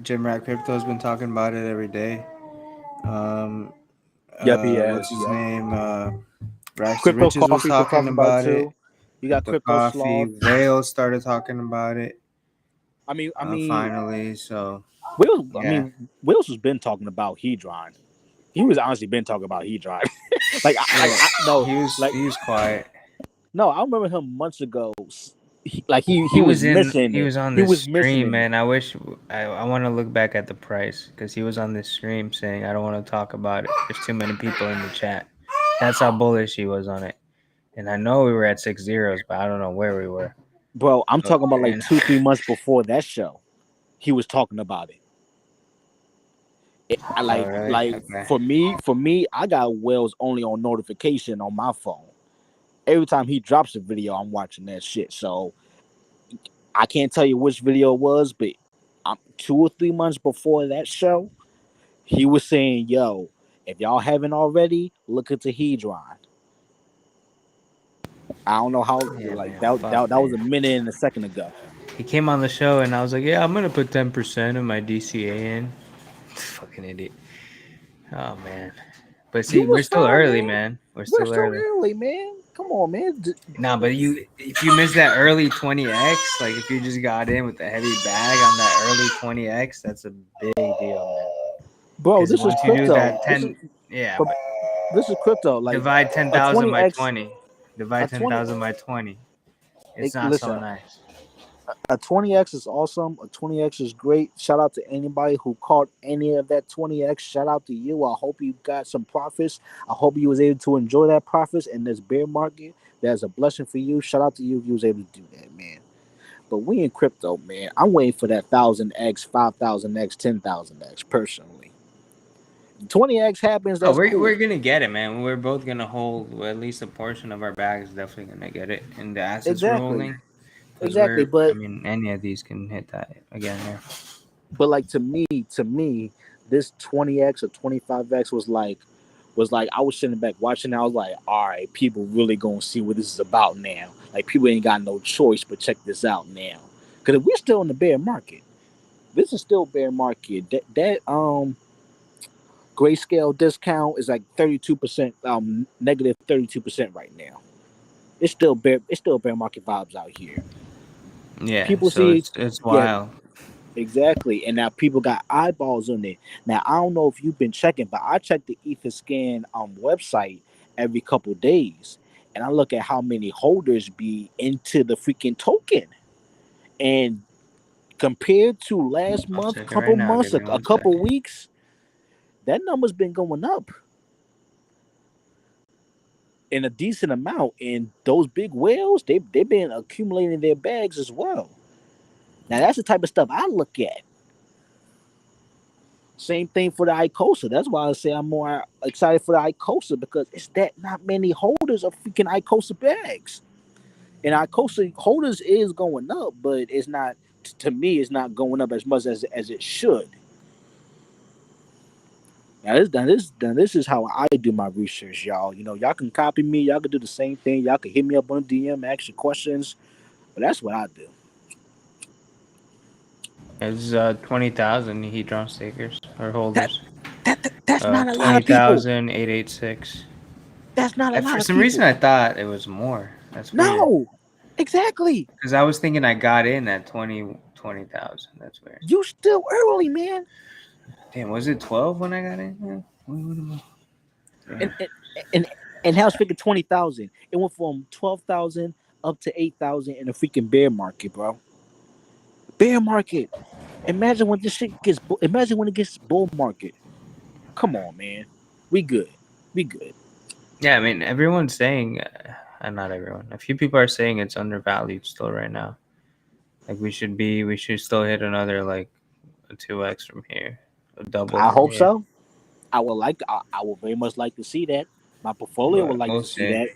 Speaker 2: Jim Rat Crypto's been talking about it every day.
Speaker 5: Yep, he has.
Speaker 2: What's his name? Rash to
Speaker 5: Crypto
Speaker 2: Riches was
Speaker 5: Coffee's been
Speaker 2: talking about it.
Speaker 5: too. You got
Speaker 2: Crypto
Speaker 5: Crypto
Speaker 2: Coffee.
Speaker 5: Sloth.
Speaker 2: Whale started talking about it.
Speaker 5: I mean,
Speaker 2: Finally, so
Speaker 5: Wills.
Speaker 2: yeah.
Speaker 5: I mean, Wills has been talking about HEDRON. He was honestly been talking about HEDRON. No,
Speaker 2: he was quiet.
Speaker 5: No, I remember him months ago. He was missing.
Speaker 2: He was on this stream, man. I wish I want to look back at the price because he was on this stream saying I don't want to talk about it. There's too many people in the chat. That's how bullish he was on it. And I know we were at 6 zeros, but I don't know where we were.
Speaker 5: Bro, I'm talking about like 2-3 months before that show. He was talking about it. Okay. For me, I got Wells only on notification on my phone. Every time he drops a video, I'm watching that shit. So I can't tell you which video it was, but 2 or 3 months before that show, he was saying, "Yo, if y'all haven't already, look into HEDRON." I don't know how. That was a minute and a second ago.
Speaker 2: He came on the show and I was like, "Yeah, I'm gonna put 10% of my DCA in." Fucking idiot. Oh man. But see, we're still early, man. We're still
Speaker 5: early, man. Come on, man.
Speaker 2: Nah, but if you miss that early 20x, like if you just got in with a heavy bag on that early 20x, that's a big deal, man.
Speaker 5: Bro, this is crypto. This is crypto. Like
Speaker 2: divide 10,000 by 20. Divide 10,000 by 20. It's not so nice.
Speaker 5: A 20x is awesome. A 20x is great. Shout out to anybody who caught any of that 20x. Shout out to you. I hope you got some profits. I hope you was able to enjoy that profits in this bear market. That's a blessing for you. Shout out to you if you was able to do that, man. But we in crypto, man. I'm waiting for that 1,000x, 5,000x, 10,000x personally. 20x happens.
Speaker 2: We're gonna get it, man. We're both gonna hold at least a portion of our bag is definitely gonna get it, and the assets rolling.
Speaker 5: Exactly, but
Speaker 2: I mean, any of these can hit that again there.
Speaker 5: But like to me, this 20x or 25x was like I was sitting back watching. I was like, all right, people really gonna see what this is about now. Like people ain't got no choice but check this out now. Because we're still in the bear market. This is still bear market. That grayscale discount is like 32%, negative 32% right now. It's still bear market vibes out here.
Speaker 2: Yeah, people see it's wild.
Speaker 5: Yeah, exactly. And now people got eyeballs on it. Now I don't know if you've been checking, but I check the EtherScan website every couple days, and I look at how many holders be into the freaking token. And compared to last month, a couple weeks, that number's been going up in a decent amount. And those big whales, they've been accumulating their bags as well. Now that's the type of stuff I look at. Same thing for the ICOSA. That's why I say I'm more excited for the ICOSA, because it's that not many holders of freaking ICOSA bags. And ICOSA holders is going up, but it's not, to me, it's not going up as much as it should. This is how I do my research, y'all. You know, y'all can copy me. Y'all can do the same thing. Y'all can hit me up on DM, ask your questions. But that's what I do.
Speaker 2: It's 20,000 HEDRON stakers or
Speaker 5: That,
Speaker 2: holders.
Speaker 5: that's not a lot of people.
Speaker 2: 20,886.
Speaker 5: That's not a lot
Speaker 2: For
Speaker 5: of
Speaker 2: some
Speaker 5: people.
Speaker 2: reason, I thought it was more. That's weird.
Speaker 5: No, exactly.
Speaker 2: Because I was thinking I got in at 20,000. That's weird.
Speaker 5: You still early, man.
Speaker 2: Damn, was it 12 when I got in? Yeah.
Speaker 5: And and how's freaking 20,000? It went from 12,000 up to 8,000 in a freaking bear market, bro. Bear market. Imagine when this shit gets. Imagine when it gets bull market. Come on, man. We good. We good.
Speaker 2: Yeah, I mean, everyone's saying, not everyone. A few people are saying it's undervalued still right now. Like we should still hit another like a 2x from here, a double.
Speaker 5: I
Speaker 2: from
Speaker 5: hope
Speaker 2: here.
Speaker 5: so. I would very much like to see that. My portfolio would
Speaker 2: But
Speaker 5: like
Speaker 2: we'll
Speaker 5: to see
Speaker 2: see.
Speaker 5: that.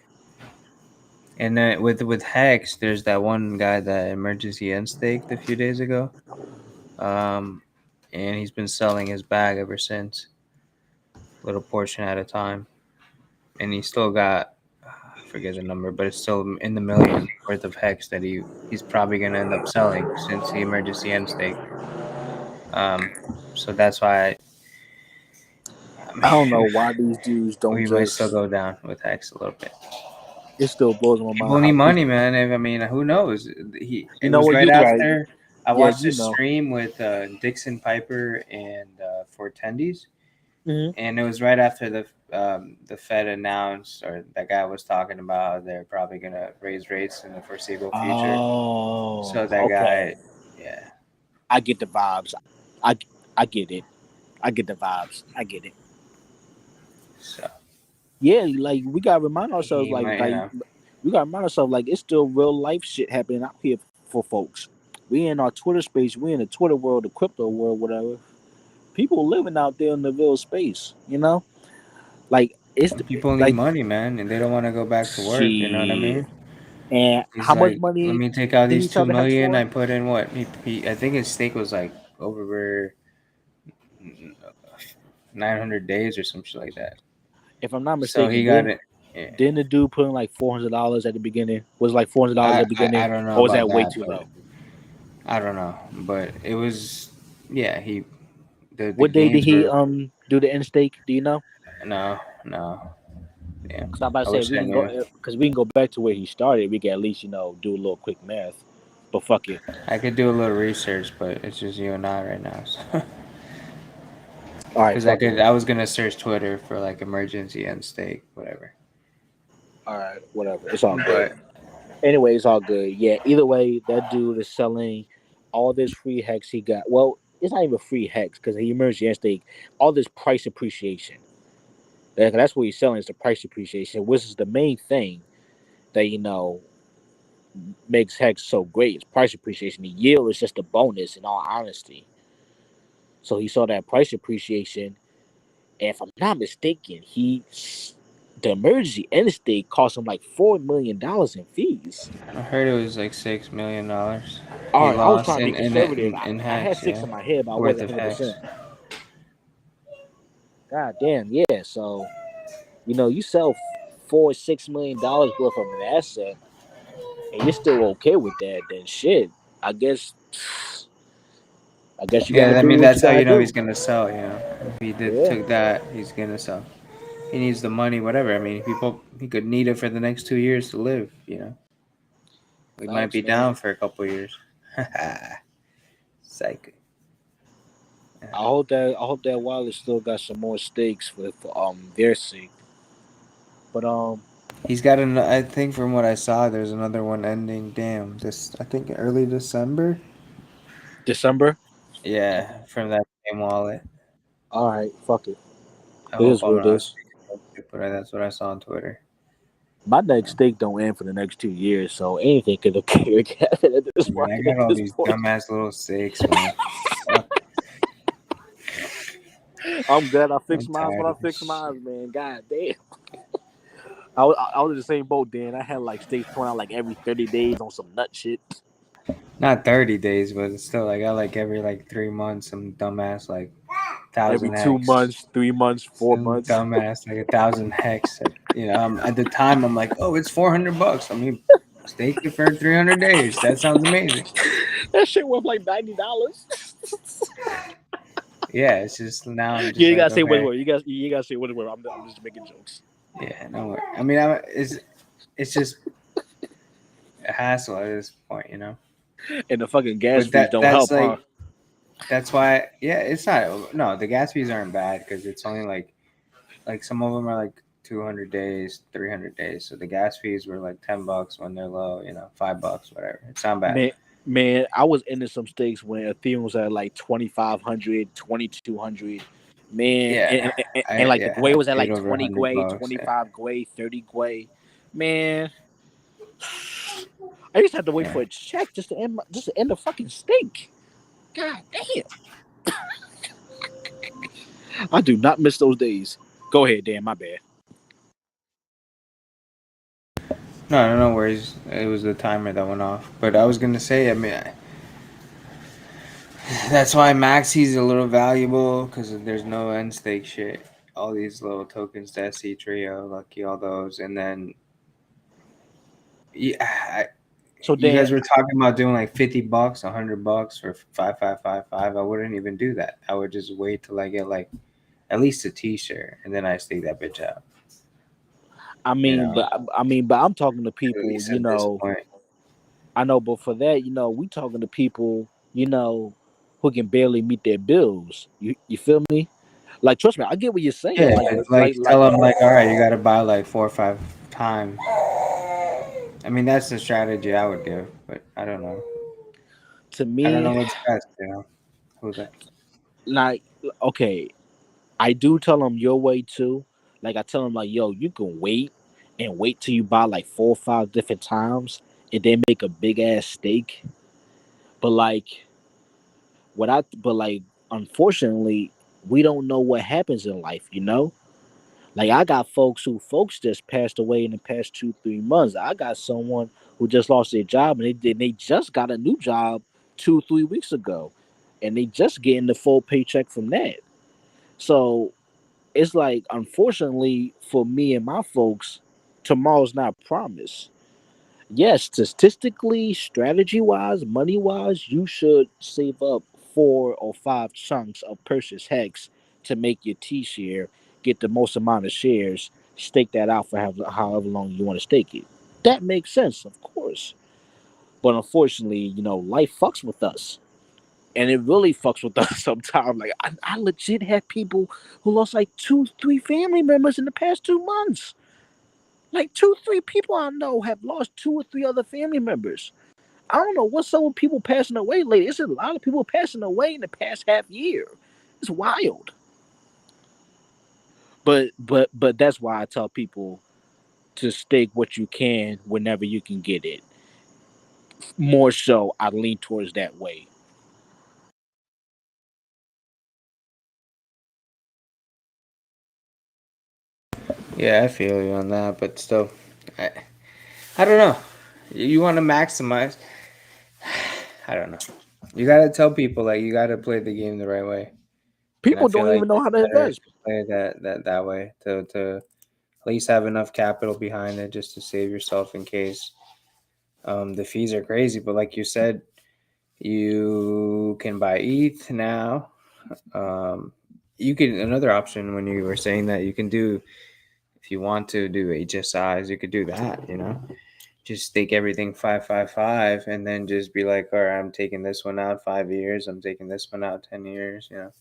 Speaker 2: And with Hex, there's that one guy that emergency end staked a few days ago. And he's been selling his bag ever since, little portion at a time. And he still got, I forget the number, but it's still in the million worth of Hex that he's probably gonna end up selling since the emergency end stake. So that's why
Speaker 5: I don't know why these dudes don't
Speaker 2: we might still
Speaker 5: just.
Speaker 2: go down with Hex a little bit.
Speaker 5: It still blows my
Speaker 2: People
Speaker 5: mind.
Speaker 2: need
Speaker 5: How
Speaker 2: money, man. I mean, who knows? It
Speaker 5: You know
Speaker 2: was
Speaker 5: what?
Speaker 2: right
Speaker 5: You're right.
Speaker 2: after I
Speaker 5: Yeah,
Speaker 2: watched
Speaker 5: you
Speaker 2: a
Speaker 5: know.
Speaker 2: stream with Dixon Piper and Fort Tendies,
Speaker 5: Mhm.
Speaker 2: and it was right after the Fed announced, or that guy was talking about they're probably gonna raise rates in the foreseeable future.
Speaker 5: Oh,
Speaker 2: So that
Speaker 5: okay.
Speaker 2: guy, yeah.
Speaker 5: I get the vibes. I get it. I get the vibes. I get it.
Speaker 2: So
Speaker 5: Yeah, like we gotta remind ourselves,
Speaker 2: he might,
Speaker 5: we gotta remind ourselves, like it's still real life shit happening out here for folks. We in our Twitter space. We in the Twitter world, the crypto world, whatever. People living out there in the real space. You know, like it's
Speaker 2: people need
Speaker 5: like
Speaker 2: money, man, and they don't want to go back to work. You know what I
Speaker 5: shit.
Speaker 2: mean?
Speaker 5: And
Speaker 2: He's
Speaker 5: how much
Speaker 2: like, let
Speaker 5: money
Speaker 2: me take out
Speaker 5: did
Speaker 2: these
Speaker 5: he sell
Speaker 2: 2
Speaker 5: the hex
Speaker 2: million. I
Speaker 5: for?
Speaker 2: put in what? I think his stake was like over 900 days or some shit like that.
Speaker 5: If I'm not
Speaker 2: So he
Speaker 5: mistaken,
Speaker 2: got it. Yeah.
Speaker 5: didn't the dude put in like $400 at the beginning? Was it like $400 at the beginning,
Speaker 2: I don't know
Speaker 5: or was
Speaker 2: about
Speaker 5: that way
Speaker 2: that,
Speaker 5: too
Speaker 2: but
Speaker 5: low?
Speaker 2: I don't know. But it was, yeah. The
Speaker 5: What day did
Speaker 2: gains
Speaker 5: he
Speaker 2: were
Speaker 5: do the end stake? Do you know?
Speaker 2: no. Yeah,
Speaker 5: Because I'm about to
Speaker 2: I
Speaker 5: say
Speaker 2: wish
Speaker 5: we
Speaker 2: I
Speaker 5: can go
Speaker 2: knew.
Speaker 5: because we can go back to where he started. We can at least do a little quick math. But fuck it.
Speaker 2: I could do a little research, but it's just you and I right now.
Speaker 5: All right,
Speaker 2: Because
Speaker 5: fuck it.
Speaker 2: I was gonna search Twitter for like emergency end stake, whatever.
Speaker 5: All right, whatever. It's all good.
Speaker 2: But
Speaker 5: Anyway, it's all good. Yeah. Either way, that dude is selling all this free hex he got. Well, it's not even free hex because he emerged end stake. All this price appreciation. That's what he's selling is the price appreciation, which is the main thing that makes hex so great. It's price appreciation. The yield is just a bonus, in all honesty. So he saw that price appreciation. And if I'm not mistaken, the emergency end state cost him like $4 million in fees.
Speaker 2: I heard it was like $6 million.
Speaker 5: All
Speaker 2: He
Speaker 5: right, I was
Speaker 2: lost
Speaker 5: trying to be
Speaker 2: in
Speaker 5: conservative.
Speaker 2: in
Speaker 5: I had
Speaker 2: hex,
Speaker 5: six
Speaker 2: yeah,
Speaker 5: in my head, but I
Speaker 2: worth
Speaker 5: wasn't
Speaker 2: of
Speaker 5: 100%.
Speaker 2: hex.
Speaker 5: God damn, yeah. So you sell $4 or $6 million worth of an asset, and you're still okay with that. Then shit, I guess. I guess you gotta
Speaker 2: Yeah, I
Speaker 5: do
Speaker 2: mean
Speaker 5: what you
Speaker 2: that's how
Speaker 5: gotta
Speaker 2: you know he's
Speaker 5: do.
Speaker 2: gonna sell. If he
Speaker 5: Yeah,
Speaker 2: took that, he's gonna sell. He needs the money, whatever. I mean, he could need it for the next 2 years to live. We might
Speaker 5: facts,
Speaker 2: be
Speaker 5: man.
Speaker 2: down for a couple years. Psych.
Speaker 5: I hope that Wilder still got some more stakes for their sake. But
Speaker 2: He's got an. I think from what I saw, there's another one ending. Damn, this I think early December.
Speaker 5: December.
Speaker 2: Yeah, from that same wallet.
Speaker 5: All right, fuck it.
Speaker 2: I
Speaker 5: It
Speaker 2: hope
Speaker 5: is
Speaker 2: I'm
Speaker 5: what it
Speaker 2: not
Speaker 5: is.
Speaker 2: mistaken, but that's what I saw on Twitter.
Speaker 5: My next stake don't end for the next 2 years, so anything could happen at this
Speaker 2: Man, I
Speaker 5: market
Speaker 2: got
Speaker 5: at
Speaker 2: all
Speaker 5: this
Speaker 2: these
Speaker 5: point.
Speaker 2: dumbass little stakes, man. Fuck,
Speaker 5: I'm glad I
Speaker 2: I'm
Speaker 5: fixed mine when
Speaker 2: tired
Speaker 5: I
Speaker 2: of this
Speaker 5: fixed
Speaker 2: shit.
Speaker 5: mine, man. God damn. I was in the same boat, Dan. I had like stakes coming out like every 30 days on some nut shit.
Speaker 2: Not 30 days, but it's still like I like every like 3 months some dumbass like
Speaker 5: every
Speaker 2: 1,000
Speaker 5: 2
Speaker 2: hex.
Speaker 5: months, 3 months, 4
Speaker 2: Some
Speaker 5: months.
Speaker 2: dumbass like 1,000 hex. You know, at the time I'm like, oh, it's $400. I mean, stake it for 300 days. That sounds amazing.
Speaker 5: That shit worth like $90.
Speaker 2: Yeah, it's just now I'm just
Speaker 5: Yeah, you
Speaker 2: like,
Speaker 5: gotta say what
Speaker 2: okay.
Speaker 5: it worth. You gotta say what it worth. I'm just making jokes.
Speaker 2: Yeah, no worry. I mean, it's just a hassle at this point, you know.
Speaker 5: And the fucking gas
Speaker 2: But
Speaker 5: fees don't
Speaker 2: that's
Speaker 5: help,
Speaker 2: like
Speaker 5: huh?
Speaker 2: that's why. Yeah, it's not. No, the gas fees aren't bad because it's only like some of them are like 200 days, 300 days. So the gas fees were like $10 when they're low, you know, $5, whatever. It's not bad.
Speaker 5: Man, I was into some stakes when Ethereum was at like 2,500, 2,200. Man,
Speaker 2: Yeah,
Speaker 5: and like the
Speaker 2: I
Speaker 5: Gwei was at
Speaker 2: paid
Speaker 5: like
Speaker 2: over
Speaker 5: 20 Gwei,
Speaker 2: $100.
Speaker 5: 25 Gwei, 30 Gwei. Man, I used to have to wait for a check just to end the fucking stake. God damn. I do not miss those days. Go ahead, Dan, my bad.
Speaker 2: No worries. It was the timer that went off. But I was gonna say, I mean, that's why MAXI is a little valuable because there's no end stake shit. All these little tokens, DECI, Trio, Lucky, all those, and then yeah,
Speaker 5: So
Speaker 2: you
Speaker 5: Dan,
Speaker 2: guys were talking about doing like $50, $100 for 5555. I wouldn't even do that. I would just wait till I get like at least a T-shirt, and then I stake that bitch out.
Speaker 5: I mean,
Speaker 2: You know,
Speaker 5: but I'm talking to
Speaker 2: at
Speaker 5: people,
Speaker 2: least at this point.
Speaker 5: I know, but for that, we talking to people, who can barely meet their bills. You feel me? Like, trust me, I get what you're saying.
Speaker 2: Yeah, like
Speaker 5: Like,
Speaker 2: tell them like, all right, you got to buy like 4 or 5 times. I mean, that's the strategy I would give, but I don't know.
Speaker 5: to
Speaker 2: I don't know
Speaker 5: me,
Speaker 2: what's best. You know, who's that?
Speaker 5: like, okay, I do tell them your way too. Like, I tell them like, yo, you can wait till you buy like 4 or 5 different times, and then make a big ass stake. But like, unfortunately, we don't know what happens in life. Like, I got folks just passed away in the past 2-3 months. I got someone who just lost their job, and they just got a new job 2-3 weeks ago, and they just getting the full paycheck from that. So it's like, unfortunately for me and my folks, tomorrow's not promised. Yes, statistically, strategy wise, money wise, you should save up 4 or 5 chunks of purchase hex to make your T share, get the most amount of shares, stake that out for however long you want to stake it. That makes sense, of course. But unfortunately, life fucks with us. And it really fucks with us sometimes. Like, I legit had people who lost like 2, 3 family members in the past 2 months. Like 2, 3 people I know have lost 2 or 3 other family members. I don't know what's up with people passing away lately. It's a lot of people passing away in the past half year. It's wild. But that's why I tell people to stake what you can whenever you can get it. More so, I lean towards that way.
Speaker 2: Yeah, I feel you on that, but still, I don't know. You want to maximize. I don't know. You gotta tell people like you gotta play the game the right way, and I
Speaker 5: People
Speaker 2: feel
Speaker 5: don't
Speaker 2: like
Speaker 5: even know
Speaker 2: it's
Speaker 5: how to
Speaker 2: better
Speaker 5: invest.
Speaker 2: to play that way to at least have enough capital behind it just to save yourself in case the fees are crazy. But like you said, you can buy ETH now. You can another option when you were saying that you can do if you want to do HSIs, you could do that. You know, just stake everything 555 and then just be like, all right, I'm taking this one out 5 years, I'm taking this one out 10 years, you know.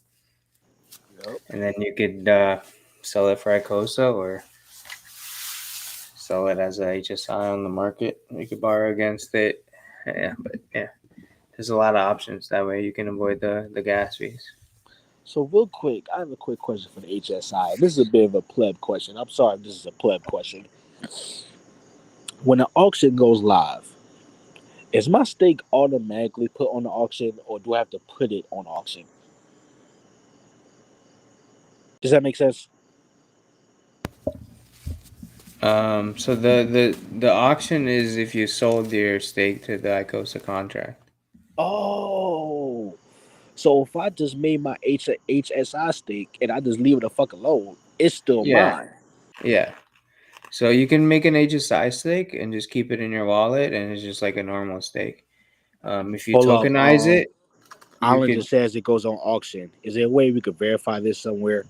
Speaker 5: Yep.
Speaker 2: And then you could sell it for ICOSA or sell it as a HSI on the market. You could borrow against it. Yeah, but yeah, there's a lot of options. That way you can avoid the gas fees.
Speaker 5: So real quick, I have a quick question for the HSI. This is a bit of a pleb question. I'm sorry if this is a pleb question. When the auction goes live, is my stake automatically put on the auction, or do I have to put it on auction? Does that make sense?
Speaker 2: So the auction is if you sold your stake to the ICOSA contract.
Speaker 5: Oh, So if I just made my HSI stake and I just leave it the fuck alone, it's still
Speaker 2: Yeah.
Speaker 5: mine.
Speaker 2: Yeah. So you can make an HSI stake and just keep it in your wallet, and it's just like a normal stake. If you
Speaker 5: Hold up,
Speaker 2: tokenize it, you
Speaker 5: Alan
Speaker 2: could.
Speaker 5: just says it goes on auction. Is there a way we could verify this somewhere?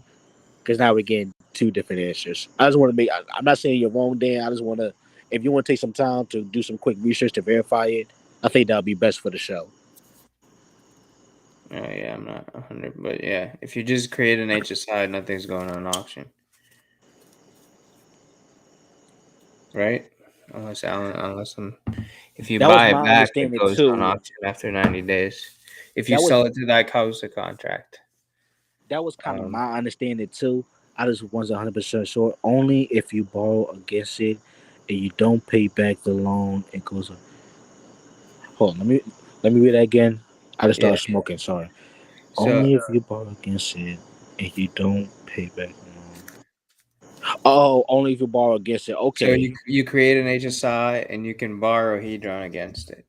Speaker 5: Because now we're getting two different answers. I just want to make. I'm not saying you're wrong, Dan. I just want to. If you want to take some time to do some quick research to verify it, I think that would be best for the show.
Speaker 2: Oh yeah, I'm not 100, but yeah, if you just create an HSI, nothing's going on auction, right? Unless if you
Speaker 5: That was
Speaker 2: buy it
Speaker 5: my
Speaker 2: back, it
Speaker 5: understanding
Speaker 2: goes on
Speaker 5: too.
Speaker 2: auction after 90 days. If you
Speaker 5: That was
Speaker 2: sell it to the ICOSA contract.
Speaker 5: that was kind of my understanding too. I just wasn't 100% sure. Only if you borrow against it and you don't pay back the loan, it goes on. Hold on, let me read that again. I just started smoking. Sorry.
Speaker 2: So
Speaker 5: Only if you borrow against it and you don't pay back the loan. Oh, only if you borrow against it.
Speaker 2: so
Speaker 5: Okay.
Speaker 2: you create an HSI and you can borrow HEDRON against it.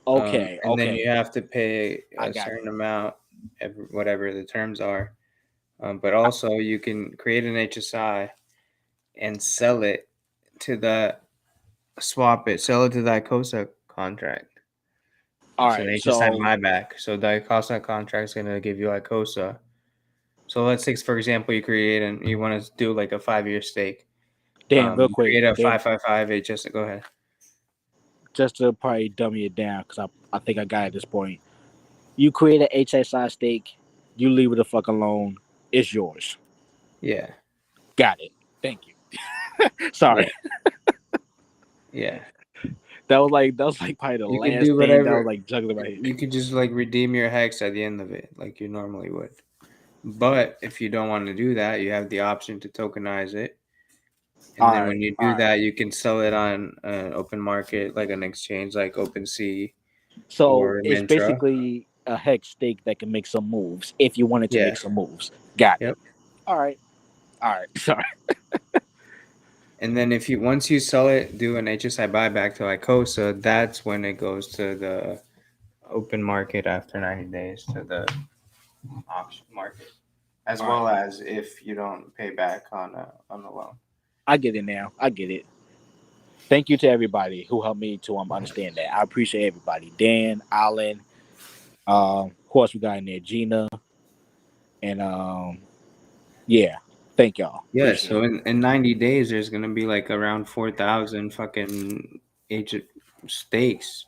Speaker 5: Okay.
Speaker 2: And then you
Speaker 5: Okay.
Speaker 2: have to pay
Speaker 5: I
Speaker 2: a
Speaker 5: got
Speaker 2: certain
Speaker 5: it.
Speaker 2: amount, whatever the terms are. But also you can create an HSI and sell it to sell it to the ICOSA contract.
Speaker 5: All
Speaker 2: It's an
Speaker 5: right.
Speaker 2: HSI
Speaker 5: So
Speaker 2: buyback. So the ICOSA contract is going to give you ICOSA. So let's say, for example, you create and you want to do like a 5-year stake.
Speaker 5: Dan, real
Speaker 2: You
Speaker 5: quick,
Speaker 2: create a
Speaker 5: Dan,
Speaker 2: 555 HSI. Go ahead.
Speaker 5: just to probably dummy it down because I think I got it at this point. You create an HSI stake, you leave it the fuck alone. It's yours.
Speaker 2: Yeah.
Speaker 5: Got it. Thank you. Sorry.
Speaker 2: Yeah.
Speaker 5: That was like probably the
Speaker 2: You could
Speaker 5: last
Speaker 2: do
Speaker 5: thing that
Speaker 2: whatever.
Speaker 5: was like juggling my head.
Speaker 2: You could just like redeem your hex at the end of it, like you normally would. But if you don't want to do that, you have the option to tokenize it. And
Speaker 5: All
Speaker 2: then
Speaker 5: right.
Speaker 2: when you
Speaker 5: All
Speaker 2: do
Speaker 5: right.
Speaker 2: that, you can sell it on an open market, like an exchange like OpenSea
Speaker 5: So
Speaker 2: or
Speaker 5: it's
Speaker 2: Mintra.
Speaker 5: basically a hex stake that can make some moves if you wanted to
Speaker 2: Yeah.
Speaker 5: make some moves. Got
Speaker 2: Yep.
Speaker 5: it. All right. All right. Sorry.
Speaker 2: And then once you sell it, do an HSI buyback to ICOSA, that's when it goes to the open market after 90 days to the auction market, as
Speaker 5: All
Speaker 2: well
Speaker 5: right.
Speaker 2: as if you don't pay back on the loan.
Speaker 5: I get it now. I get it. Thank you to everybody who helped me to understand that. I appreciate everybody. Dan, Alan, of course we got in there Gina, and yeah. Thank y'all.
Speaker 2: Yeah,
Speaker 5: Appreciate
Speaker 2: so
Speaker 5: it.
Speaker 2: in 90 days, there's going to be like around 4,000 fucking HSI stakes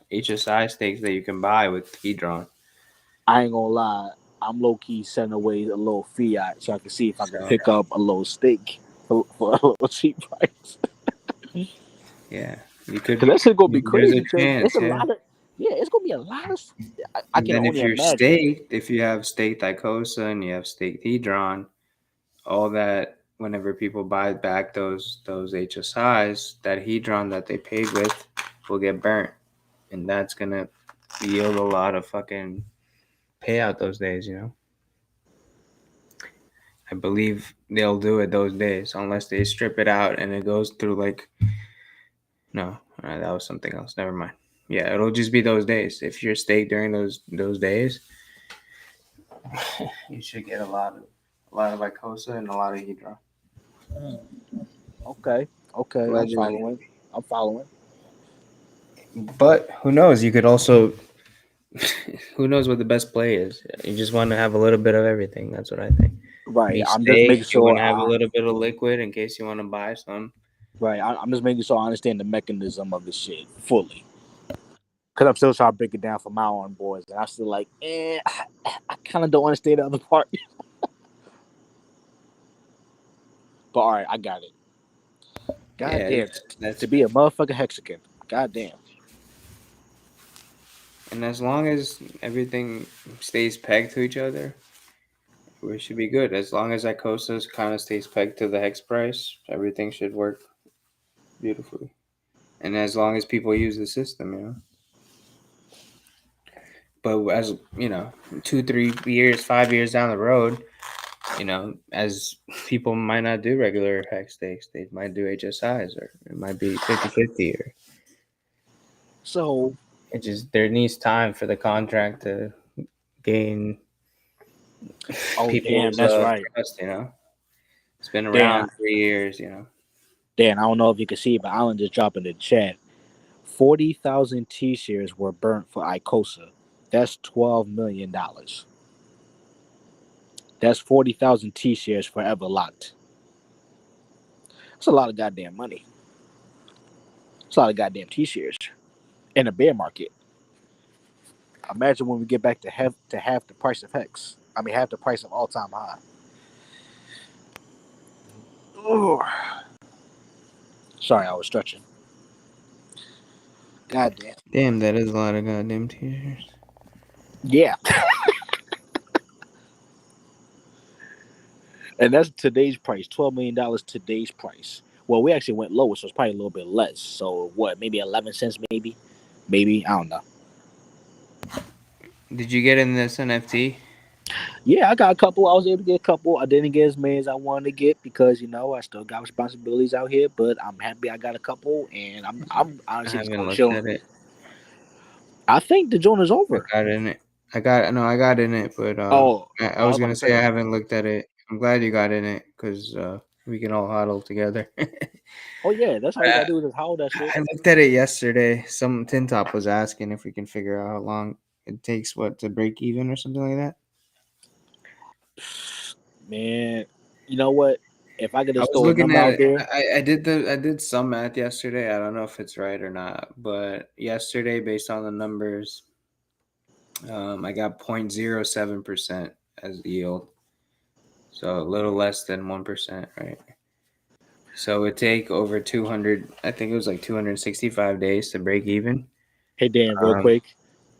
Speaker 2: that you can buy with HEDRON.
Speaker 5: I ain't gonna lie. I'm low key sending away a little fiat so I can see if I can
Speaker 2: So,
Speaker 5: pick up a little steak for a little cheap price.
Speaker 2: yeah, you could.
Speaker 5: Cause that shit gonna be
Speaker 2: There's
Speaker 5: crazy.
Speaker 2: a
Speaker 5: Cause it's
Speaker 2: chance,
Speaker 5: a
Speaker 2: yeah.
Speaker 5: lot of it's gonna be a lot of. I
Speaker 2: And
Speaker 5: can
Speaker 2: then
Speaker 5: only imagine.
Speaker 2: if you have staked ICOSA and you have staked HEDRON, all that whenever people buy back those HSIs, that HEDRON that they paid with will get burnt, and that's gonna yield a lot of fucking payout those days. I believe they'll do it those days unless they strip it out and it goes through like no, that was something else. Never mind. Yeah, it'll just be those days. If you're staked during those days, you should get a lot of ICOSA and a lot of HEDRON.
Speaker 5: Okay. Okay.
Speaker 2: Allegedly.
Speaker 5: I'm following.
Speaker 2: But who knows? You could also who knows what the best play is? You just want to have a little bit of everything. That's what I think.
Speaker 5: Right.
Speaker 2: Be
Speaker 5: I'm just making
Speaker 2: staked. You want
Speaker 5: sure.
Speaker 2: to have a little bit of liquid in case you want to buy some.
Speaker 5: Right. I'm just making sure I understand the mechanism of the shit fully. Cause I'm still trying to break it down for my own boys, and I'm still like, I kind of don't understand the other part. But all right, I got it. God
Speaker 2: Yeah,
Speaker 5: damn,
Speaker 2: that's
Speaker 5: to be a motherfucking Hexagon. God damn.
Speaker 2: and as long as everything stays pegged to each other, we should be good. As long as ICOSA kind of stays pegged to the hex price, everything should work beautifully. And as long as people use the system. But as 2, 3 years, 5 years down the road, as people might not do regular hex stakes, they might do HSIs, or it might be 50-50, or
Speaker 5: So
Speaker 2: there needs time for the contract to gain
Speaker 5: Oh, damn,
Speaker 2: people's
Speaker 5: that's right.
Speaker 2: trust. It's been
Speaker 5: Damn.
Speaker 2: around 3 years.
Speaker 5: Dan, I don't know if you can see, but Alan just dropped in the chat. 40,000 T-shares were burnt for ICOSA. That's $12 million. That's 40,000 T-shares forever locked. That's a lot of goddamn money. It's a lot of goddamn T-shares in a bear market. Imagine when we get back to half the price of Hex. I mean, half the price of all-time high. Ooh. Sorry, I was stretching. Goddamn.
Speaker 2: Damn, that is a lot of goddamn T-shirts.
Speaker 5: Yeah. And that's today's price, $12 million today's price. Well, we actually went lower, so it's probably a little bit less. So what, maybe 11 cents, maybe? Maybe, I don't know.
Speaker 2: Did you get in this NFT?
Speaker 5: Yeah, I got a couple. I was able to get a couple. I didn't get as many as I wanted to get because, I still got responsibilities out here, but I'm happy I got a couple, and I'm
Speaker 2: I
Speaker 5: honestly just
Speaker 2: haven't
Speaker 5: going to
Speaker 2: looked
Speaker 5: chill.
Speaker 2: at it.
Speaker 5: I think the joint is
Speaker 2: I
Speaker 5: over.
Speaker 2: got in it. I got in it, but I
Speaker 5: Oh,
Speaker 2: was
Speaker 5: I was about
Speaker 2: gonna
Speaker 5: to
Speaker 2: say
Speaker 5: say.
Speaker 2: I haven't looked at it. I'm glad you got in it because we can all huddle together.
Speaker 5: Oh, yeah, that's how you got to do it, is hold that shit.
Speaker 2: I looked at it yesterday. Some Tin Top was asking if we can figure out how long it takes to break even or something like that.
Speaker 5: Man, you know what? If I could
Speaker 2: I
Speaker 5: just
Speaker 2: was
Speaker 5: throw a
Speaker 2: looking
Speaker 5: number
Speaker 2: at
Speaker 5: out
Speaker 2: it.
Speaker 5: there.
Speaker 2: I did some math yesterday. I don't know if it's right or not, but yesterday, based on the numbers, I got 0.07% as yield, so a little less than 1%, right? So it would take over 200. I think it was like 265 days to break even.
Speaker 5: Hey, Dan, real quick.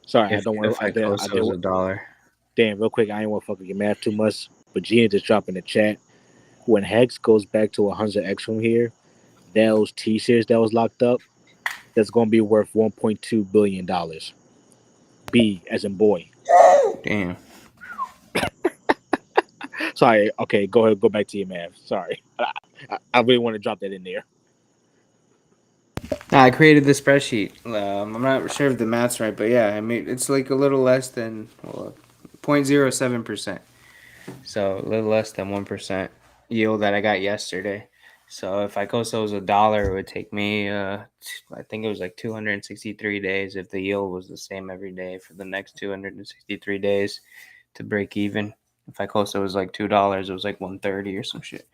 Speaker 5: Sorry, I don't want
Speaker 2: If
Speaker 5: to. I did
Speaker 2: was $1.
Speaker 5: Dan, real quick. I ain't want to fuck with your math too much, but Gina just dropped in the chat. When Hex goes back to 100x from here, those T-shares that was locked up, that's going to be worth $1.2 billion. B as in boy.
Speaker 2: Damn.
Speaker 5: Sorry. Okay, go ahead. Go back to your math. Sorry. I really want to drop that in there.
Speaker 2: I created the spreadsheet. I'm not sure if the math's right, but yeah, I mean it's like a little less than 0.07%. So a little less than 1% yield that I got yesterday. So if ICOSA was $1, it would take me I think it was like 263 days if the yield was the same every day for the next 263 days to break even. If ICOSA was like $2, it was like 130 or some shit.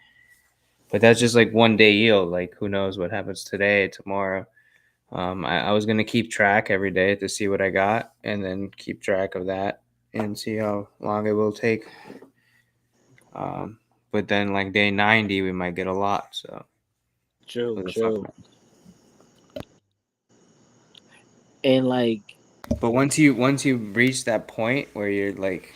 Speaker 2: But that's just like 1 day yield. Like who knows what happens today, tomorrow. I was gonna keep track every day to see what I got, and then keep track of that and see how long it will take. But then like day 90, we might get a lot. So
Speaker 5: True. And like,
Speaker 2: but once you reach that point where you're like,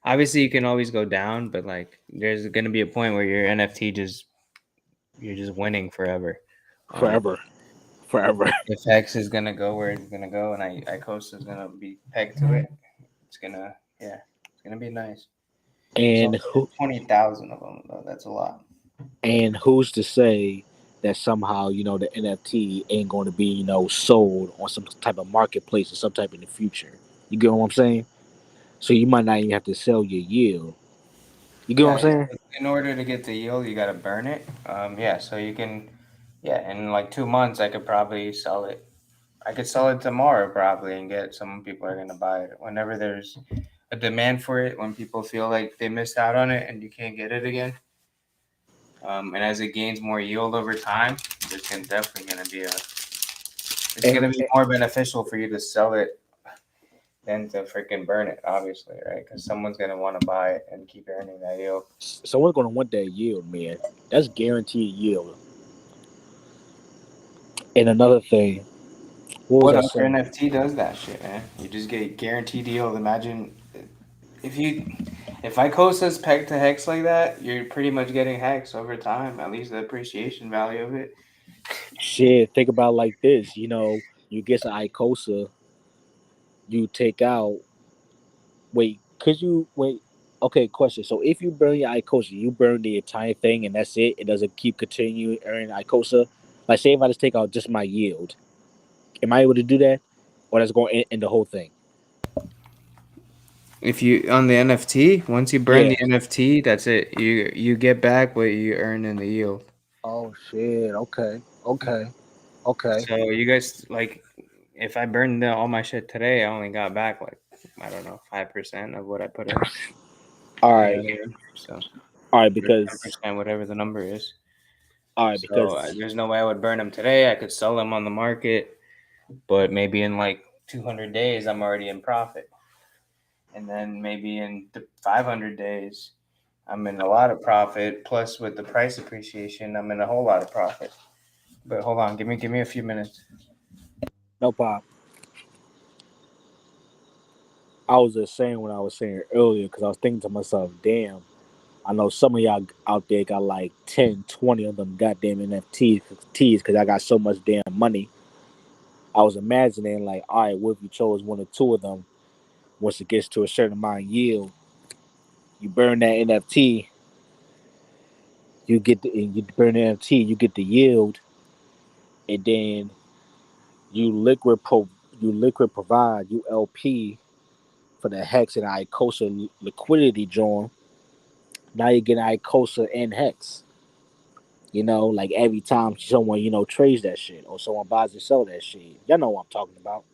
Speaker 2: obviously you can always go down, but like there's gonna be a point where your NFT you're just winning forever.
Speaker 5: forever.
Speaker 2: If X is gonna go where it's gonna go, and ICOSA is gonna be pegged to it, it's gonna be nice.
Speaker 5: And
Speaker 2: So 20,000 of them though, that's a lot.
Speaker 5: And who's to say that somehow, the NFT ain't going to be, sold on some type of marketplace or some type in the future? You get what I'm saying? So you might not even have to sell your yield. You get what I'm saying?
Speaker 2: In order to get the yield, you got to burn it. So you can, in like 2 months, I could probably sell it. I could sell it tomorrow probably and get some people are going to buy it. Whenever there's a demand for it, when people feel like they missed out on it and you can't get it again. And as it gains more yield over time, it's definitely going to be more beneficial for you to sell it than to freaking burn it, obviously, right? Because someone's going to want to buy it and keep earning that yield.
Speaker 5: Someone's going to want that yield, man. That's guaranteed yield. And another thing,
Speaker 2: What other NFT does that shit, man? You just get guaranteed yield. Imagine if ICOSA's pegged to Hex like that, you're pretty much getting Hex over time, at least the appreciation value of it.
Speaker 5: Shit, think about it like this. You get an ICOSA, you take out. Wait, okay, question. So if you burn your ICOSA, you burn the entire thing and that's it? It doesn't keep continuing earning ICOSA? Like, say if I just take out just my yield, am I able to do that? or that's going in the whole thing?
Speaker 2: If you on the NFT, once you burn
Speaker 5: Yeah.
Speaker 2: the NFT, that's it. You get back what you earn in the yield.
Speaker 5: Oh shit. Okay.
Speaker 2: So you guys like, if I burned all my shit today, I only got back like, I don't know, 5% of what I put in.
Speaker 5: All
Speaker 2: You
Speaker 5: right.
Speaker 2: know what I mean? So
Speaker 5: All right.
Speaker 2: or
Speaker 5: Because
Speaker 2: 10%, whatever the number is.
Speaker 5: all right.
Speaker 2: So
Speaker 5: Because
Speaker 2: there's no way I would burn them today. I could sell them on the market, but maybe in like 200 days, I'm already in profit. And then maybe in 500 days, I'm in a lot of profit. Plus, with the price appreciation, I'm in a whole lot of profit. But hold on, give me a few minutes.
Speaker 5: no problem. I was just saying what I was saying earlier because I was thinking to myself, damn, I know some of y'all out there got like 10, 20 of them goddamn NFTs because I got so much damn money. I was imagining like, all right, what if you chose one or two of them? Once it gets to a certain amount of yield, you burn that NFT, you burn the NFT, you get the yield, and then you liquid provide ULP for the Hex and ICOSA liquidity drawn. Now you're getting ICOSA and Hex. You know, like every time someone, trades that shit or someone buys and sell that shit. Y'all know what I'm talking about.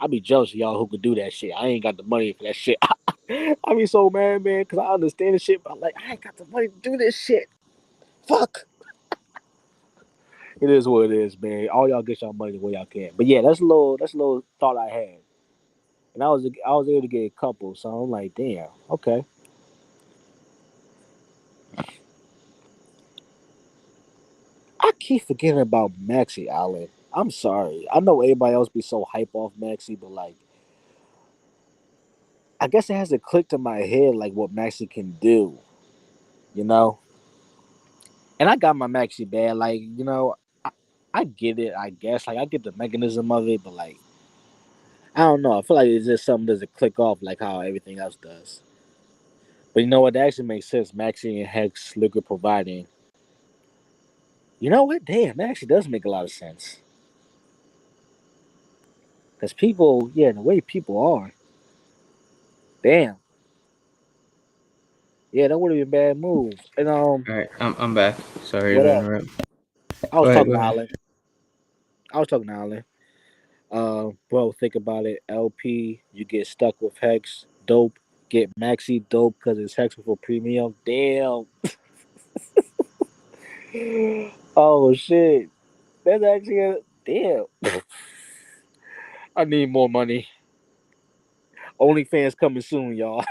Speaker 5: I be jealous of y'all who could do that shit. I ain't got the money for that shit. I be so mad, man, because I understand the shit, but I'm like, I ain't got the money to do this shit. Fuck. It is what it is, man. All y'all get y'all money the way y'all can. But yeah, that's a little thought I had. And I was able to get a couple, so I'm like, damn, okay. I keep forgetting about Maxi, Allen. I'm sorry. I know everybody else be so hype off Maxi, but like, I guess it hasn't clicked in my head like what Maxi can do, you know. And I got my Maxi bad, like I get it. I guess like I get the mechanism of it, but like I don't know. I feel like it's just something doesn't click off like how everything else does. But you know what? That actually makes sense. Maxi and Hex liquid providing. You know what? Damn, that actually does make a lot of sense. Because people, yeah, the way people are, damn, yeah, that would have been a bad move. And
Speaker 2: All right, I'm back. Sorry
Speaker 5: what
Speaker 2: to
Speaker 5: up?
Speaker 2: interrupt.
Speaker 5: I was
Speaker 2: Go ahead,
Speaker 5: talking
Speaker 2: go
Speaker 5: to
Speaker 2: ahead.
Speaker 5: Alan. Bro, think about it. LP, you get stuck with Hex, dope. Get Maxi, dope, because it's Hex with a premium. Damn. Oh shit, that's actually a damn. I need more money. OnlyFans coming soon, y'all.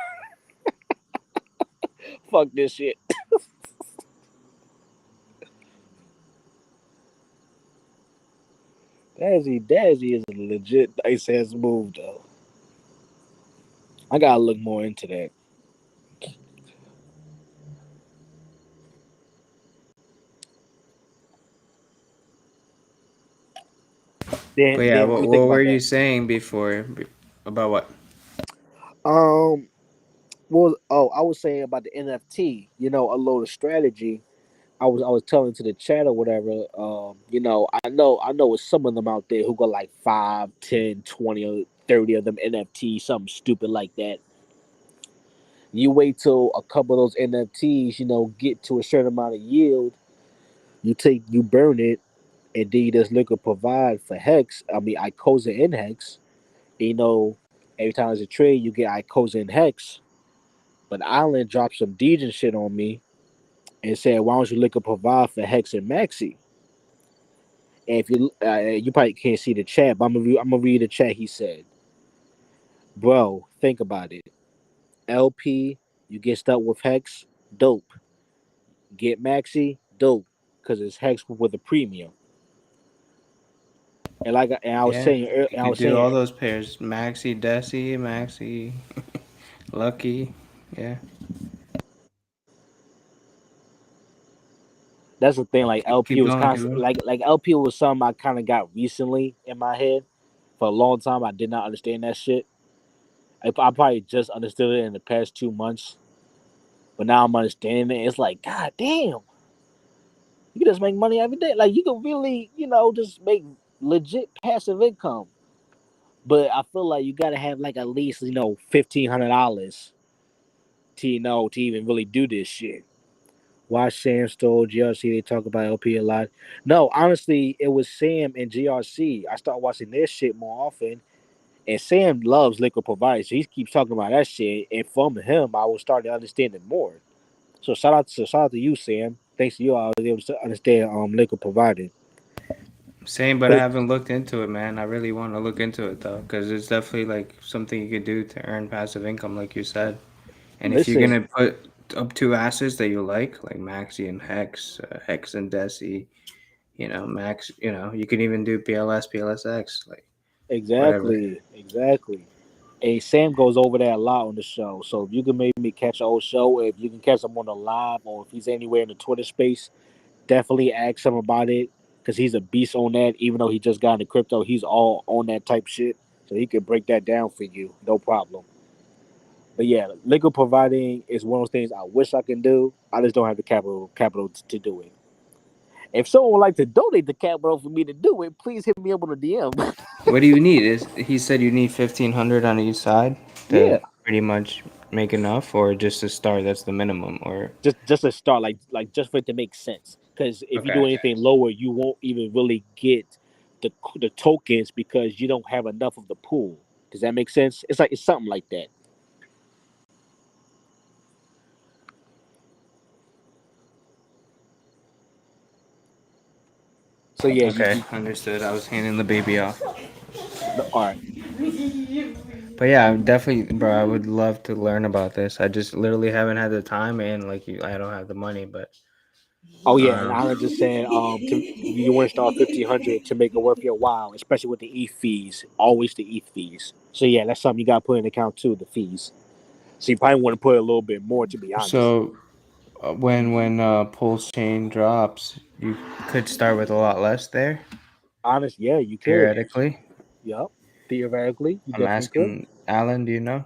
Speaker 5: Fuck this shit. Dazzy is a legit nice ass move though. I gotta look more into that.
Speaker 2: But
Speaker 5: Then
Speaker 2: yeah,
Speaker 5: let me think
Speaker 2: what were
Speaker 5: about
Speaker 2: you
Speaker 5: that.
Speaker 2: saying before about what?
Speaker 5: Um, well, oh, I was saying about the NFT. A load of strategy. I was telling to the chat or whatever. I know it's some of them out there who got like 5, 10, 20, or 30 of them NFTs, something stupid like that. You wait till a couple of those NFTs, get to a certain amount of yield. You burn it, and then you just look to provide for Hex. I mean, ICOSA and Hex. You know, every time there's a trade, you get ICOSA and Hex. But Island dropped some Dejan shit on me and said, "Why don't you look to provide for Hex and Maxi?" And if you probably can't see the chat, but I'm gonna read the chat. He said, "Bro, think about it. LP, you get stuck with Hex, dope. Get Maxi, dope, because it's Hex with a premium." And I was
Speaker 2: Yeah,
Speaker 5: saying,
Speaker 2: you could do all those pairs: Maxi, Desi, Maxi, Lucky. Yeah.
Speaker 5: that's the thing. Like LP
Speaker 2: Keep
Speaker 5: was
Speaker 2: going, keep
Speaker 5: constant.
Speaker 2: going.
Speaker 5: Like LP was something I kind of got recently in my head. For a long time, I did not understand that shit. I probably just understood it in the past 2 months, but now I'm understanding it. It's like, God damn, you can just make money every day. Like you can really, just make legit passive income. But I feel like you gotta have like at least $1,500 to even really do this shit. Watch Sam Stoll, GRC. They talk about LP a lot. No, honestly, it was Sam and GRC. I started watching their shit more often, and Sam loves liquid providers. So he keeps talking about that shit, and from him, I was starting to understand it more. So shout out to you, Sam. Thanks to you, I was able to understand liquid providing.
Speaker 2: Same, but I
Speaker 5: But
Speaker 2: haven't looked into it, man. I really want to look into it though, because it's definitely like something you could do to earn passive income, like you said. And if you're
Speaker 5: listen,
Speaker 2: gonna put up two assets that you like Maxi and Hex, Hex and DECI, Max, you can even do PLS, PLSX, like whatever.
Speaker 5: exactly. And Sam goes over that a lot on the show. So if you can maybe catch an old show, if you can catch him on the live, or if he's anywhere in the Twitter space, definitely ask him about it because he's a beast on that. Even though he just got into crypto, he's all on that type shit, so he can break that down for you, no problem. But yeah, liquid providing is one of those things I wish I can do. I just don't have the capital to do it. If someone would like to donate the capital for me to do it, please hit me up on the DM.
Speaker 2: What do you need? He said you need 1,500 on each side
Speaker 5: Yeah,
Speaker 2: to pretty much make enough, or just to start? That's the minimum, or
Speaker 5: just to start, like just for it to make sense. Because if you do
Speaker 2: okay.
Speaker 5: anything lower, you won't even really get the tokens because you don't have enough of the pool. Does that make sense? It's something like that. So yeah,
Speaker 2: Okay, understood. I was handing the baby off.
Speaker 5: all right.
Speaker 2: But yeah, I'm definitely, bro. I would love to learn about this. I just literally haven't had the time, and I don't have the money. But
Speaker 5: Oh yeah, and
Speaker 2: um,
Speaker 5: Alan just said you want to start 1,500 to make it worth your while, especially with the ETH fees. Always the ETH fees. So yeah, that's something you got to put in account too. The fees. So you probably want to put a little bit more, to be honest.
Speaker 2: so when Pulse Chain drops, you could start with a lot less there,
Speaker 5: Honest, yeah, you could.
Speaker 2: theoretically.
Speaker 5: Yep. Theoretically, you
Speaker 2: I'm
Speaker 5: definitely could.
Speaker 2: asking Alan, do you know?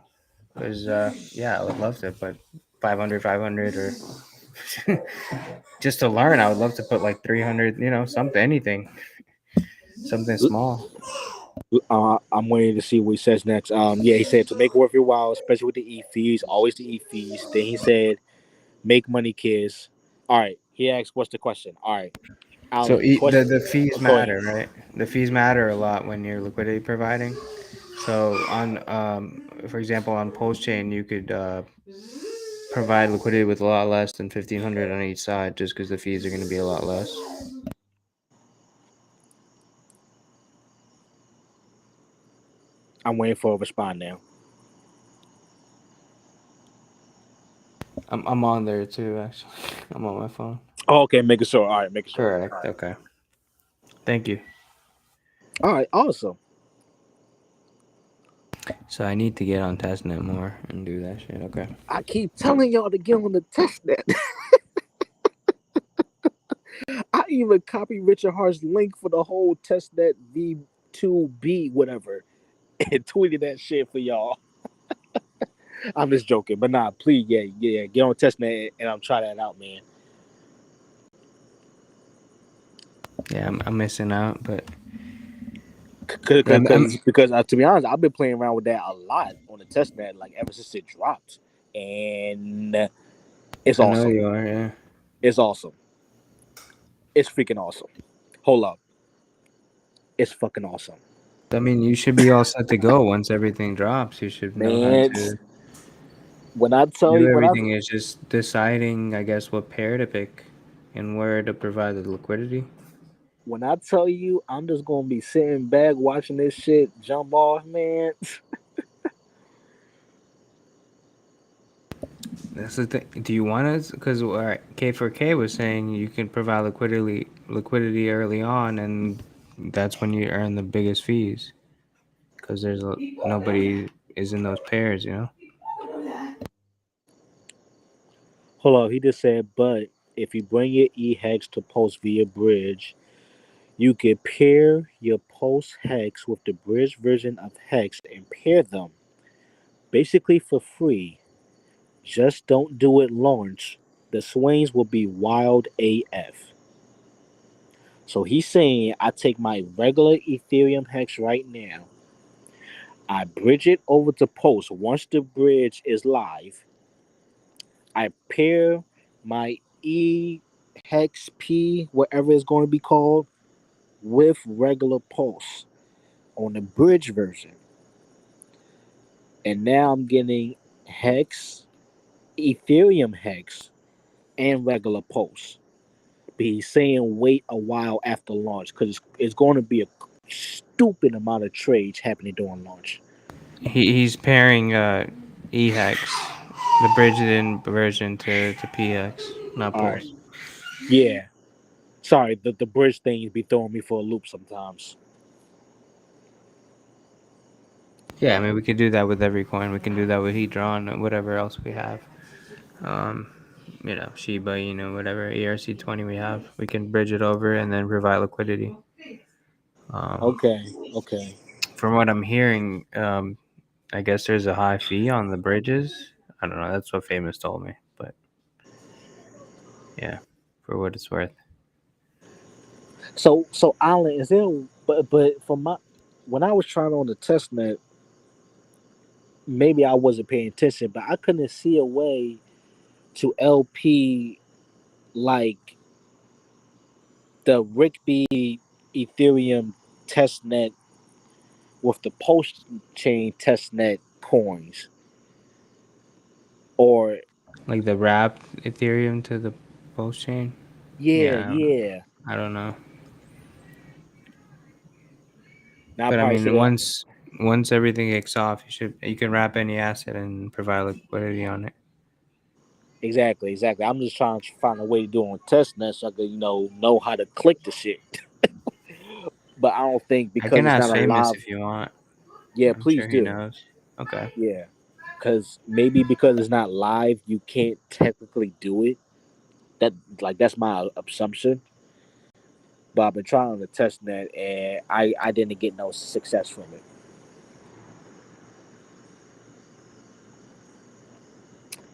Speaker 2: Because yeah, I would love to put 500, or just to learn. I would love to put like 300. Something, anything, something small.
Speaker 5: I'm waiting to see what he says next. Yeah, he said to make it worth your while, especially with the ETH fees, always the ETH fees. Then he said, make money, kids. All right. He asked, what's the question? All right,
Speaker 2: So
Speaker 5: Alan.
Speaker 2: the fees
Speaker 5: Go ahead.
Speaker 2: matter, right? The fees matter a lot when you're liquidity providing. So on, for example, on Pulse Chain, you could provide liquidity with a lot less than 1,500 on each side, just because the fees are going to be a lot less.
Speaker 5: I'm waiting for a response now.
Speaker 2: I'm on there too, actually. I'm on my phone.
Speaker 5: Oh, okay, making sure. All right, making sure.
Speaker 2: Correct. Okay. Thank you.
Speaker 5: All right, awesome.
Speaker 2: So I need to get on testnet more and do that shit. Okay.
Speaker 5: I keep telling y'all to get on the testnet. I even copied Richard Hart's link for the whole testnet V2B whatever and tweeted that shit for y'all. I'm just joking, but nah, please, yeah, get on testnet and I'm trying that out, man.
Speaker 2: Yeah, I'm missing out, but
Speaker 5: Because to be honest, I've been playing around with that a lot on the testnet, like ever since it dropped, and it's
Speaker 2: I know
Speaker 5: awesome.
Speaker 2: you are. Yeah.
Speaker 5: It's awesome. It's freaking awesome. Hold up. It's fucking awesome.
Speaker 2: I mean, you should be all set to go once everything drops. You should know how
Speaker 5: Man,
Speaker 2: to
Speaker 5: when I tell
Speaker 2: do
Speaker 5: you,
Speaker 2: everything. It's just deciding, I guess, what pair to pick and where to provide the liquidity.
Speaker 5: when I tell you, I'm just gonna be sitting back watching this shit jump off, man.
Speaker 2: That's the thing. Do you want to? Because K4K was saying you can provide liquidity early on, and that's when you earn the biggest fees. Because nobody is in those pairs,
Speaker 5: Hold on, he just said, but if you bring your e-hex to post via bridge, you can pair your post hex with the bridge version of hex and pair them basically for free. Just don't do it launch. The swings will be wild AF. So he's saying I take my regular Ethereum hex right now, I bridge it over to post. Once the bridge is live, I pair my hex P, whatever it's going to be called, with regular pulse on the bridge version. And now I'm getting hex, Ethereum hex, and regular pulse. But he's saying wait a while after launch because it's going to be a stupid amount of trades happening during launch.
Speaker 2: He's pairing EHEX, the bridged-in version to PX, not
Speaker 5: All right.
Speaker 2: Pulse.
Speaker 5: Yeah. Sorry, the bridge things be throwing me for a loop sometimes.
Speaker 2: Yeah, I mean we could do that with every coin. We can do that with HEDRON and whatever else we have. Shiba, whatever ERC20 we have, we can bridge it over and then provide liquidity.
Speaker 5: Okay.
Speaker 2: From what I'm hearing, I guess there's a high fee on the bridges. I don't know. That's what Famous told me, but yeah, for what it's worth.
Speaker 5: So Alan, is there? But for my when I was trying on the test net, maybe I wasn't paying attention, but I couldn't see a way to LP like the Rigby Ethereum testnet with the post chain testnet coins, or
Speaker 2: Like the wrapped Ethereum to the Pulse chain. Yeah,
Speaker 5: yeah.
Speaker 2: I don't know.
Speaker 5: Now I
Speaker 2: But I
Speaker 5: probably should
Speaker 2: mean,
Speaker 5: have.
Speaker 2: once everything kicks off, you can wrap any asset and provide liquidity on it.
Speaker 5: Exactly. I'm just trying to find a way to do it on testnet so I could know how to click the shit. But I don't think
Speaker 2: I
Speaker 5: because
Speaker 2: can
Speaker 5: it's
Speaker 2: ask
Speaker 5: not a
Speaker 2: Famous
Speaker 5: live.
Speaker 2: if you want.
Speaker 5: Yeah,
Speaker 2: I'm
Speaker 5: please
Speaker 2: sure he
Speaker 5: do.
Speaker 2: knows. Okay.
Speaker 5: Yeah, because maybe because it's not live, you can't technically do it. That's my assumption. But I've been trying on the test net and I didn't get no success from it.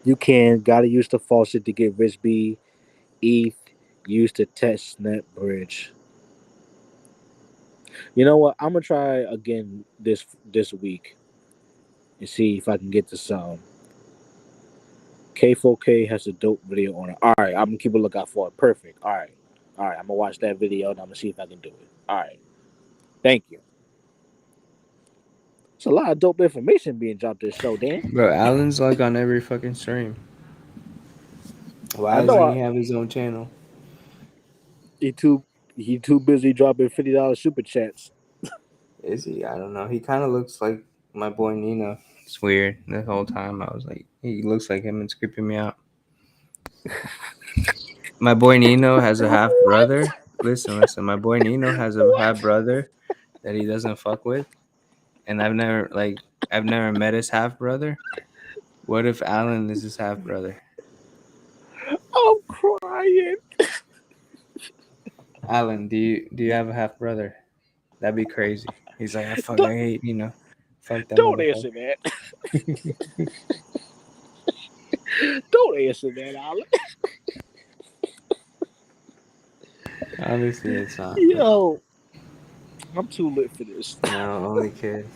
Speaker 5: You gotta use the faucet to get rich B. ETH, use the test net bridge. You know what? I'm gonna try again this week and see if I can get to some. K4K has a dope video on it. All right, I'm gonna keep a lookout for it. Perfect. All right. I'm gonna watch that video and I'm gonna see if I can do it. All right. Thank you. It's a lot of dope information being dropped this show, Dan.
Speaker 2: Bro, Alan's like on every fucking stream.
Speaker 5: I
Speaker 2: Why
Speaker 5: know
Speaker 2: doesn't he have his own channel?
Speaker 5: he too busy dropping $50 super chats.
Speaker 2: Is he? I don't know. He kind of looks like my boy Nino. It's weird. The whole time I was like, he looks like him. It's creeping me out. My boy Nino has a half brother. Listen. My boy Nino has a half brother that he doesn't fuck with, and I've never met his half brother. What if Alan is his half brother?
Speaker 5: I'm crying.
Speaker 2: Alan, do you have a half brother? That'd be crazy. He's like, I
Speaker 5: Don't,
Speaker 2: hate fuck that
Speaker 5: don't answer
Speaker 2: motherfucker.
Speaker 5: that. Don't answer that, Alan.
Speaker 2: Obviously, it's not.
Speaker 5: Yo, I'm too lit for this.
Speaker 2: No, only kid.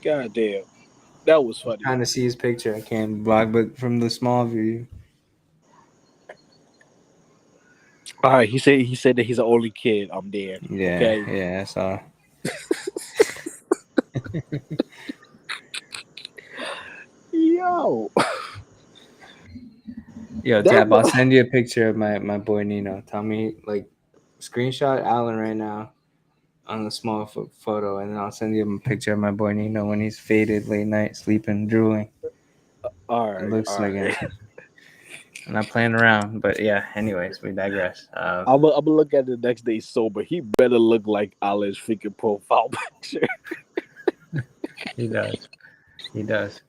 Speaker 5: God damn, that was funny.
Speaker 2: Trying to see his picture, I can't block, but from the small view.
Speaker 5: All right, he said that he's the only kid. I'm dead.
Speaker 2: Yeah,
Speaker 5: Okay.
Speaker 2: yeah, I saw.
Speaker 5: Yo,
Speaker 2: Yo,
Speaker 5: that
Speaker 2: Tap, I'll
Speaker 5: was,
Speaker 2: send you a picture of my boy Nino. Tell me, screenshot Alan right now on the small photo, and then I'll send you a picture of my boy Nino when he's faded, late night, sleeping, drooling.
Speaker 5: all
Speaker 2: It
Speaker 5: right.
Speaker 2: looks like him. I'm not playing around, but yeah. Anyways, we digress.
Speaker 5: I'm gonna look at it the next day sober. He better look like Alan's freaking profile picture.
Speaker 2: He does. He does.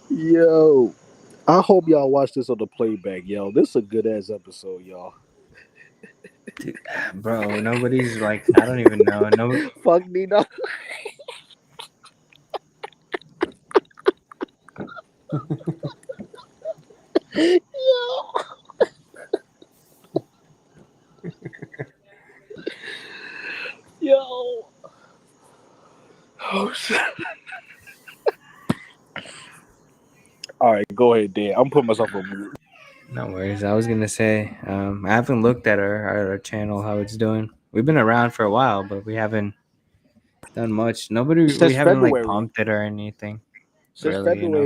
Speaker 5: Yo, I hope y'all watch this on the playback. Yo, this is a good ass episode, y'all.
Speaker 2: Dude, bro, nobody's like, I don't even know. No,
Speaker 5: Fuck Nino. Yo. Yo. Oh All right, go ahead, Dan. I'm putting myself on mute.
Speaker 2: No worries. I was gonna say, I haven't looked at our channel, how it's doing. We've been around for a while, but we haven't done much. We
Speaker 5: Since
Speaker 2: haven't like
Speaker 5: February.
Speaker 2: pumped it or anything.
Speaker 5: Since
Speaker 2: Really, you know.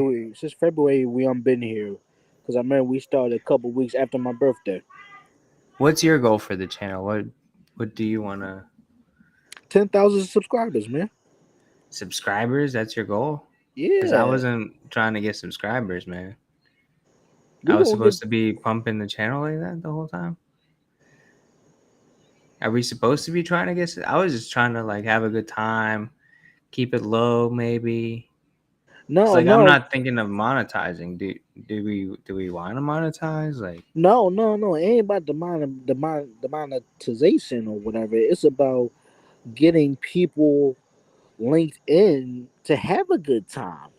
Speaker 5: February, we been here because I remember we started a couple weeks after my birthday.
Speaker 2: What's your goal for the channel? What do you wanna
Speaker 5: 10,000 subscribers, man.
Speaker 2: subscribers? That's your goal? Because I
Speaker 5: Yeah,
Speaker 2: wasn't trying to get subscribers, man.
Speaker 5: we
Speaker 2: I was
Speaker 5: gonna get.
Speaker 2: supposed to be pumping the channel like that the whole time. Are we supposed to be trying to get? I was just trying to like have a good time, keep it low, maybe. It's
Speaker 5: No,
Speaker 2: like I'm
Speaker 5: no,
Speaker 2: not thinking of monetizing. Do we want to monetize? Like,
Speaker 5: no. It ain't about the monetization or whatever. It's about getting people linked in to have a good time.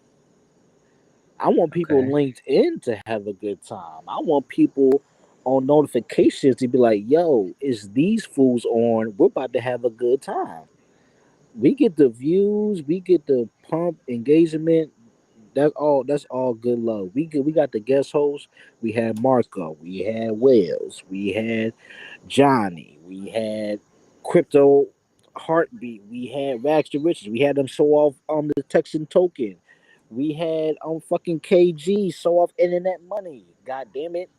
Speaker 5: I want people
Speaker 2: okay,
Speaker 5: linked in to have a good time. I want people on notifications to be like, yo, is these fools on? We're about to have a good time. We get the views, we get the pump engagement. That's all good love. We got the guest hosts. We had Marco, we had Wells, we had Johnny, we had Crypto Heartbeat, we had Rags to Riches, we had them show off on the Texan token. We had fucking KG show off internet money. God damn it.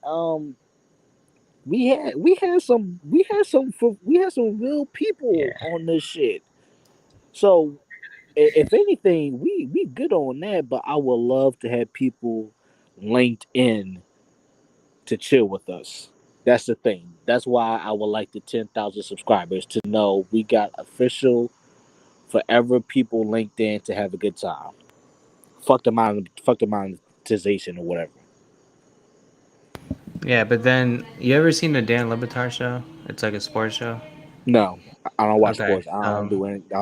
Speaker 5: We had some real people
Speaker 2: yeah,
Speaker 5: on this shit. So if anything, we good on that, but I would love to have people linked in to chill with us. That's the thing. That's why I would like the 10,000 subscribers to know we got official forever people linked in to have a good time. Fuck the monetization or whatever.
Speaker 2: yeah. But then, you ever seen the Dan Lebatard show? It's like a sports show.
Speaker 5: No, I don't watch
Speaker 2: Okay,
Speaker 5: sports. I don't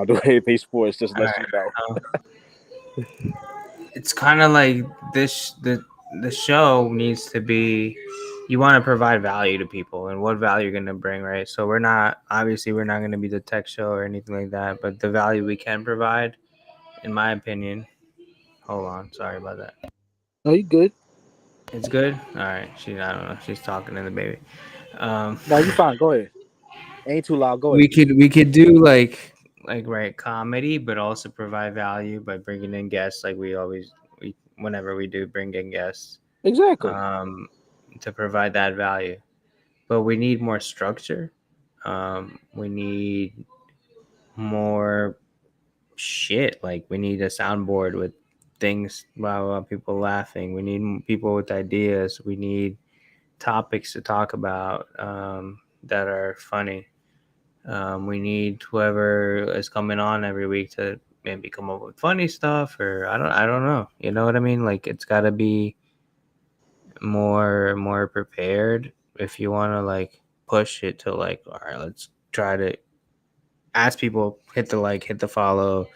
Speaker 5: do anything sports. Just
Speaker 2: all
Speaker 5: let you know.
Speaker 2: right. It's kind of like this. The show needs to be. You want to provide value to people, and what value you're gonna bring, right? So we're not gonna be the tech show or anything like that, but the value we can provide, in my opinion. Hold on, sorry about that.
Speaker 5: No, you good.
Speaker 2: It's good. All right. I don't know. She's talking to the baby. Um,
Speaker 5: No, you fine. Go ahead. Ain't too loud. Go
Speaker 2: we
Speaker 5: ahead.
Speaker 2: could do like right comedy, but also provide value by bringing in guests. Like we whenever we do bring in guests,
Speaker 5: Exactly.
Speaker 2: um, to provide that value. But we need more structure. We need more shit. Like we need a soundboard with things while people laughing. We need people with ideas. We need topics to talk about, that are funny. We need whoever is coming on every week to maybe come up with funny stuff, or I don't know. You know what I mean? Like it's got to be more prepared if you want to like push it to like, all right, let's try to ask people, hit the like, hit the follow.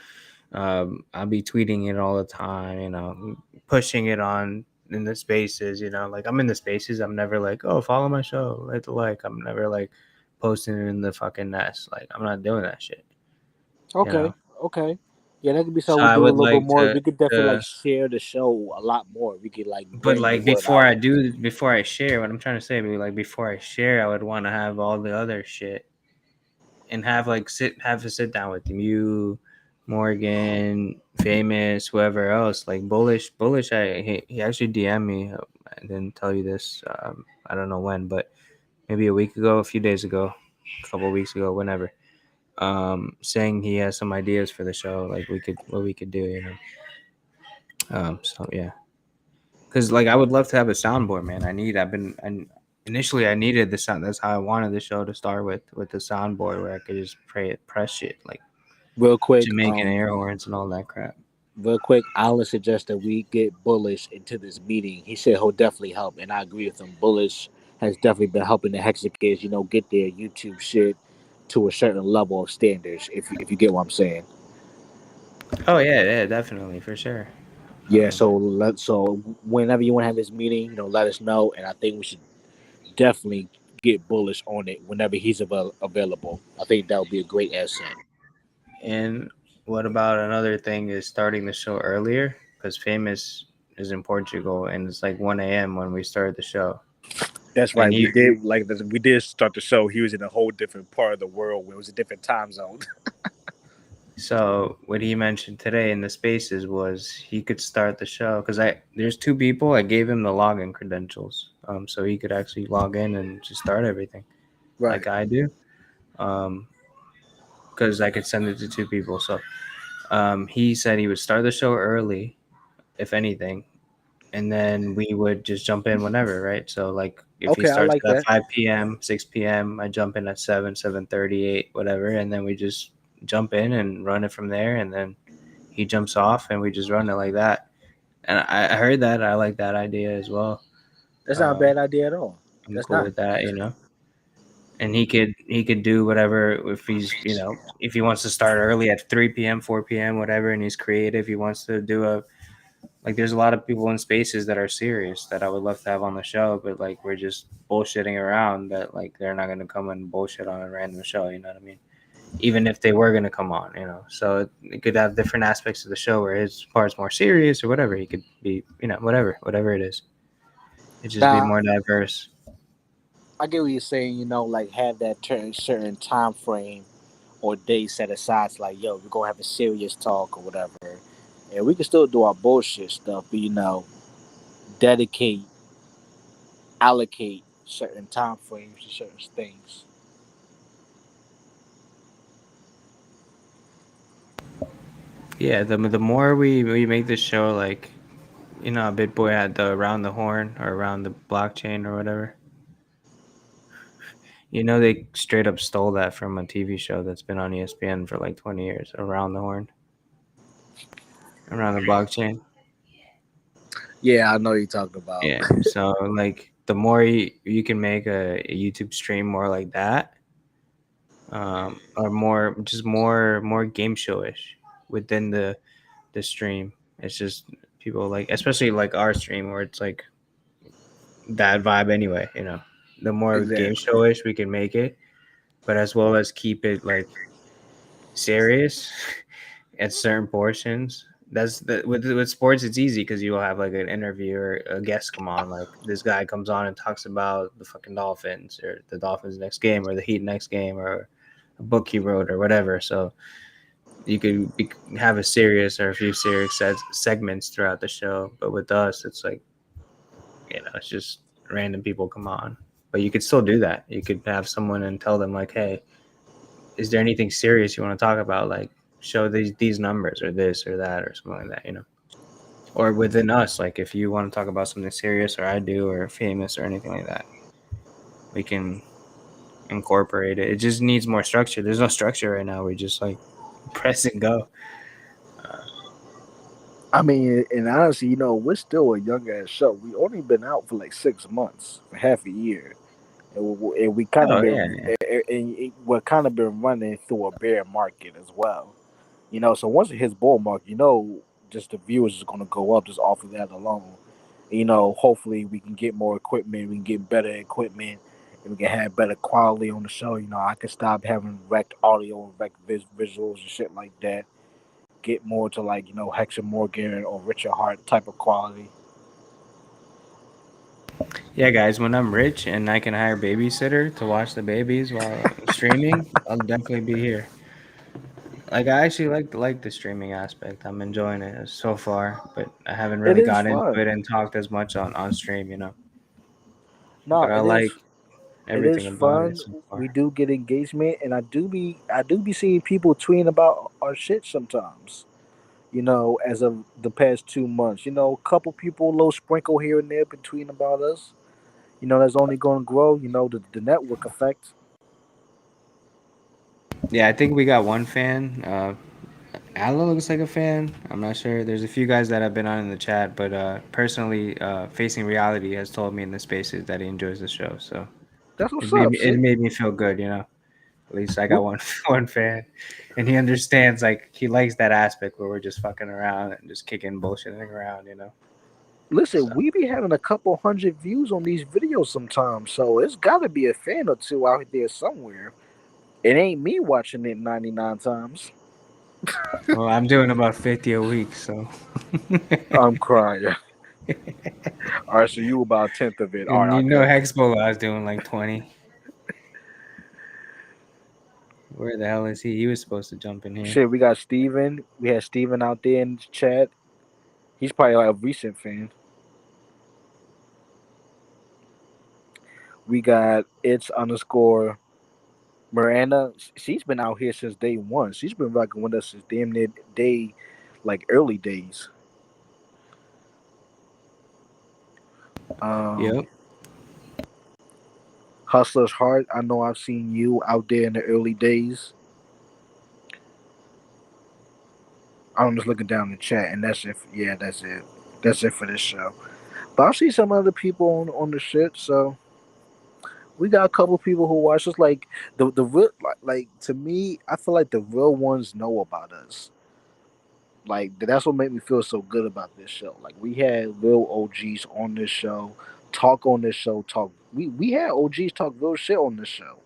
Speaker 2: I'll be tweeting it all the time, pushing it on in the spaces, like I'm in the spaces. I'm never like, oh, follow my show, hit the like. I'm never like posting it in the fucking nest. Like I'm not doing that shit, you know.
Speaker 5: Okay. Okay. Yeah, that could be
Speaker 2: So
Speaker 5: something we
Speaker 2: I
Speaker 5: do a
Speaker 2: would
Speaker 5: little bit
Speaker 2: like
Speaker 5: more. We could definitely like
Speaker 2: to
Speaker 5: share the show a lot more. We could like
Speaker 2: but
Speaker 5: bring the
Speaker 2: like
Speaker 5: word out.
Speaker 2: before I share, what I'm trying to say, like before I share, I would want to have all the other shit and have a sit down with you, Morgan, famous, whoever else, like bullish. He actually DM'd me. I didn't tell you this. I don't know when, but maybe a week ago, a few days ago, a couple of weeks ago, whenever. Saying he has some ideas for the show, like what we could do. So yeah, because like I would love to have a soundboard, man. Initially I needed the sound. That's how I wanted the show to start with the soundboard where I could just press shit like
Speaker 5: Real quick,
Speaker 2: Jamaican air horns and all that crap.
Speaker 5: Alan suggests that we get Bullish into this meeting. He said he'll definitely help, and I agree with him. Bullish has definitely been helping the Hexicans, get their YouTube shit to a certain level of standards. If you get what I'm saying.
Speaker 2: Oh yeah, definitely for sure.
Speaker 5: Yeah. So whenever you want to have this meeting, let us know, and I think we should definitely get Bullish on it whenever he's available. I think that would be a great asset.
Speaker 2: And what about another thing is starting the show earlier, because famous is in Portugal, and it's like 1 a.m. when we started the show.
Speaker 5: That's
Speaker 2: And
Speaker 5: right.
Speaker 2: he-
Speaker 5: We did start the show. He was in a whole different part of the world where it was a different time zone.
Speaker 2: So what he mentioned today in the spaces was he could start the show because there's two people. I gave him the login credentials, so he could actually log in and just start everything like I do, because I could send it to two people. So he said he would start the show early, if anything, and then we would just jump in whenever, right? So like if he
Speaker 5: Okay, I
Speaker 2: starts
Speaker 5: like
Speaker 2: at
Speaker 5: that.
Speaker 2: 5 p.m., 6 p.m., I jump in at 7, 7:38, whatever, and then we just jump in and run it from there, and then he jumps off and we just run it like that. And I heard that. I like that idea as well.
Speaker 5: That's not a bad idea at all.
Speaker 2: I'm
Speaker 5: That's
Speaker 2: cool
Speaker 5: not.
Speaker 2: with that, you know. And he could do whatever if he's, you know, if he wants to start early at 3 p.m., 4 p.m., whatever, and he's creative, he wants to do like there's a lot of people in spaces that are serious that I would love to have on the show, but like we're just bullshitting around that like they're not gonna come and bullshit on a random show, you know what I mean? Even if they were gonna come on, you know. So it could have different aspects of the show where his part's more serious or whatever. He could be, you know, whatever it is. It just be
Speaker 5: Nah,
Speaker 2: more diverse.
Speaker 5: I get what you're saying. Like have that certain time frame or day set aside. It's like, yo, we're gonna have a serious talk or whatever, and we can still do our bullshit stuff. But dedicate, allocate certain time frames to certain things.
Speaker 2: Yeah, the more we make this show like, you know, Bit Boy had the around the horn or around the blockchain or whatever. You know, they straight up stole that from a TV show that's been on ESPN for like 20 years. Around the horn, around the blockchain.
Speaker 5: Yeah, I know you're talking about.
Speaker 2: Yeah. So like, the more you can make a YouTube stream more like that, or more game showish within the stream. It's just people like, especially like our stream where it's like that vibe anyway. You know, the more game
Speaker 5: Exactly.
Speaker 2: showish we can make it, but as well as keep it like serious at certain portions. That's with sports. It's easy because you will have like an interview or a guest come on. Like this guy comes on and talks about the fucking Dolphins or the Dolphins next game or the Heat next game or a book he wrote or whatever. So you could have a serious or a few serious segments throughout the show. But with us, it's like, you know, it's just random people come on. But you could still do that. You could have someone and tell them like, hey, is there anything serious you want to talk about? Like show these numbers or this or that or something like that, you know. Or within us, like if you want to talk about something serious or I do or famous or anything like that, we can incorporate it. It just needs more structure. There's no structure right now. We just like press and go.
Speaker 5: I mean, and honestly, we're still a young ass show. We only been out for like 6 months, for half a year, and we kind of
Speaker 2: Oh yeah,
Speaker 5: been, we're kind of been running through a bear market as well. So once it hits bull market, just the viewers is gonna go up just off of that alone. Hopefully we can get more equipment, we can get better equipment, and we can have better quality on the show. I can stop having wrecked audio and wrecked visuals and shit like that. Get more to like Hector Morgan or Richard Hart type of quality.
Speaker 2: yeah, guys. When I'm rich and I can hire a babysitter to watch the babies while streaming, I'll definitely be here. Like I actually like the streaming aspect. I'm enjoying it so far, but I haven't
Speaker 5: It
Speaker 2: really
Speaker 5: is
Speaker 2: got into
Speaker 5: fun.
Speaker 2: it and talked as much on stream, you know.
Speaker 5: No,
Speaker 2: But I
Speaker 5: it is.
Speaker 2: like
Speaker 5: It is
Speaker 2: everything about it
Speaker 5: fun.
Speaker 2: so
Speaker 5: We
Speaker 2: far.
Speaker 5: do get engagement, and I do be seeing people tweeting about our shit sometimes. As of the past 2 months, a couple people, a little sprinkle here and there between about us. That's only going to grow. The network effect.
Speaker 2: Yeah, I think we got one fan. Allo looks like a fan. I'm not sure. There's a few guys that have been on in the chat, but personally, Facing Reality has told me in the spaces that he enjoys the show. So
Speaker 5: That's
Speaker 2: it
Speaker 5: what's
Speaker 2: made
Speaker 5: up.
Speaker 2: me it
Speaker 5: See,
Speaker 2: made me feel good, you know. At least I
Speaker 5: We-
Speaker 2: got one fan, and he understands. Like he likes that aspect where we're just fucking around and just kicking bullshitting around, you know. So
Speaker 5: listen, we be having a couple hundred views on these videos sometimes, so it's got to be a fan or two out there somewhere. It ain't me watching it 99 times.
Speaker 2: well, I'm doing about 50 a week, so
Speaker 5: I'm crying. All right, so you about 1/10 of it. All
Speaker 2: And
Speaker 5: right,
Speaker 2: you know,
Speaker 5: okay.
Speaker 2: Hexbolo, I was doing like 20. Where the hell is he? He was supposed to jump in here.
Speaker 5: Shit, we got Steven. We had Steven out there in the chat. He's probably like a recent fan. We got it's_ Miranda. She's been out here since day one. She's been rocking with us since damn near day, like early days.
Speaker 2: Yep.
Speaker 5: Hustler's Heart. I know I've seen you out there in the early days. I'm just looking down the chat, and that's it. Yeah, that's it. That's it for this show. But I see some other people on the shit, so we got a couple people who watch us. Like the real, like to me, I feel like the real ones know about us. Like that's what made me feel so good about this show. Like we had real OGs on this show, talk on this show, talk. We had OGs talk real shit on this show,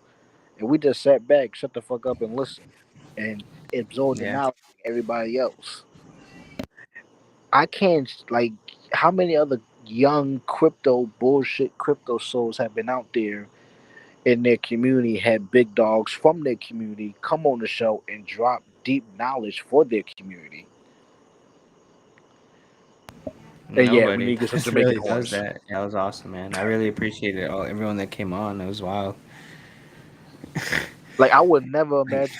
Speaker 5: and we just sat back, shut the fuck up, and listened, and absorbed the knowledge like everybody else. I can't like how many other young crypto souls have been out there in their community, had big dogs from their community come on the show and drop deep knowledge for their community. And
Speaker 2: Nobody
Speaker 5: yeah, we need to get some Jamaican
Speaker 2: really
Speaker 5: horns.
Speaker 2: does that. Yeah, that was awesome, man. I really appreciated everyone that came on. It was wild.
Speaker 5: Like I would never imagine.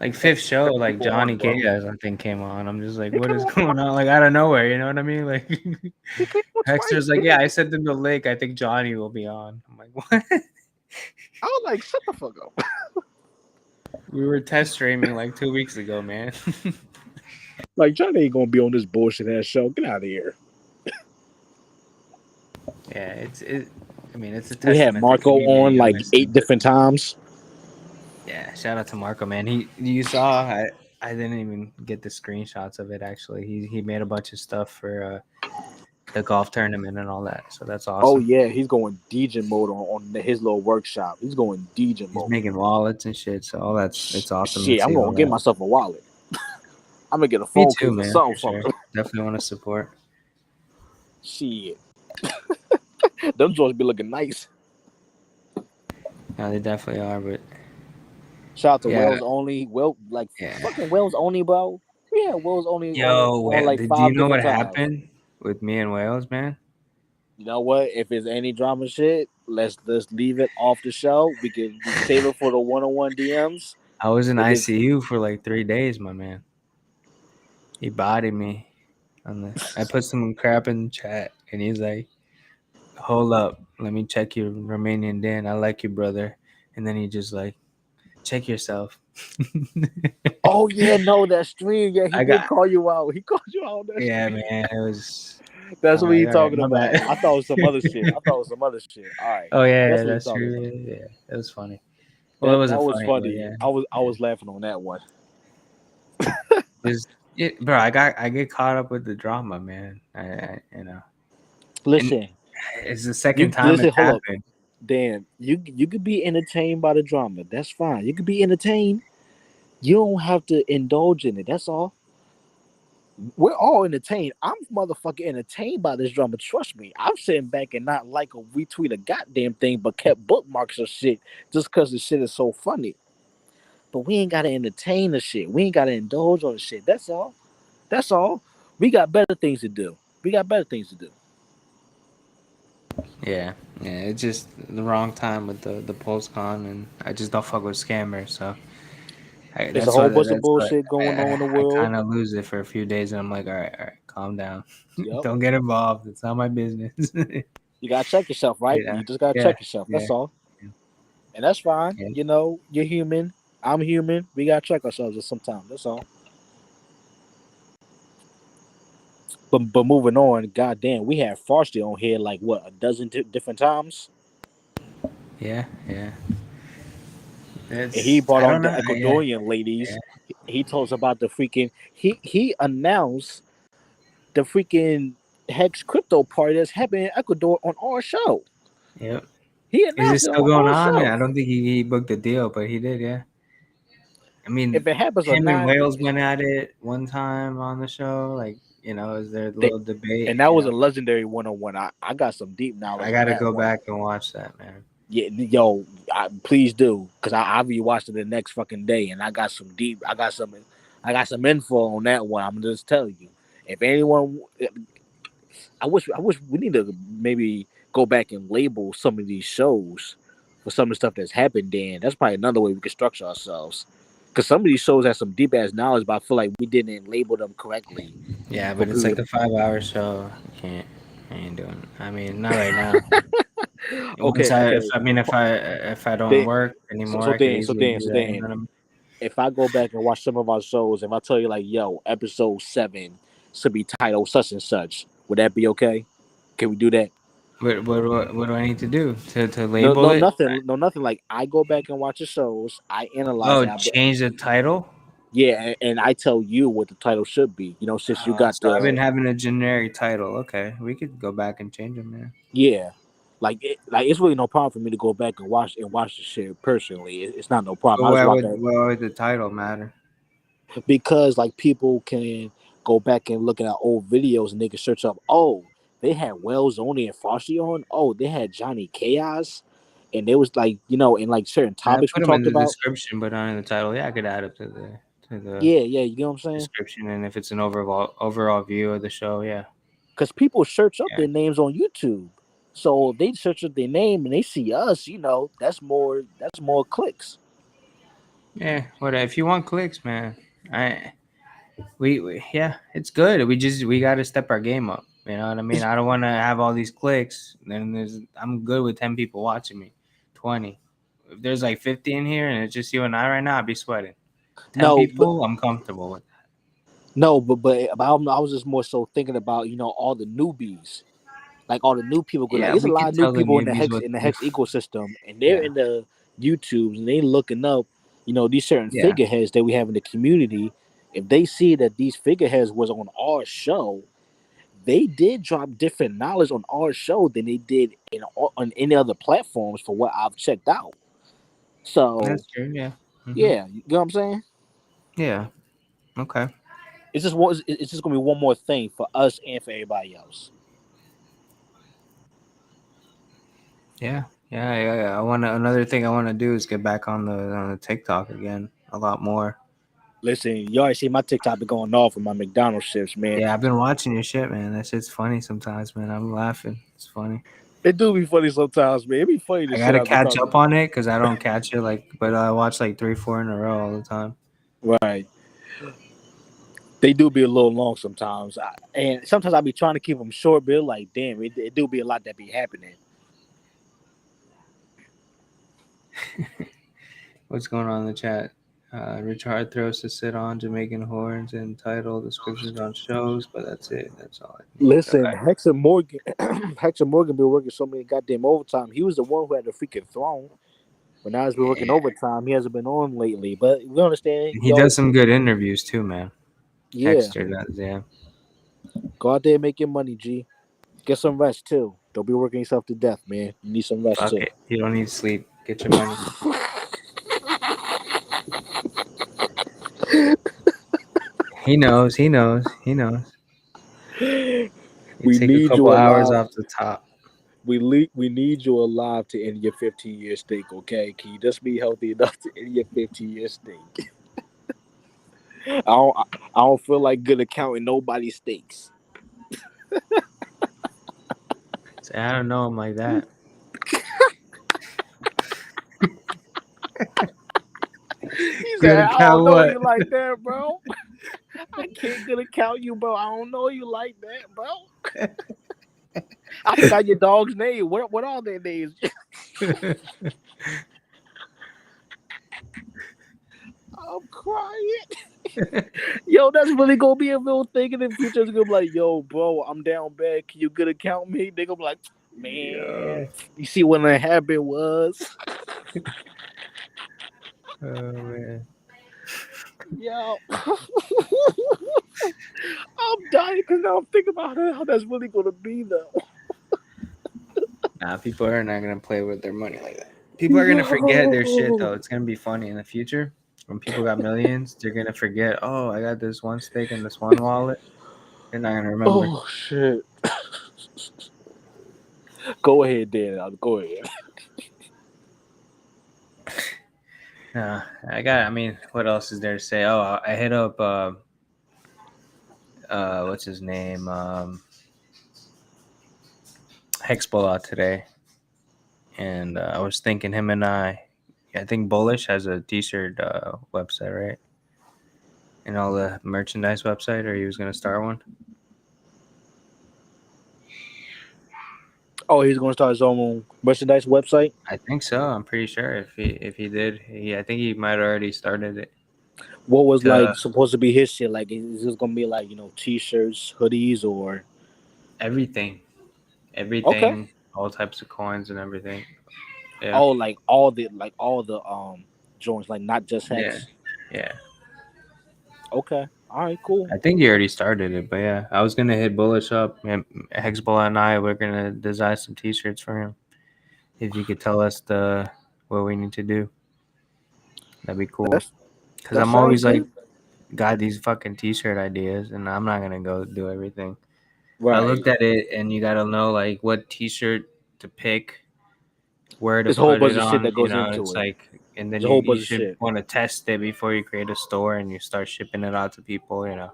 Speaker 2: Like fifth show, like Johnny Chaos, I think came on. I'm just like, what is going on? Like out of nowhere, you know what I mean? Like Hexter's like, yeah, I sent them the link. I think Johnny will be on. I'm like, what?
Speaker 5: I was like, shut the fuck up.
Speaker 2: We were test streaming like 2 weeks ago, man.
Speaker 5: Like Johnny ain't gonna be on this bullshit ass show. Get out of here.
Speaker 2: Yeah, it's a
Speaker 5: We had Marco on like 8 different times.
Speaker 2: Yeah, shout out to Marco, man. You saw I didn't even get the screenshots of it actually. He made a bunch of stuff for the golf tournament and all that. So that's awesome.
Speaker 5: Oh yeah, he's going DJ mode on his little workshop. He's going DJ mode.
Speaker 2: He's making wallets and shit. So all it's awesome.
Speaker 5: Shit, I'm gonna get myself a wallet. I'm gonna get a phone case or something from him.
Speaker 2: Definitely want to support.
Speaker 5: Shit. Them joints be looking nice.
Speaker 2: No, they definitely are, but
Speaker 5: shout out to Wells Only. Fucking Wells Only, bro. We had Wells Only.
Speaker 2: Yo,
Speaker 5: on like
Speaker 2: do
Speaker 5: 5
Speaker 2: you know what
Speaker 5: times.
Speaker 2: happened with me and Wales, man?
Speaker 5: You know what? If it's any drama shit, let's leave it off the show. We can save it for the one-on-one DMs.
Speaker 2: I was in ICU for like 3 days, my man. He bodied me. I put some crap in the chat, and he's like, hold up, let me check your Romanian Dan. I like you, brother. And then he just like, check yourself.
Speaker 5: Oh yeah, no, that stream. Yeah, he did call you out. He called you out.
Speaker 2: Yeah, man, it was.
Speaker 5: That's what he's talking about. I thought it was some other shit. All right.
Speaker 2: Oh yeah, that's true. Yeah, it was funny. Well, it wasn't funny.
Speaker 5: Funny. Yeah. I was laughing on that one.
Speaker 2: Bro, I get caught up with the drama, man. I
Speaker 5: Listen,
Speaker 2: and it's the second time it happened.
Speaker 5: Dan, you could be entertained by the drama. That's fine. You could be entertained. You don't have to indulge in it. That's all. We're all entertained. I'm motherfucking entertained by this drama. Trust me. I'm sitting back and not like or retweet a goddamn thing, but kept bookmarks of shit just because the shit is so funny. But we ain't gotta entertain the shit. We ain't gotta indulge on the shit. That's all. That's all. We got better things to do.
Speaker 2: Yeah, it's just the wrong time with the PulseCon, and I just don't fuck with scammers. So
Speaker 5: there's a whole bunch of bullshit going on in the world.
Speaker 2: I kind of lose it for a few days, and I'm like, all right, calm down. Yep. Don't get involved. It's not my business.
Speaker 5: You gotta check yourself, right? Yeah. You just gotta check yourself. That's all. Yeah. And that's fine. Yeah. You know, you're human. I'm human. We gotta check ourselves at some time. That's all. But moving on, goddamn, we had Farsty on here like what, a dozen different times.
Speaker 2: Yeah.
Speaker 5: And he brought on the Ecuadorian ladies. Yeah. He told us about the freaking. He announced the freaking Hex crypto party that's happening in Ecuador on our show.
Speaker 2: Yep.
Speaker 5: He announced.
Speaker 2: Is it still going on? I don't think he booked the deal, but he did. Yeah. I mean,
Speaker 5: if it happens,
Speaker 2: him and Wales went at it one time on the show. Like You know, is there a little debate?
Speaker 5: And that
Speaker 2: you
Speaker 5: was
Speaker 2: know?
Speaker 5: a legendary 101. I got some deep knowledge.
Speaker 2: I got to
Speaker 5: on that
Speaker 2: go
Speaker 5: one.
Speaker 2: back and watch that, man.
Speaker 5: Yeah, yo, please do, because I rewatched it the next fucking day, and I got some info on that one. I'm just telling you. If anyone, I wish we need to maybe go back and label some of these shows for some of the stuff that's happened. Dan, that's probably another way we can structure ourselves. Because some of these shows have some deep ass knowledge, but I feel like we didn't label them correctly.
Speaker 2: Yeah, but it's like a 5-hour show. I ain't doing it. I mean, not right now.
Speaker 5: Okay.
Speaker 2: If I don't work anymore, I could easily do that. You know what I mean?
Speaker 5: If I go back and watch some of our shows, if I tell you like, yo, episode 7 should be titled such and such, would that be okay? Can we do that?
Speaker 2: What do I need to do to label it?
Speaker 5: Nothing. Like I go back and watch the shows, I analyze
Speaker 2: Oh,
Speaker 5: it.
Speaker 2: change the title.
Speaker 5: Yeah, and I tell you what the title should be. You know, since you got
Speaker 2: So I've been having a generic title. Okay, we could go back and change them, man.
Speaker 5: Yeah, like it's really no problem for me to go back and watch the shit personally. It's not no problem.
Speaker 2: But why would the title matter?
Speaker 5: Because like people can go back and look at our old videos and they can search up. Oh, they had Wells Only and Frosty on. Oh, they had Johnny Chaos, and there was like and like certain topics
Speaker 2: I put
Speaker 5: we
Speaker 2: them
Speaker 5: talked
Speaker 2: in the
Speaker 5: about.
Speaker 2: description, but not in the title. Yeah, I could add up to the
Speaker 5: Yeah, you know what I'm saying?
Speaker 2: description, and if it's an overall view of the show, yeah.
Speaker 5: Because people search up their names on YouTube, so they search up their name and they see us. That's more clicks.
Speaker 2: Yeah, if you want clicks, man, it's good. We got to step our game up. You know what I mean? I don't want to have all these clicks. Then I'm good with 10 people watching me, 20. If there's like 50 in here and it's just you and I right now, I'd be sweating. 10 people, I'm comfortable with that.
Speaker 5: No, but I was just more so thinking about all the newbies, like all the new people. Like, there's a lot of new people in the Hex ecosystem, and they're in the YouTubes and they looking up, these certain figureheads that we have in the community. If they see that these figureheads was on our show, they did drop different knowledge on our show than they did on any other platforms for what I've checked out. So
Speaker 2: that's true. Yeah. Mm-hmm.
Speaker 5: Yeah, you know what I'm saying?
Speaker 2: Yeah. Okay.
Speaker 5: It's just gonna be one more thing for us and for everybody else.
Speaker 2: Yeah. Another thing I want to do is get back on the TikTok again a lot more.
Speaker 5: Listen, you already see my TikTok be going off with my McDonald's shifts, man.
Speaker 2: Yeah, I've been watching your shit, man. That shit's funny sometimes, man. I'm laughing. It's funny.
Speaker 5: It do be funny sometimes, man. It be funny.
Speaker 2: I gotta catch up on it because I don't catch it but I watch like 3-4 in a row all the time.
Speaker 5: Right. They do be a little long sometimes, and sometimes I be trying to keep them short, but like, damn, it do be a lot that be happening.
Speaker 2: What's going on in the chat? Richard throws to sit on Jamaican horns and title descriptions on shows, but that's it. That's all.
Speaker 5: Listen, okay. Hector Morgan been working so many goddamn overtime. He was the one who had the freaking throne. But now he's been working overtime. He hasn't been on lately, but we understand.
Speaker 2: He does some good interviews too, man.
Speaker 5: Yeah.
Speaker 2: Hector does, yeah.
Speaker 5: Go out there and make your money, G. Get some rest too. Don't be working yourself to death, man. You need some rest too.
Speaker 2: Okay, you don't need sleep. Get your money. He knows.
Speaker 5: We need you
Speaker 2: hours off the top.
Speaker 5: We need you alive to end your 15-year streak, okay? Can you just be healthy enough to end your 15-year streak? I don't feel like good at counting nobody's stakes.
Speaker 2: I don't know him like that.
Speaker 5: He said, I don't know you like that, bro. I can't good account you, bro. I don't know you like that, bro. I forgot your dog's name. What are their names? I'm crying. Yo, that's really gonna be a real thing in the future. It's gonna be like, yo, bro, I'm down bad. Can you good account me? They gonna be like, man, you see what the habit was?
Speaker 2: Oh man.
Speaker 5: Yo. I'm dying because now I'm thinking about how that's really gonna be though.
Speaker 2: Nah, people are not gonna play with their money like that. People are gonna forget their shit though. It's gonna be funny in the future. When people got millions, they're gonna forget, oh, I got this one stake in this one wallet. You're not gonna remember.
Speaker 5: Oh shit. Go ahead, Dan. Go ahead.
Speaker 2: I mean, what else is there to say? Oh, I hit up what's his name? Hexbola today. And I was thinking him and I think Bullish has a t-shirt website, right? And all the merchandise website, or he was gonna start one.
Speaker 5: Oh, he's gonna start his own merchandise website.
Speaker 2: I think so. I'm pretty sure if he did, I think he might have already started it.
Speaker 5: What was like supposed to be his shit? Like, is this gonna be like, you know, t-shirts, hoodies, or
Speaker 2: Everything,
Speaker 5: okay?
Speaker 2: all types of coins and everything. Yeah.
Speaker 5: Oh, like all the joints, like not just Hex.
Speaker 2: Yeah.
Speaker 5: Okay, all right, cool.
Speaker 2: I think he already started it, but yeah, I was gonna hit Bullish up. And Hexbola and I, we're gonna design some t-shirts for him. If you could tell us what we need to do, that'd be cool. Because I'm always like, got these fucking t-shirt ideas, and I'm not gonna go do everything. Right. I looked at it, and you gotta know like what t-shirt to pick, where to put it on. Shit that goes into it's it. Like, and then you should want to test it before you create a store and you start shipping it out to people. You know,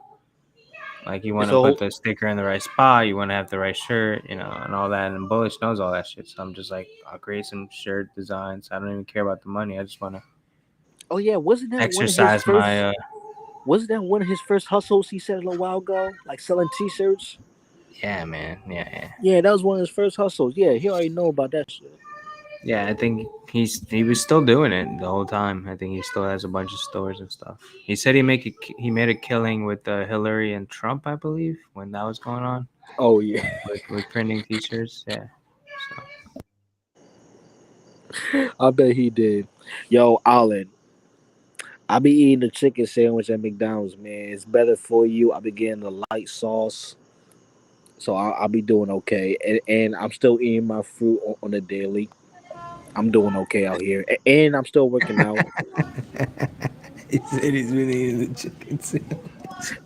Speaker 2: like you want to put the sticker in the right spot, you want to have the right shirt, you know, and all that. And Bullish knows all that shit. So I'm just like, I'll create some shirt designs. I don't even care about the money. I just want to.
Speaker 5: Oh yeah, wasn't that
Speaker 2: exercise my?
Speaker 5: Wasn't that one of his first hustles he said a little while ago, like selling t-shirts?
Speaker 2: Yeah, man. Yeah.
Speaker 5: Yeah, that was one of his first hustles. Yeah, he already know about that shit.
Speaker 2: Yeah, I think he was still doing it the whole time. I think he still has a bunch of stores and stuff. He said he made a killing with Hillary and Trump, I believe, when that was going on.
Speaker 5: Oh yeah,
Speaker 2: with printing t-shirts. Yeah.
Speaker 5: So. I bet he did. Yo, Alan, I be eating the chicken sandwich at McDonald's, man. It's better for you. I be getting the light sauce, so I'll be doing okay. And I'm still eating my fruit on the daily. I'm doing okay out here, and I'm still working out.
Speaker 2: He said he's been eating the chicken sandwich.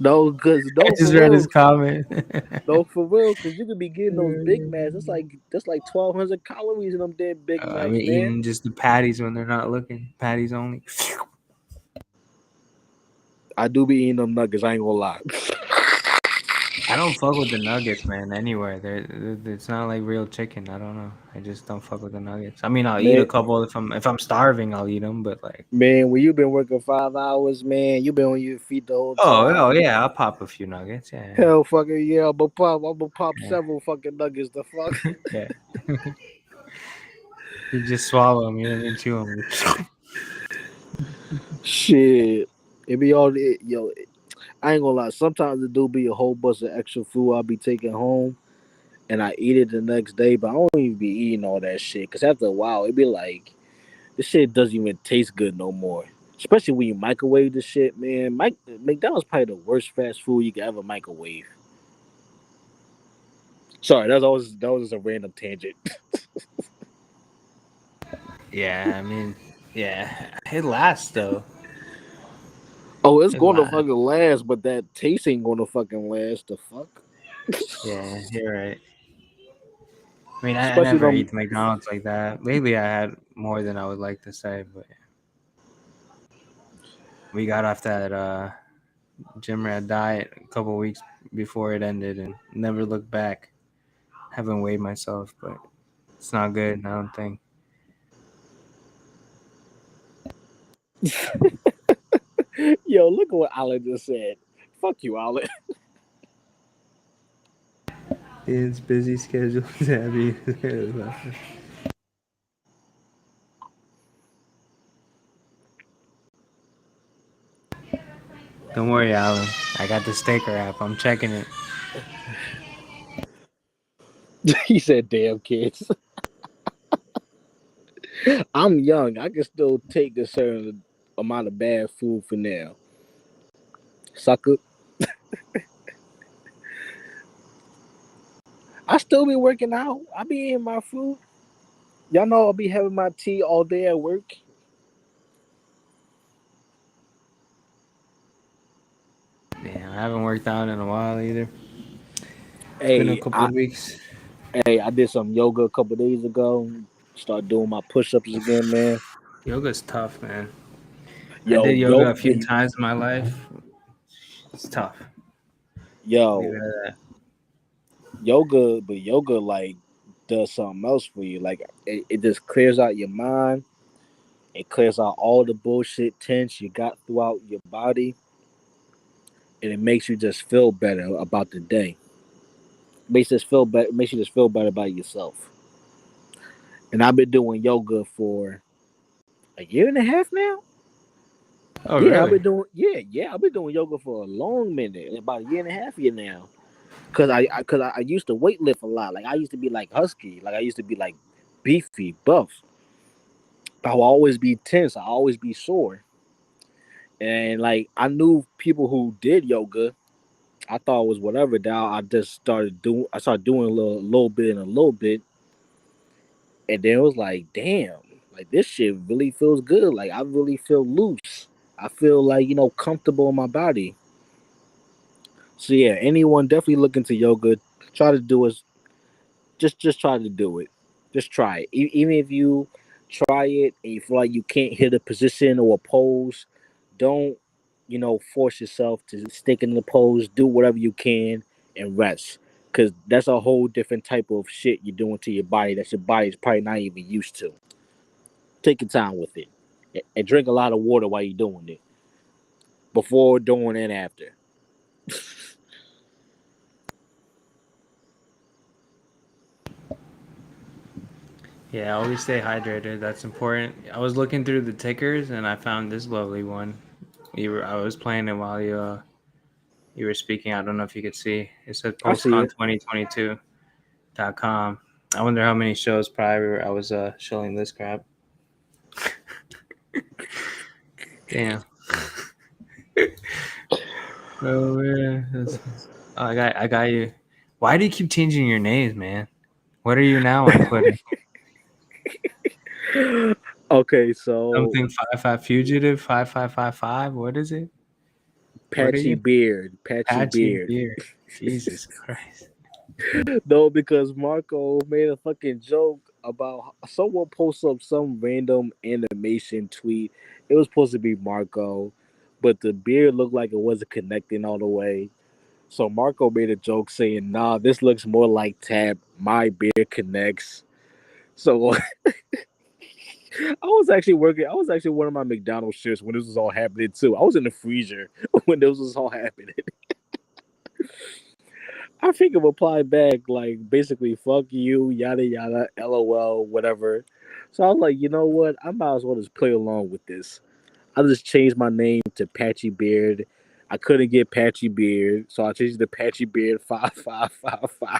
Speaker 5: No, because
Speaker 2: I just read his comment.
Speaker 5: No, for real, because you could be getting those Big Macs. That's like 1,200 calories in them damn Big Macs.
Speaker 2: I mean, eating just the patties when they're not looking. Patties only.
Speaker 5: I do be eating them nuggets. I ain't gonna lie.
Speaker 2: I don't fuck with the nuggets, man. Anywhere, it's not like real chicken. I don't know. I just don't fuck with the nuggets. I mean, I'll eat a couple if I'm starving. I'll eat them, but like,
Speaker 5: man, when you've been working 5 hours, man, you've been on your feet the whole time.
Speaker 2: Oh yeah, I'll pop a few nuggets. Yeah.
Speaker 5: Hell, fucking yeah, I'm gonna pop several fucking nuggets. The fuck.
Speaker 2: Yeah. You just swallow them. You don't even chew them.
Speaker 5: Shit, it be all yo. I ain't gonna lie. Sometimes it do be a whole bunch of extra food I'll be taking home, and I eat it the next day. But I don't even be eating all that shit because after a while, it be like this shit doesn't even taste good no more. Especially when you microwave the shit, man. McDonald's probably the worst fast food you can ever microwave. Sorry, that was just a random tangent.
Speaker 2: Yeah, I mean, yeah, it lasts though.
Speaker 5: Oh, it's gonna fucking last, but that taste ain't gonna fucking last. The fuck?
Speaker 2: Yeah, you're right. I mean, I never eat McDonald's like that. Lately, I had more than I would like to say, but we got off that gym rat diet a couple weeks before it ended and never looked back. Haven't weighed myself, but it's not good. I don't think.
Speaker 5: Yo, look at what Alan just said. Fuck you, Alan.
Speaker 2: It's busy schedule. Don't worry, Alan. I got the sticker app. I'm checking it.
Speaker 5: He said, damn kids. I'm young. I can still take a certain amount of bad food for now. Sucker. I still be working out. I be eating my food. Y'all know I'll be having my tea all day at work.
Speaker 2: Yeah, I haven't worked out in a while either. been a
Speaker 5: Hey,
Speaker 2: couple of weeks.
Speaker 5: I did some yoga a couple days ago. Started doing my push-ups again, man.
Speaker 2: Yoga's tough, man. I
Speaker 5: Yo,
Speaker 2: did yoga a few times in my life. It's tough. Leave it at that.
Speaker 5: yoga like does something else for you. Like it just clears out your mind. It clears out all the bullshit tense you got throughout your body, and it makes you just feel better about the day. Makes us feel better. Makes you just feel better about yourself. And I've been doing yoga for a year and a half now.
Speaker 2: Oh,
Speaker 5: Yeah, I've
Speaker 2: really?
Speaker 5: been doing I've been doing yoga for a long minute, about a year and a half year now. Cause I used to weightlift a lot. Like I used to be like husky. Like I used to be like beefy, buff. I would always be tense. I always be sore. And like I knew people who did yoga. I thought it was whatever. Now I just started doing. I started doing a little bit and a little bit, and then it was like, damn, like this shit really feels good. Like I really feel loose. I feel like comfortable in my body. So yeah, anyone definitely look into yoga. Try to do it. Just try to do it. Just try it. Even if you try it and you feel like you can't hit a position or a pose, don't force yourself to stick in the pose. Do whatever you can and rest, because that's a whole different type of shit you're doing to your body that your body's probably not even used to. Take your time with it, and drink a lot of water while you're doing it, before, during, and after.
Speaker 2: Yeah, always stay hydrated. That's important. I was looking through the tickers and I found this lovely one. I was playing it while you were speaking. I don't know if you could see. It said
Speaker 5: I see it.
Speaker 2: postcon2022.com. I wonder how many shows prior I was showing this crap. Damn. Oh man. I got you. Why do you keep changing your names, man? What are you now on Twitter?
Speaker 5: Okay, so
Speaker 2: Something 55 fugitive 5555. What is it? What are
Speaker 5: Patchy
Speaker 2: you?
Speaker 5: Beard, Patchy
Speaker 2: Patchy
Speaker 5: Beard.
Speaker 2: beard. Jesus Christ.
Speaker 5: No, because Marco made a fucking joke about someone posted up some random animation tweet. It was supposed to be Marco, but the beard looked like it wasn't connecting all the way. So Marco made a joke saying, "Nah, this looks more like Tab. My beard connects." So I was actually wearing my McDonald's shirts when this was all happening too. I was in the freezer when this was all happening. I think of reply back like basically "fuck you," yada yada, LOL, whatever. So I was like, you know what? I might as well just play along with this. I just changed my name to Patchy Beard. I couldn't get Patchy Beard, so I changed it to Patchy Beard 5555.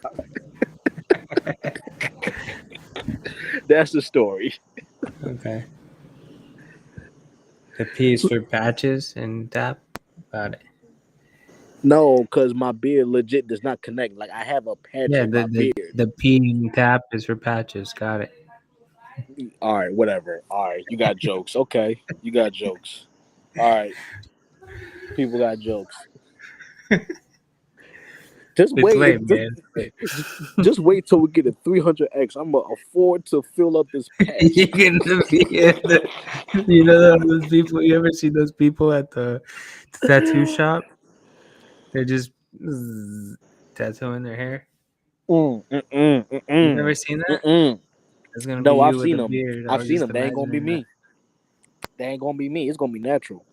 Speaker 5: That's the story.
Speaker 2: Okay. The P is for patches and tap. Got it.
Speaker 5: No, because my beard legit does not connect. Like I have a patch
Speaker 2: Yeah,
Speaker 5: in my beard.
Speaker 2: the P and tap is for patches. Got it.
Speaker 5: All right, whatever. All right, you got jokes. Okay, you got jokes. All right, people got jokes. Just
Speaker 2: It's
Speaker 5: wait.
Speaker 2: late, man.
Speaker 5: Just wait till we get a 300X. I'm gonna afford to fill up this patch.
Speaker 2: You're gonna be in you know those people. You ever see those people at the tattoo shop? They're just tattooing their hair. You've never seen that?
Speaker 5: Mm-mm.
Speaker 2: It's gonna be
Speaker 5: No, I've
Speaker 2: you with
Speaker 5: seen
Speaker 2: a
Speaker 5: them.
Speaker 2: beard. I
Speaker 5: I've
Speaker 2: was
Speaker 5: seen
Speaker 2: just
Speaker 5: them. They ain't gonna be
Speaker 2: imagining that.
Speaker 5: me. They ain't gonna be me. It's gonna be natural.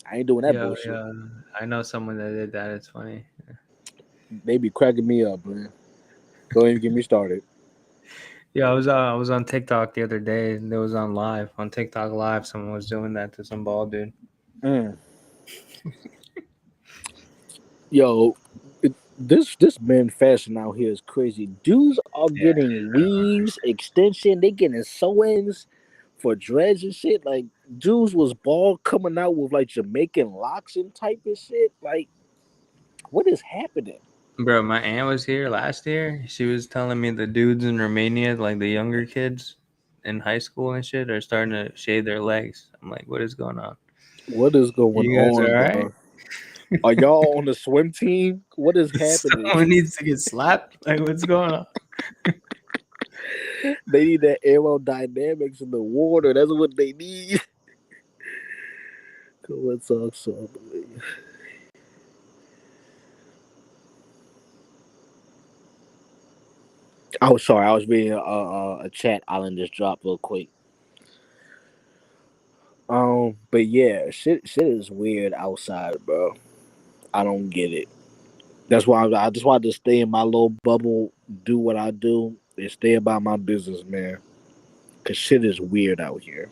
Speaker 5: I ain't doing that
Speaker 2: Yeah,
Speaker 5: bullshit.
Speaker 2: yeah. I know someone that did that. It's funny.
Speaker 5: They be cracking me up, man. Don't even get me started.
Speaker 2: Yeah, I was on TikTok the other day, and it was on live on TikTok live. Someone was doing that to some bald dude.
Speaker 5: Mm. Yo, this man fashion out here is crazy. Dudes are
Speaker 2: Yeah,
Speaker 5: getting weaves, extension. They getting sew-ins for dreads and shit. Like dudes was bald coming out with like Jamaican locks and type of shit. Like, what is happening?
Speaker 2: bro. My aunt was here last year. She was telling me the dudes in Romania, like the younger kids in high school and shit, are starting to shave their legs. I'm like, what is going on?
Speaker 5: What is going
Speaker 2: You guys
Speaker 5: on,
Speaker 2: all
Speaker 5: bro?
Speaker 2: right?
Speaker 5: Are y'all on the swim team? What is happening?
Speaker 2: Someone needs to get slapped. Like, what's going on?
Speaker 5: They need that aerodynamics in the water. That's what they need. What's up, so? Oh, sorry. I was reading a chat. Island just dropped real quick. But yeah, shit is weird outside, bro. I don't get it. That's why I just wanted to stay in my little bubble, do what I do, and stay about my business, man. Cause shit is weird out here.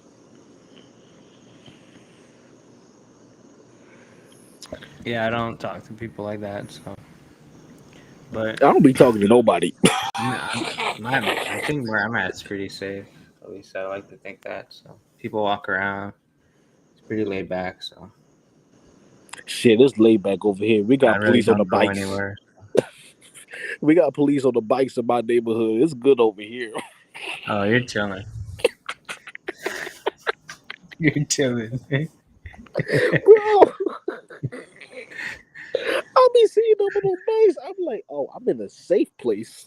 Speaker 2: Yeah, I don't talk to people like that. So, but
Speaker 5: I don't be talking to nobody.
Speaker 2: I think where I'm at is pretty safe. At least I like to think that. So people walk around. It's pretty laid back. So
Speaker 5: Shit, it's laid back over here. We
Speaker 2: I
Speaker 5: got
Speaker 2: really
Speaker 5: police on the
Speaker 2: don't go
Speaker 5: bikes.
Speaker 2: anywhere.
Speaker 5: We got police on the bikes in my neighborhood. It's good over here.
Speaker 2: Oh, you're chilling. You're chilling.
Speaker 5: Bro, I'll be seeing them on the bikes. I'm like, oh, I'm in a safe place.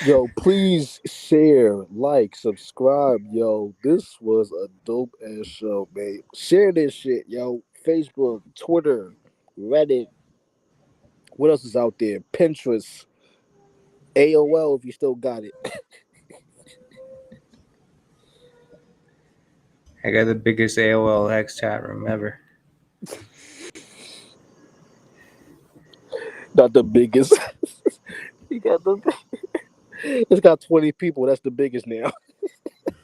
Speaker 5: Yo, please share, like, subscribe, yo. This was a dope ass show, man. Share this shit, yo. Facebook, Twitter, Reddit. What else is out there? Pinterest, AOL if you still got it.
Speaker 2: I got the biggest AOL X chat room ever.
Speaker 5: Not the biggest. You got the. It's got 20 people. That's the biggest now.
Speaker 2: You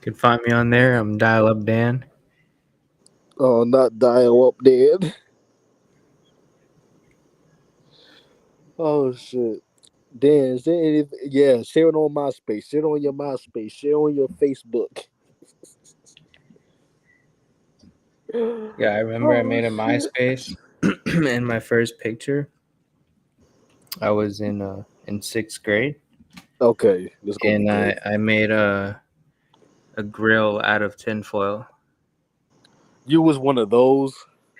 Speaker 2: can find me on there. I'm Dial Up Dan.
Speaker 5: Oh, not dial up, Dan. Oh shit. Dan, is there anything? Yeah, share it on MySpace. Share it on your MySpace. Share it on your Facebook.
Speaker 2: Yeah, I remember I made a
Speaker 5: shit.
Speaker 2: MySpace. In my first picture, I was in 6th grade,
Speaker 5: Okay, let's go.
Speaker 2: and I made a grill out of tinfoil,
Speaker 5: You was one of those.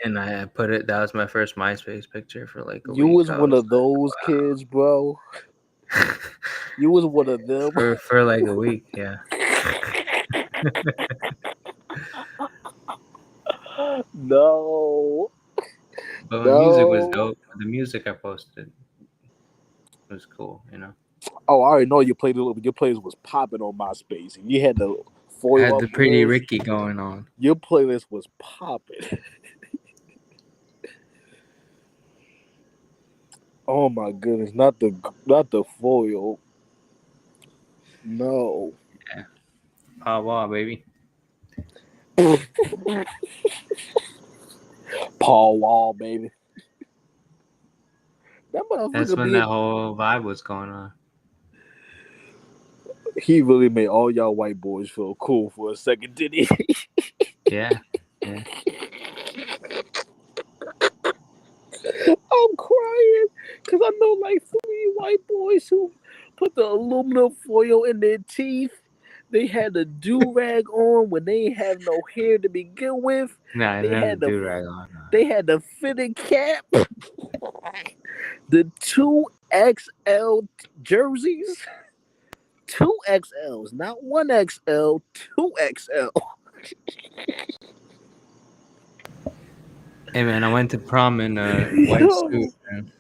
Speaker 2: and I put it. That was my first MySpace picture for like a
Speaker 5: You
Speaker 2: week.
Speaker 5: was one of those kids, bro. You was one of them.
Speaker 2: for like a week, yeah.
Speaker 5: No.
Speaker 2: But my music was dope. The music I posted was cool, you know.
Speaker 5: Oh, I already know your playlist was popping on MySpace. And you had the foil.
Speaker 2: I had the Pretty
Speaker 5: upstairs.
Speaker 2: Ricky going on.
Speaker 5: Your playlist was popping. Oh my goodness, not the foil. No.
Speaker 2: Yeah. Paw Wall, baby.
Speaker 5: Paul Wall, baby. That motherfucker.
Speaker 2: That's when that whole vibe was going on.
Speaker 5: He really made all y'all white boys feel cool for a second, did he?
Speaker 2: Yeah.
Speaker 5: I'm crying because I know like 3 white boys who put the aluminum foil in their teeth. They had the do-rag on when they ain't have no hair to begin with.
Speaker 2: Nah, I
Speaker 5: They
Speaker 2: never
Speaker 5: had
Speaker 2: do rag on.
Speaker 5: They had the fitted cap, the 2XL jerseys, 2XLs, not 1XL, 2XL.
Speaker 2: Hey man, I went to prom in a white suit, man,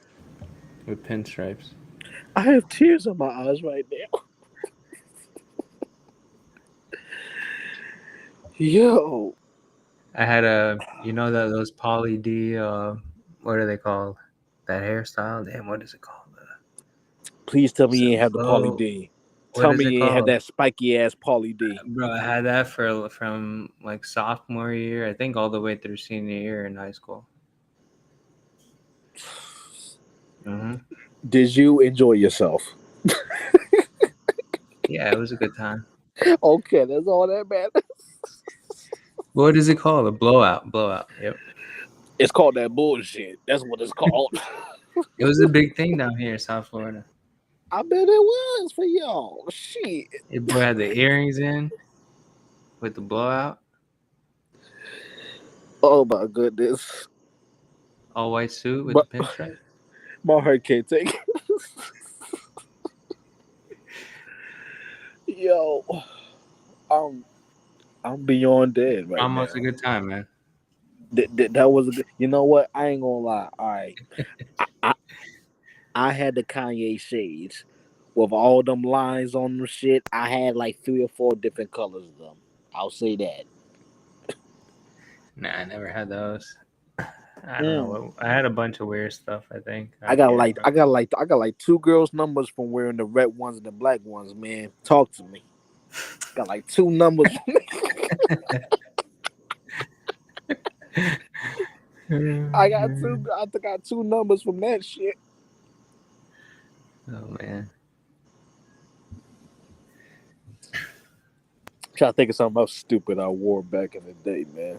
Speaker 2: with pinstripes.
Speaker 5: I have tears in my eyes right now. Yo.
Speaker 2: I had those Poly D, what are they called? That hairstyle? Damn, what is it called?
Speaker 5: Please tell me you ain't have the Pauly D. Tell me you ain't have that spiky ass Pauly D.
Speaker 2: Bro, I had that from like sophomore year, I think all the way through senior year in high school. Mm-hmm.
Speaker 5: Did you enjoy yourself?
Speaker 2: Yeah, it was a good time.
Speaker 5: Okay, that's all that matters.
Speaker 2: What is it called? A blowout. Yep.
Speaker 5: It's called that bullshit. That's what it's called.
Speaker 2: It was a big thing down here in South Florida.
Speaker 5: I bet it was for y'all. Shit.
Speaker 2: Your boy had the earrings in with the blowout,
Speaker 5: Oh my goodness.
Speaker 2: all white suit with
Speaker 5: But
Speaker 2: the pinstripe.
Speaker 5: my heart can't take it. Yo, I'm beyond dead right
Speaker 2: Almost
Speaker 5: now.
Speaker 2: a good time, man.
Speaker 5: That was a good. You know what? I ain't gonna lie. All right, I, I had the Kanye shades with all them lines on them shit. I had like 3 or 4 different colors of them. I'll say that.
Speaker 2: Nah, I never had those. I don't know what. I had a bunch of weird stuff. I think
Speaker 5: I got like 2 girls' numbers from wearing the red ones and the black ones. Man, talk to me. Got like 2 numbers. I got 2. I think I got 2 numbers from that shit.
Speaker 2: Oh man.
Speaker 5: Trying to think of something else stupid I wore back in the day, man.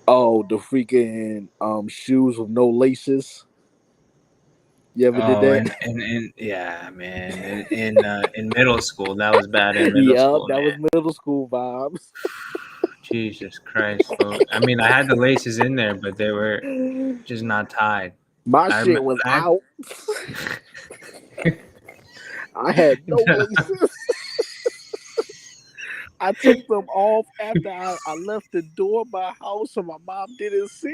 Speaker 5: Oh, the freaking shoes with no laces. You ever did
Speaker 2: Oh,
Speaker 5: that?
Speaker 2: and yeah, man. In middle school, that was bad. In middle
Speaker 5: Yeah,
Speaker 2: school,
Speaker 5: that was
Speaker 2: man.
Speaker 5: middle school vibes.
Speaker 2: Jesus Christ, bro. I mean, I had the laces in there, but they were just not tied.
Speaker 5: My
Speaker 2: I
Speaker 5: shit was
Speaker 2: had,
Speaker 5: out. I had no laces. I took them off after I left the door of my house so my mom didn't see.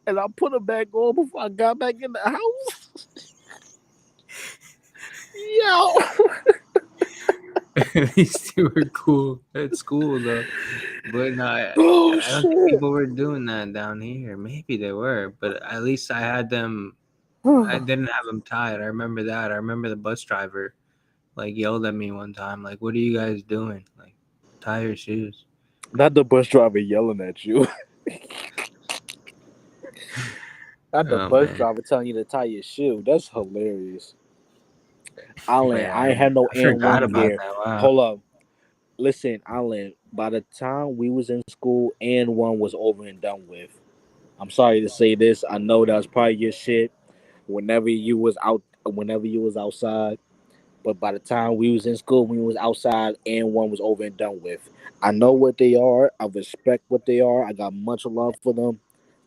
Speaker 5: And I put them back on before I got back in the house. Yo.
Speaker 2: these two were cool at school though, but no, I
Speaker 5: Oh,
Speaker 2: don't think
Speaker 5: shit.
Speaker 2: people were doing that down here. Maybe they were, but at least I had them. I didn't have them tied. I remember that. I remember the bus driver like yelled at me one time, like, "What are you guys doing? Like, tie your shoes."
Speaker 5: Not the bus driver yelling at you. Not the
Speaker 2: Oh
Speaker 5: bus
Speaker 2: man,
Speaker 5: driver telling you to tie your shoe. That's hilarious. Alan,
Speaker 2: yeah,
Speaker 5: I ain't had no
Speaker 2: I forgot
Speaker 5: N1
Speaker 2: about
Speaker 5: gear.
Speaker 2: that. Wow.
Speaker 5: Hold up. Listen, Alan, by the time we was in school, N1 was over and done with. I'm sorry to say this. I know that was probably your shit whenever you was outside. But by the time we was in school, when we was outside, N1 was over and done with. I know what they are. I respect what they are. I got much love for them.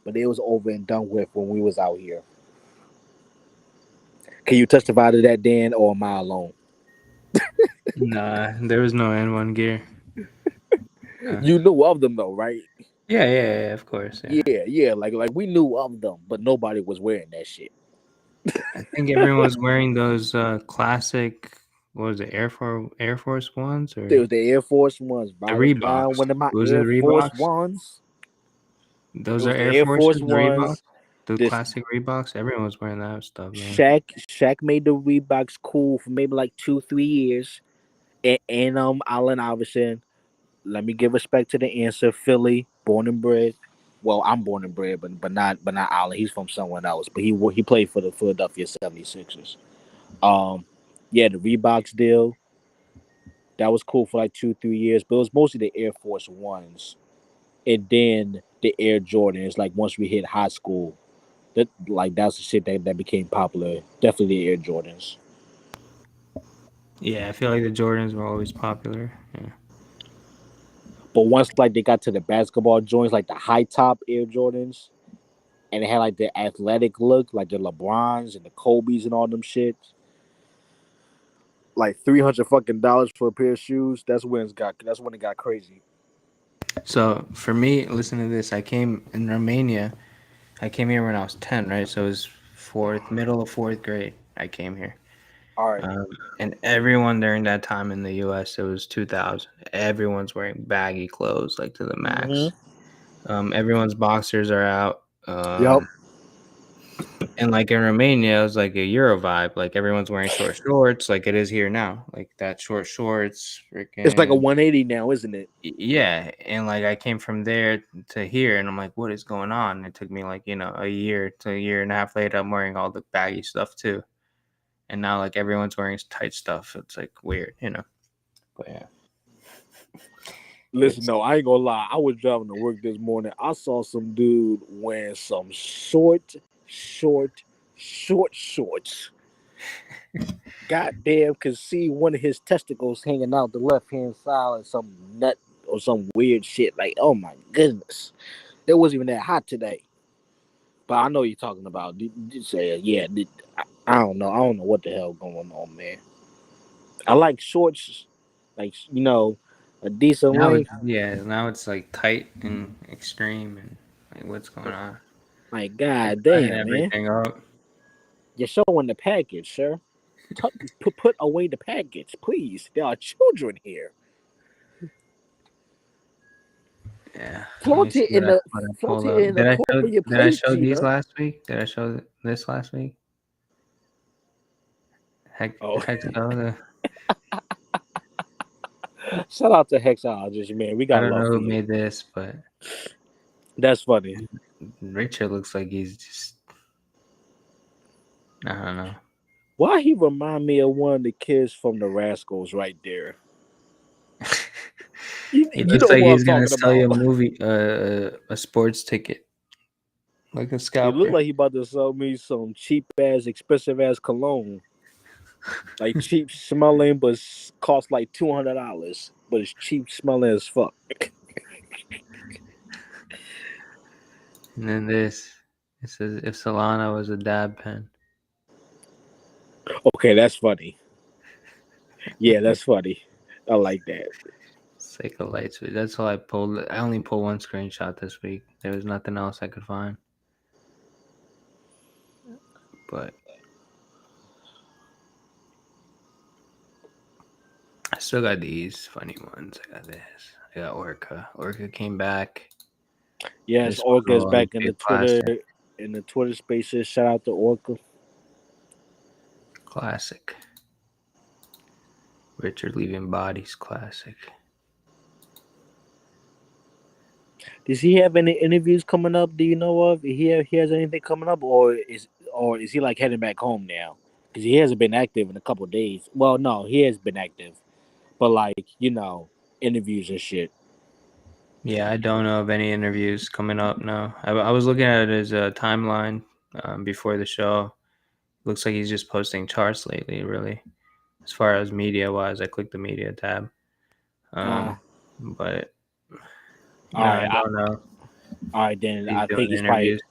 Speaker 5: But it was over and done with when we was out here. Can you testify to that, Dan, or am I alone?
Speaker 2: Nah, there was no N1 gear.
Speaker 5: You knew of them though, right?
Speaker 2: Yeah, of course. Yeah.
Speaker 5: Yeah. Like we knew of them, but nobody was wearing that shit.
Speaker 2: I think everyone was wearing those classic. What was it, Air Force Ones
Speaker 5: There
Speaker 2: or
Speaker 5: was the Air Force Ones.
Speaker 2: the
Speaker 5: Riding around
Speaker 2: Reeboks?
Speaker 5: one of my
Speaker 2: Was it
Speaker 5: Air Force
Speaker 2: Reeboks?
Speaker 5: Ones. It
Speaker 2: Those are
Speaker 5: was the
Speaker 2: Air
Speaker 5: Air
Speaker 2: Forces,
Speaker 5: Force
Speaker 2: the Reeboks,
Speaker 5: Ones.
Speaker 2: the
Speaker 5: This
Speaker 2: classic Reeboks. Everyone was wearing that stuff, man.
Speaker 5: Shaq made the Reeboks cool for maybe like 2-3 years. And Allen Iverson. Let me give respect to the answer. Philly, born and bred. Well, I'm born and bred, but not Allen. He's from somewhere else. But he played for the Philadelphia 76ers. Yeah, the Reeboks deal. That was cool for like 2-3 years, but it was mostly the Air Force Ones, and then the Air Jordans. Like once we hit high school, that's the shit that became popular. Definitely the Air Jordans.
Speaker 2: Yeah, I feel like the Jordans were always popular. Yeah.
Speaker 5: But once like they got to the basketball joints, like the high top Air Jordans, and it had like the athletic look, like the LeBrons and the Kobe's and all them shit. Like $300 for a pair of shoes. That's when it got crazy.
Speaker 2: So for me, listen to this. I came in Romania. I came here when I was 10, right? So it was middle of fourth grade. I came here.
Speaker 5: All right.
Speaker 2: And everyone during that time in the U.S., it was 2000. Everyone's wearing baggy clothes, like to the max. Everyone's boxers are out.
Speaker 5: Yep.
Speaker 2: And like in Romania, it was like a Euro vibe. Like everyone's wearing short shorts, like it is here now. Like that short shorts,
Speaker 5: It's like a
Speaker 2: freaking
Speaker 5: 180 now, isn't it?
Speaker 2: yeah. And like I came from there to here, and I'm like, what is going on? And it took me like a year to a year and a half later. I'm wearing all the baggy stuff too, and now like everyone's wearing tight stuff. It's like weird. But yeah.
Speaker 5: Listen, no, I ain't gonna lie. I was driving to work this morning. I saw some dude wearing some short shorts. Goddamn, could see one of his testicles hanging out the left hand side, or some nut or some weird shit. Like, oh my goodness, it wasn't even that hot today. But I know what you're talking about. Did say, yeah. I don't know. I don't know what the hell going on, man. I like shorts, like a decent
Speaker 2: Now
Speaker 5: length.
Speaker 2: now it's like tight and extreme and like what's going on?
Speaker 5: Like,
Speaker 2: Like
Speaker 5: god
Speaker 2: tying
Speaker 5: damn, man.
Speaker 2: everything up.
Speaker 5: You're showing the package, sir. Put away the package, please. There are children here.
Speaker 2: Yeah.
Speaker 5: Float it in the appropriate
Speaker 2: Did I
Speaker 5: place,
Speaker 2: show these
Speaker 5: Gina.
Speaker 2: last week? Did I show this last week? Heck
Speaker 5: Oh,
Speaker 2: no.
Speaker 5: shout out to Hexologist, man. We
Speaker 2: I
Speaker 5: got
Speaker 2: don't know
Speaker 5: love for
Speaker 2: who
Speaker 5: you.
Speaker 2: made this, but
Speaker 5: That's funny.
Speaker 2: Richard looks like he's just I don't know.
Speaker 5: Why he remind me of one of the kids from the Rascals right there? You
Speaker 2: He
Speaker 5: know
Speaker 2: looks like
Speaker 5: what
Speaker 2: he's
Speaker 5: I'm
Speaker 2: gonna
Speaker 5: talking
Speaker 2: sell you a
Speaker 5: about.
Speaker 2: movie, a sports ticket, like a
Speaker 5: He
Speaker 2: scalper.
Speaker 5: look like he about to sell me some cheap ass, expensive ass cologne. Like cheap smelling, but cost like $200. But it's cheap smelling as fuck.
Speaker 2: And then this, it says if Solana was a dab pen.
Speaker 5: Okay, that's funny. Yeah, that's funny. I like that.
Speaker 2: It's like a light switch. That's all I pulled. I only pulled one screenshot this week. There was nothing else I could find. But I still got these funny ones. I got this. I got Orca. Orca came back.
Speaker 5: Yes,
Speaker 2: This
Speaker 5: Orca is
Speaker 2: will
Speaker 5: back
Speaker 2: always be a classic.
Speaker 5: in the Twitter spaces. Shout out to Orca.
Speaker 2: Classic. Richard leaving bodies. Classic.
Speaker 5: Does he have any interviews coming up? Do you know of? He has anything coming up, or is he like heading back home now? Because he hasn't been active in a couple of days. Well, no, he has been active, but like interviews and shit.
Speaker 2: Yeah, I don't know of any interviews coming up. No, I was looking at his timeline before the show. Looks like he's just posting charts lately. Really, as far as media wise, I clicked the media tab. But
Speaker 5: All
Speaker 2: no,
Speaker 5: right,
Speaker 2: I don't know.
Speaker 5: All right, then
Speaker 2: He's
Speaker 5: I
Speaker 2: doing
Speaker 5: think
Speaker 2: interviews.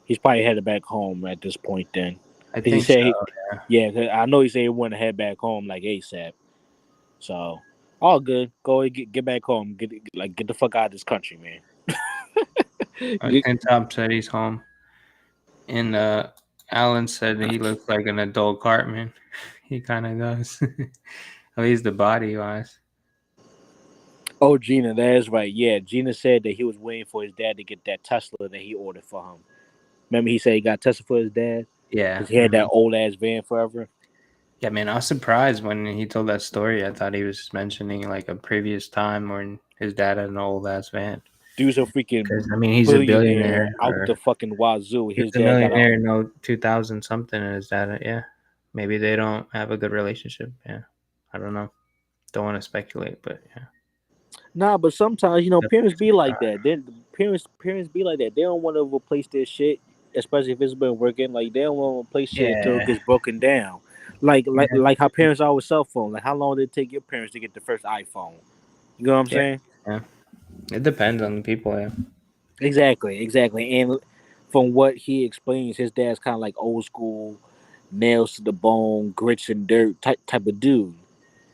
Speaker 5: he's probably headed back home at this point. Then,
Speaker 2: I
Speaker 5: because he
Speaker 2: think so.
Speaker 5: said,
Speaker 2: Yeah.
Speaker 5: 'cause I know he said he wanted to head back home like ASAP. So, all good. Go and get back home. Get the fuck out of this country, man.
Speaker 2: Ken Top said he's home, and Alan said that he looks like an adult Cartman. He kind of does. At least the body wise.
Speaker 5: Oh, Gina, that is right. Yeah, Gina said that he was waiting for his dad to get that Tesla that he ordered for him. Remember, he said he got Tesla for his dad
Speaker 2: Yeah.
Speaker 5: because he had that old ass van forever.
Speaker 2: Yeah, man, I was surprised when he told that story. I thought he was mentioning like a previous time when his dad had an old ass van.
Speaker 5: Dude's a freaking
Speaker 2: I mean, he's a billionaire
Speaker 5: out the fucking wazoo.
Speaker 2: He's
Speaker 5: His
Speaker 2: a
Speaker 5: dad got a
Speaker 2: millionaire, no 2000 something, and his dad, yeah. Maybe they don't have a good relationship. Yeah, I don't know. Don't want to speculate, but yeah.
Speaker 5: Nah, but sometimes
Speaker 2: Definitely
Speaker 5: parents be like
Speaker 2: surprised.
Speaker 5: that. Then parents be like that. They don't want to replace their shit, especially if it's been working. Like they don't want to replace shit until it
Speaker 2: Yeah.
Speaker 5: gets broken down. Like
Speaker 2: Yeah.
Speaker 5: how parents are with cell phone. Like how long did it take your parents to get the first iPhone? You know what I'm saying?
Speaker 2: Yeah. It depends on the people. Yeah.
Speaker 5: Exactly. And from what he explains, his dad's kind of like old school, nails to the bone, grits and dirt type of dude.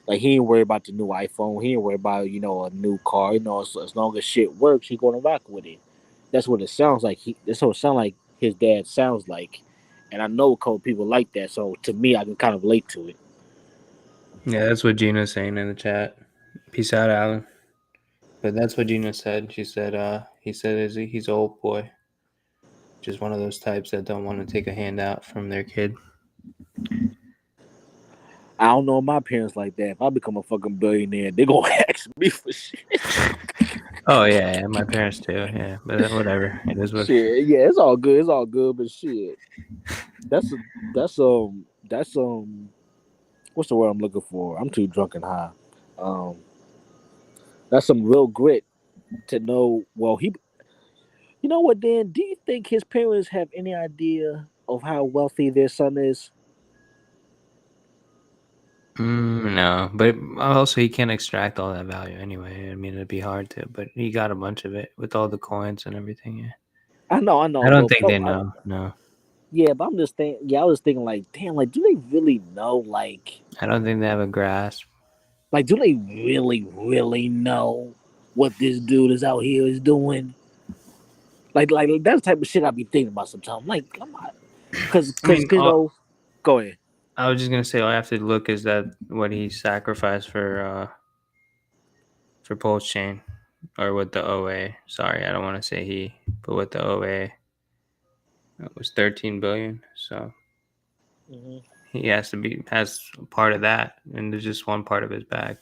Speaker 5: Like he ain't worried about the new iPhone. He ain't worried about a new car. As long as shit works, he gonna rock with it. That's what it sounds like. That's what it sounds like his dad sounds like. And I know a couple people like that. So to me, I can kind of relate to it.
Speaker 2: Yeah, that's what Gina's saying in the chat. Peace out, Alan. But that's what Gina said. She said, he said he's an old boy. Just one of those types that don't want to take a handout from their kid.
Speaker 5: I don't know my parents like that. If I become a fucking billionaire, they gonna ask me for shit.
Speaker 2: Oh yeah, my parents too. Yeah, but whatever. It is what.
Speaker 5: Shit, yeah, it's all good. It's all good, but shit. That's what's the word I'm looking for? I'm too drunk and high. That's some real grit to know. Well, you know what, Dan? Do you think his parents have any idea of how wealthy their son is?
Speaker 2: No, but also he can't extract all that value anyway. I mean, it'd be hard to, but he got a bunch of it with all the coins and everything. Yeah,
Speaker 5: I know,
Speaker 2: I don't
Speaker 5: but
Speaker 2: think they know. No,
Speaker 5: yeah, but I'm just thinking. Yeah, I was thinking like, damn, like, do they really know?
Speaker 2: I don't think they have a grasp.
Speaker 5: Like, do they really know what this dude is out here is doing? Like that's the type of shit I be thinking about sometimes. Like, I'm not, cause
Speaker 2: I mean,
Speaker 5: you know, go ahead.
Speaker 2: I was just gonna say all I have to look is that what he sacrificed for PulseChain or with the OA. Sorry, I don't want to say he, but with the OA, it was 13 billion. So he has part of that, and there's just one part of his bag.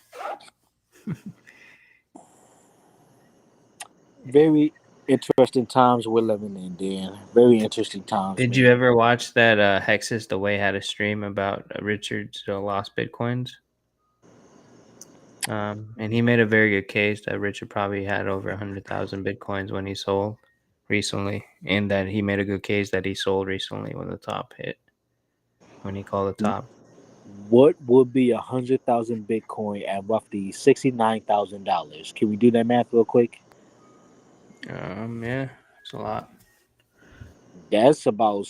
Speaker 5: Very interesting times we're living in, Dan. Very interesting times.
Speaker 2: Did
Speaker 5: man.
Speaker 2: you ever watch that Hexus the Way had a stream about Richard's lost bitcoins? And he made a very good case that Richard probably had over 100,000 bitcoins when he sold recently, and that he made a good case that he sold recently when the top hit, when he called the top.
Speaker 5: What would be 100,000 Bitcoin at roughly $69,000? Can we do that math real quick?
Speaker 2: Yeah, it's a lot.
Speaker 5: That's about.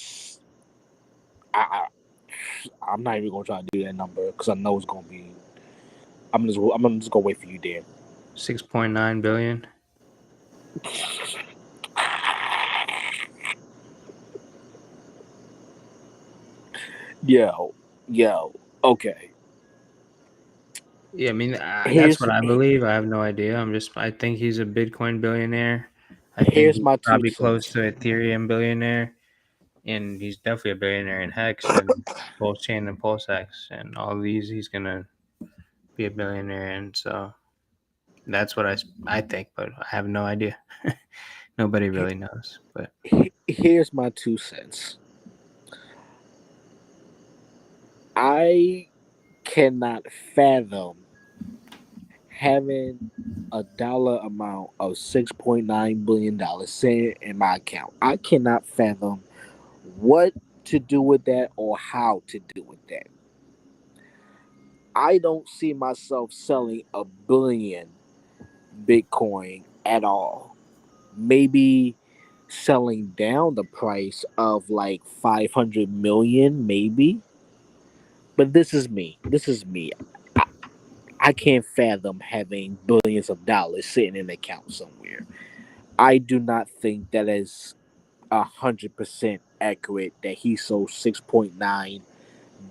Speaker 5: I'm not even gonna try to do that number because I know it's gonna be. I'm just gonna wait for you, Dan.
Speaker 2: 6.9 billion.
Speaker 5: Yo, okay.
Speaker 2: Yeah, I mean that's
Speaker 5: Here's
Speaker 2: what I believe. I have no idea. I think he's a Bitcoin billionaire. I think
Speaker 5: here's
Speaker 2: he's
Speaker 5: my 2
Speaker 2: probably close
Speaker 5: cents.
Speaker 2: to Ethereum billionaire, and he's definitely a billionaire in Hex and PulseChain and PulseX and all these. He's gonna be a billionaire, and so that's what I think, but I have no idea. Nobody really knows. But
Speaker 5: Here's my 2 cents. I cannot fathom having a dollar amount of $6.9 billion sitting in my account. I cannot fathom what to do with that or how to do with that. I don't see myself selling 1 billion Bitcoin at all. Maybe selling down the price of like 500 million, maybe. But this is me. I can't fathom having billions of dollars sitting in an account somewhere. I do not think that is 100% accurate that he sold $6.9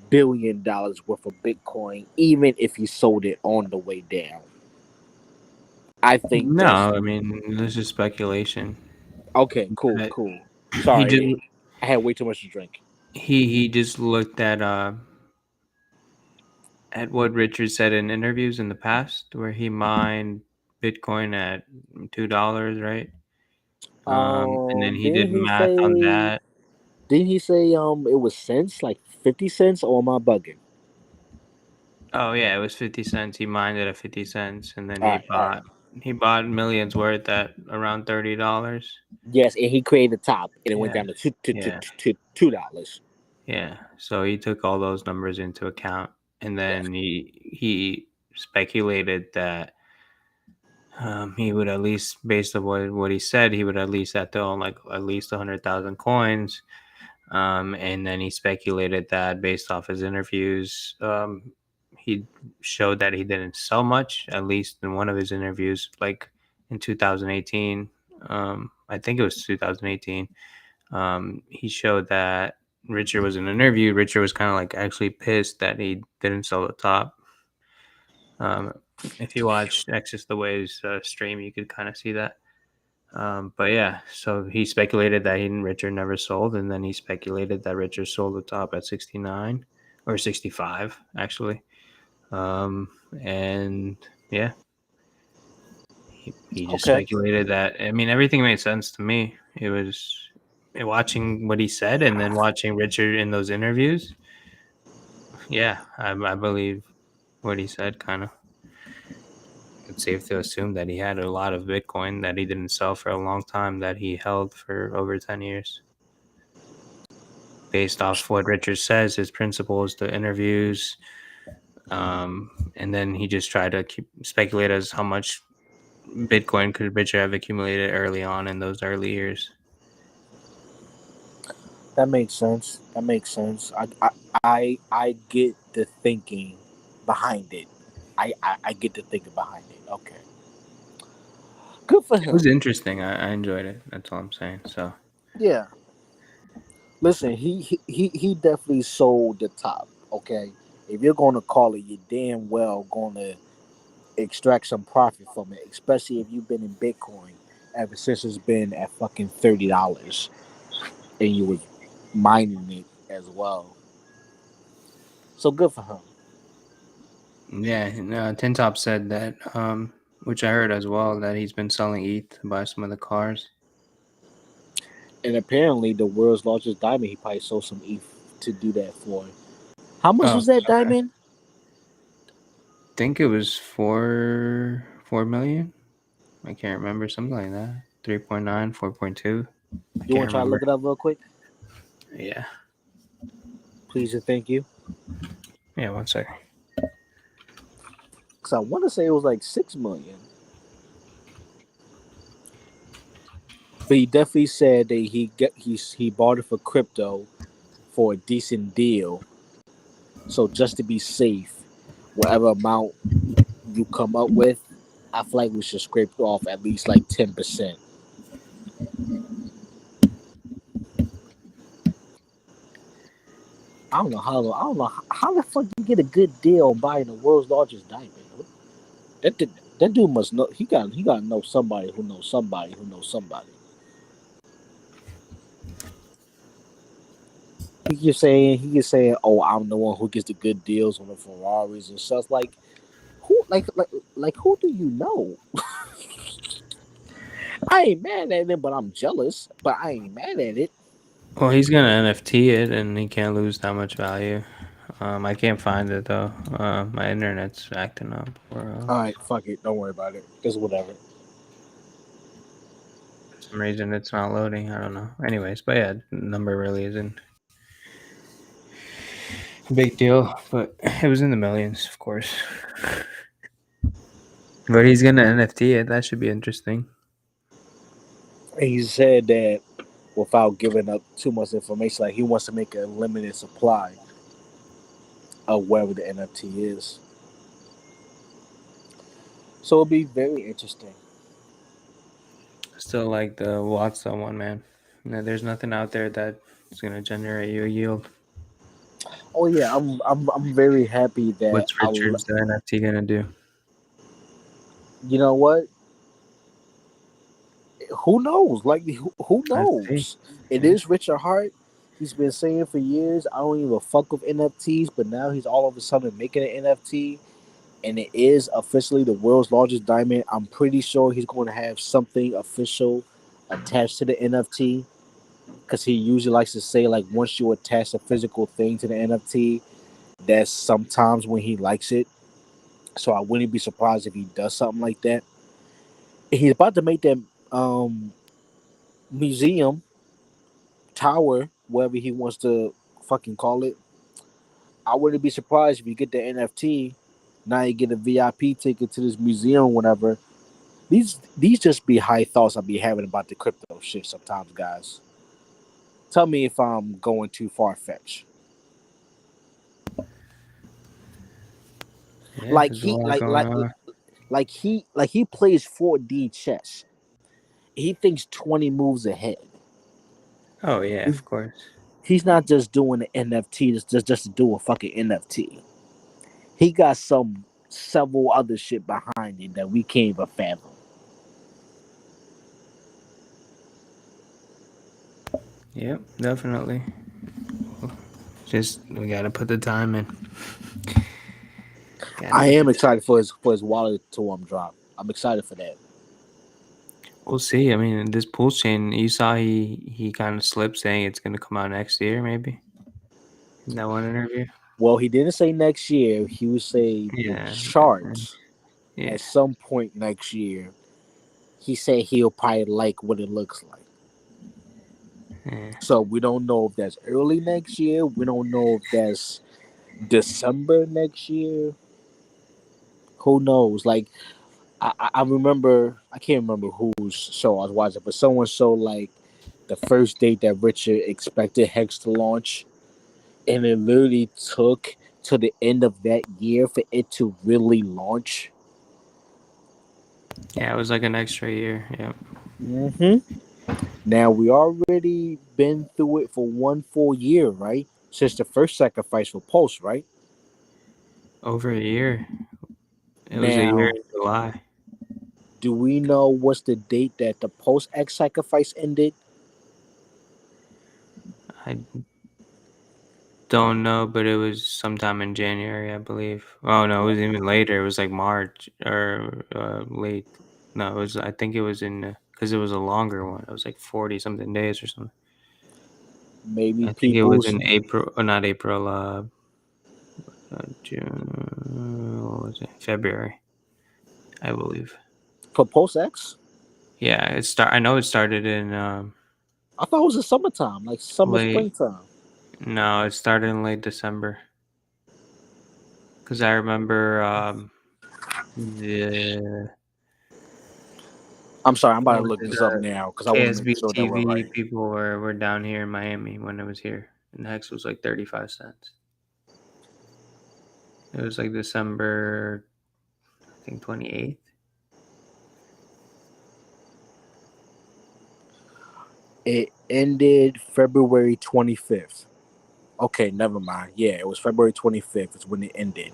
Speaker 5: billion worth of Bitcoin, even if he sold it on the way down. I think
Speaker 2: no,
Speaker 5: that's
Speaker 2: I mean this is speculation.
Speaker 5: okay. Cool.
Speaker 2: But he just
Speaker 5: Sorry, I had way too much to drink.
Speaker 2: he just looked at what Richard said in interviews in the past, where he mined Bitcoin at $2, right? And then he did
Speaker 5: Didn't he
Speaker 2: math on
Speaker 5: say?
Speaker 2: that.
Speaker 5: Didn't he say it was cents, like 50 cents, or am I bugging?
Speaker 2: Oh yeah, it was 50 cents. He mined it at 50 cents, and then
Speaker 5: All right.
Speaker 2: he bought millions worth at around $30.
Speaker 5: Yes, and he created the top, and it went
Speaker 2: Yeah,
Speaker 5: down to two to
Speaker 2: yeah,
Speaker 5: $2.
Speaker 2: yeah. So he took all those numbers into account, and
Speaker 5: Yes.
Speaker 2: then he speculated that he would at least, based on what he said, he would at least have to own like at least 100,000 coins. And then he speculated that based off his interviews, he showed that he didn't sell much, at least in one of his interviews, like in 2018. I think it was 2018. He showed that Richard was in an interview. Richard was kind of like actually pissed that he didn't sell the top. If you watch X's the Ways stream, you could kind of see that. But yeah, so he speculated that Richard never sold, and then he speculated that Richard sold the top at 69 or 65, actually. And yeah, he just
Speaker 5: Okay.
Speaker 2: speculated that. I mean, everything made sense to me. It was watching what he said and then watching Richard in those interviews. Yeah, I believe what he said, kind of. It's safe to assume that he had a lot of Bitcoin that he didn't sell for a long time that he held for over 10 years. Based off what Richard says, his principles, the interviews, And then he just tried to speculate as how much Bitcoin could Richard have accumulated early on in those early years.
Speaker 5: That makes sense. That makes sense. I get the thinking behind it. I get the thinking behind it. Okay. Good for
Speaker 2: It
Speaker 5: him.
Speaker 2: was interesting. I enjoyed it. That's all I'm saying. So
Speaker 5: Yeah. Listen, he definitely sold the top. Okay. If you're gonna call it, you're damn well gonna extract some profit from it, especially if you've been in Bitcoin ever since it's been at fucking $30 and you was mining it as well. So good for him.
Speaker 2: yeah, Tin Top said that, which I heard as well, that he's been selling ETH to buy some of the cars.
Speaker 5: And apparently, the world's largest diamond, he probably sold some ETH to do that for. How much was that diamond?
Speaker 2: I think it was 4 million. I can't remember, something like that. 3.9, 4.2.
Speaker 5: You want to try to look it up real quick?
Speaker 2: Yeah.
Speaker 5: Please and thank you.
Speaker 2: Yeah, 1 second.
Speaker 5: Because I want to say it was like 6 million. But he definitely said that he bought it for crypto for a decent deal. So just to be safe, whatever amount you come up with, I feel like we should scrape off at least like 10%. I don't know how the fuck you get a good deal on buying the world's largest diamond. That dude must know. He got to know somebody who knows somebody who knows somebody. He keeps saying, "Oh, I'm the one who gets the good deals on the Ferraris and stuff." Like who, like who do you know? I ain't mad at him, but I'm jealous. But I ain't mad at it.
Speaker 2: Well, he's gonna NFT it, and he can't lose that much value. I can't find it though. My internet's acting up.
Speaker 5: All right, fuck it. Don't worry about it. Just whatever.
Speaker 2: For some reason, it's not loading. I don't know. Anyways, but yeah, the number really isn't a big deal, but it was in the millions, of course. But he's gonna NFT it. That should be interesting.
Speaker 5: He said that without giving up too much information, like he wants to make a limited supply of wherever the NFT is. So it'll be very interesting.
Speaker 2: Still like the Watson one, man. No, there's nothing out there that is gonna generate you a yield.
Speaker 5: Oh yeah, I'm very happy that
Speaker 2: What's Richard's NFT gonna do?
Speaker 5: You know what? Who knows? Like who knows? It is Richard Hart. He's been saying for years, I don't even fuck with NFTs, but now he's all of a sudden making an NFT, and it is officially the world's largest diamond. I'm pretty sure he's going to have something official attached to the NFT, because he usually likes to say, like, once you attach a physical thing to the NFT, that's sometimes when he likes it. So I wouldn't be surprised if he does something like that. He's about to make that museum tower, whatever he wants to fucking call it. I wouldn't be surprised if you get the NFT. Now you get a VIP ticket to this museum, whatever. These just be high thoughts I be having about the crypto shit sometimes, guys. Tell me if I'm going too far fetched.
Speaker 2: Yeah,
Speaker 5: Like he plays 4D chess. He thinks 20 moves ahead.
Speaker 2: Oh yeah, of course.
Speaker 5: He's not just doing an NFT just to do a fucking NFT. He got several other shit behind it that we can't even fathom.
Speaker 2: Yep, definitely. Just we gotta put the time in.
Speaker 5: I am excited for his wallet to drop. I'm excited for that.
Speaker 2: We'll see. I mean, this PULSECHAIN, you saw he kind of slipped saying it's gonna come out next year, maybe. In that one interview.
Speaker 5: Well, he didn't say next year. He would say the charts at some point next year. He said he'll probably like what it looks like. Yeah. So we don't know if that's early next year. We don't know if that's December next year. Who knows? Like I remember, I can't remember whose show I was watching, but someone showed like the first date that Richard expected Hex to launch, and it literally took to the end of that year for it to really launch.
Speaker 2: Yeah, it was like an extra year. Yeah.
Speaker 5: hmm Now we already been through it for 1 full year, right? Since the first sacrifice for Pulse, right?
Speaker 2: Over a year. It was a year
Speaker 5: Now,
Speaker 2: in July.
Speaker 5: do we know what's the date that the Pulse X sacrifice ended?
Speaker 2: I don't know, but it was sometime in January, I believe. Oh no, it was even later. It was like March or late. No, it was. I think it was in because it was a longer one. It was like 40 something days or something.
Speaker 5: Maybe
Speaker 2: I think it was
Speaker 5: people's
Speaker 2: in April, or not April. June. What was it? February, I believe.
Speaker 5: for Pulse X.
Speaker 2: Yeah, I know it started in
Speaker 5: I thought it was in summertime, like summer,
Speaker 2: late.
Speaker 5: springtime.
Speaker 2: No, it started in late December. Because I remember the
Speaker 5: I'm sorry, I'm about
Speaker 2: what
Speaker 5: to
Speaker 2: was
Speaker 5: look
Speaker 2: it,
Speaker 5: this up now because I want to make
Speaker 2: KSB
Speaker 5: sure that we're
Speaker 2: TV
Speaker 5: right.
Speaker 2: people were down here in Miami when it was here, and Hex was like 35 cents. It was like December, I think 28th.
Speaker 5: It ended February 25th. Okay, never mind. Yeah, it was February 25th is when it ended.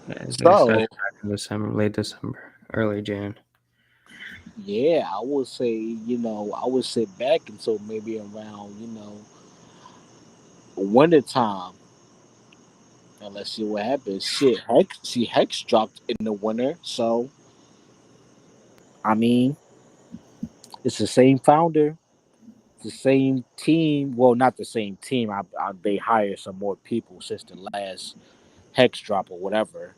Speaker 2: Yeah, it started
Speaker 5: So,
Speaker 2: back in December, late December, early Jan.
Speaker 5: yeah, I would say, I would sit back until maybe around, winter time. And let's see what happens. Shit, Hex dropped in the winter. So, I mean, it's the same founder, it's the same team. Well, not the same team. They hired some more people since the last Hex drop or whatever.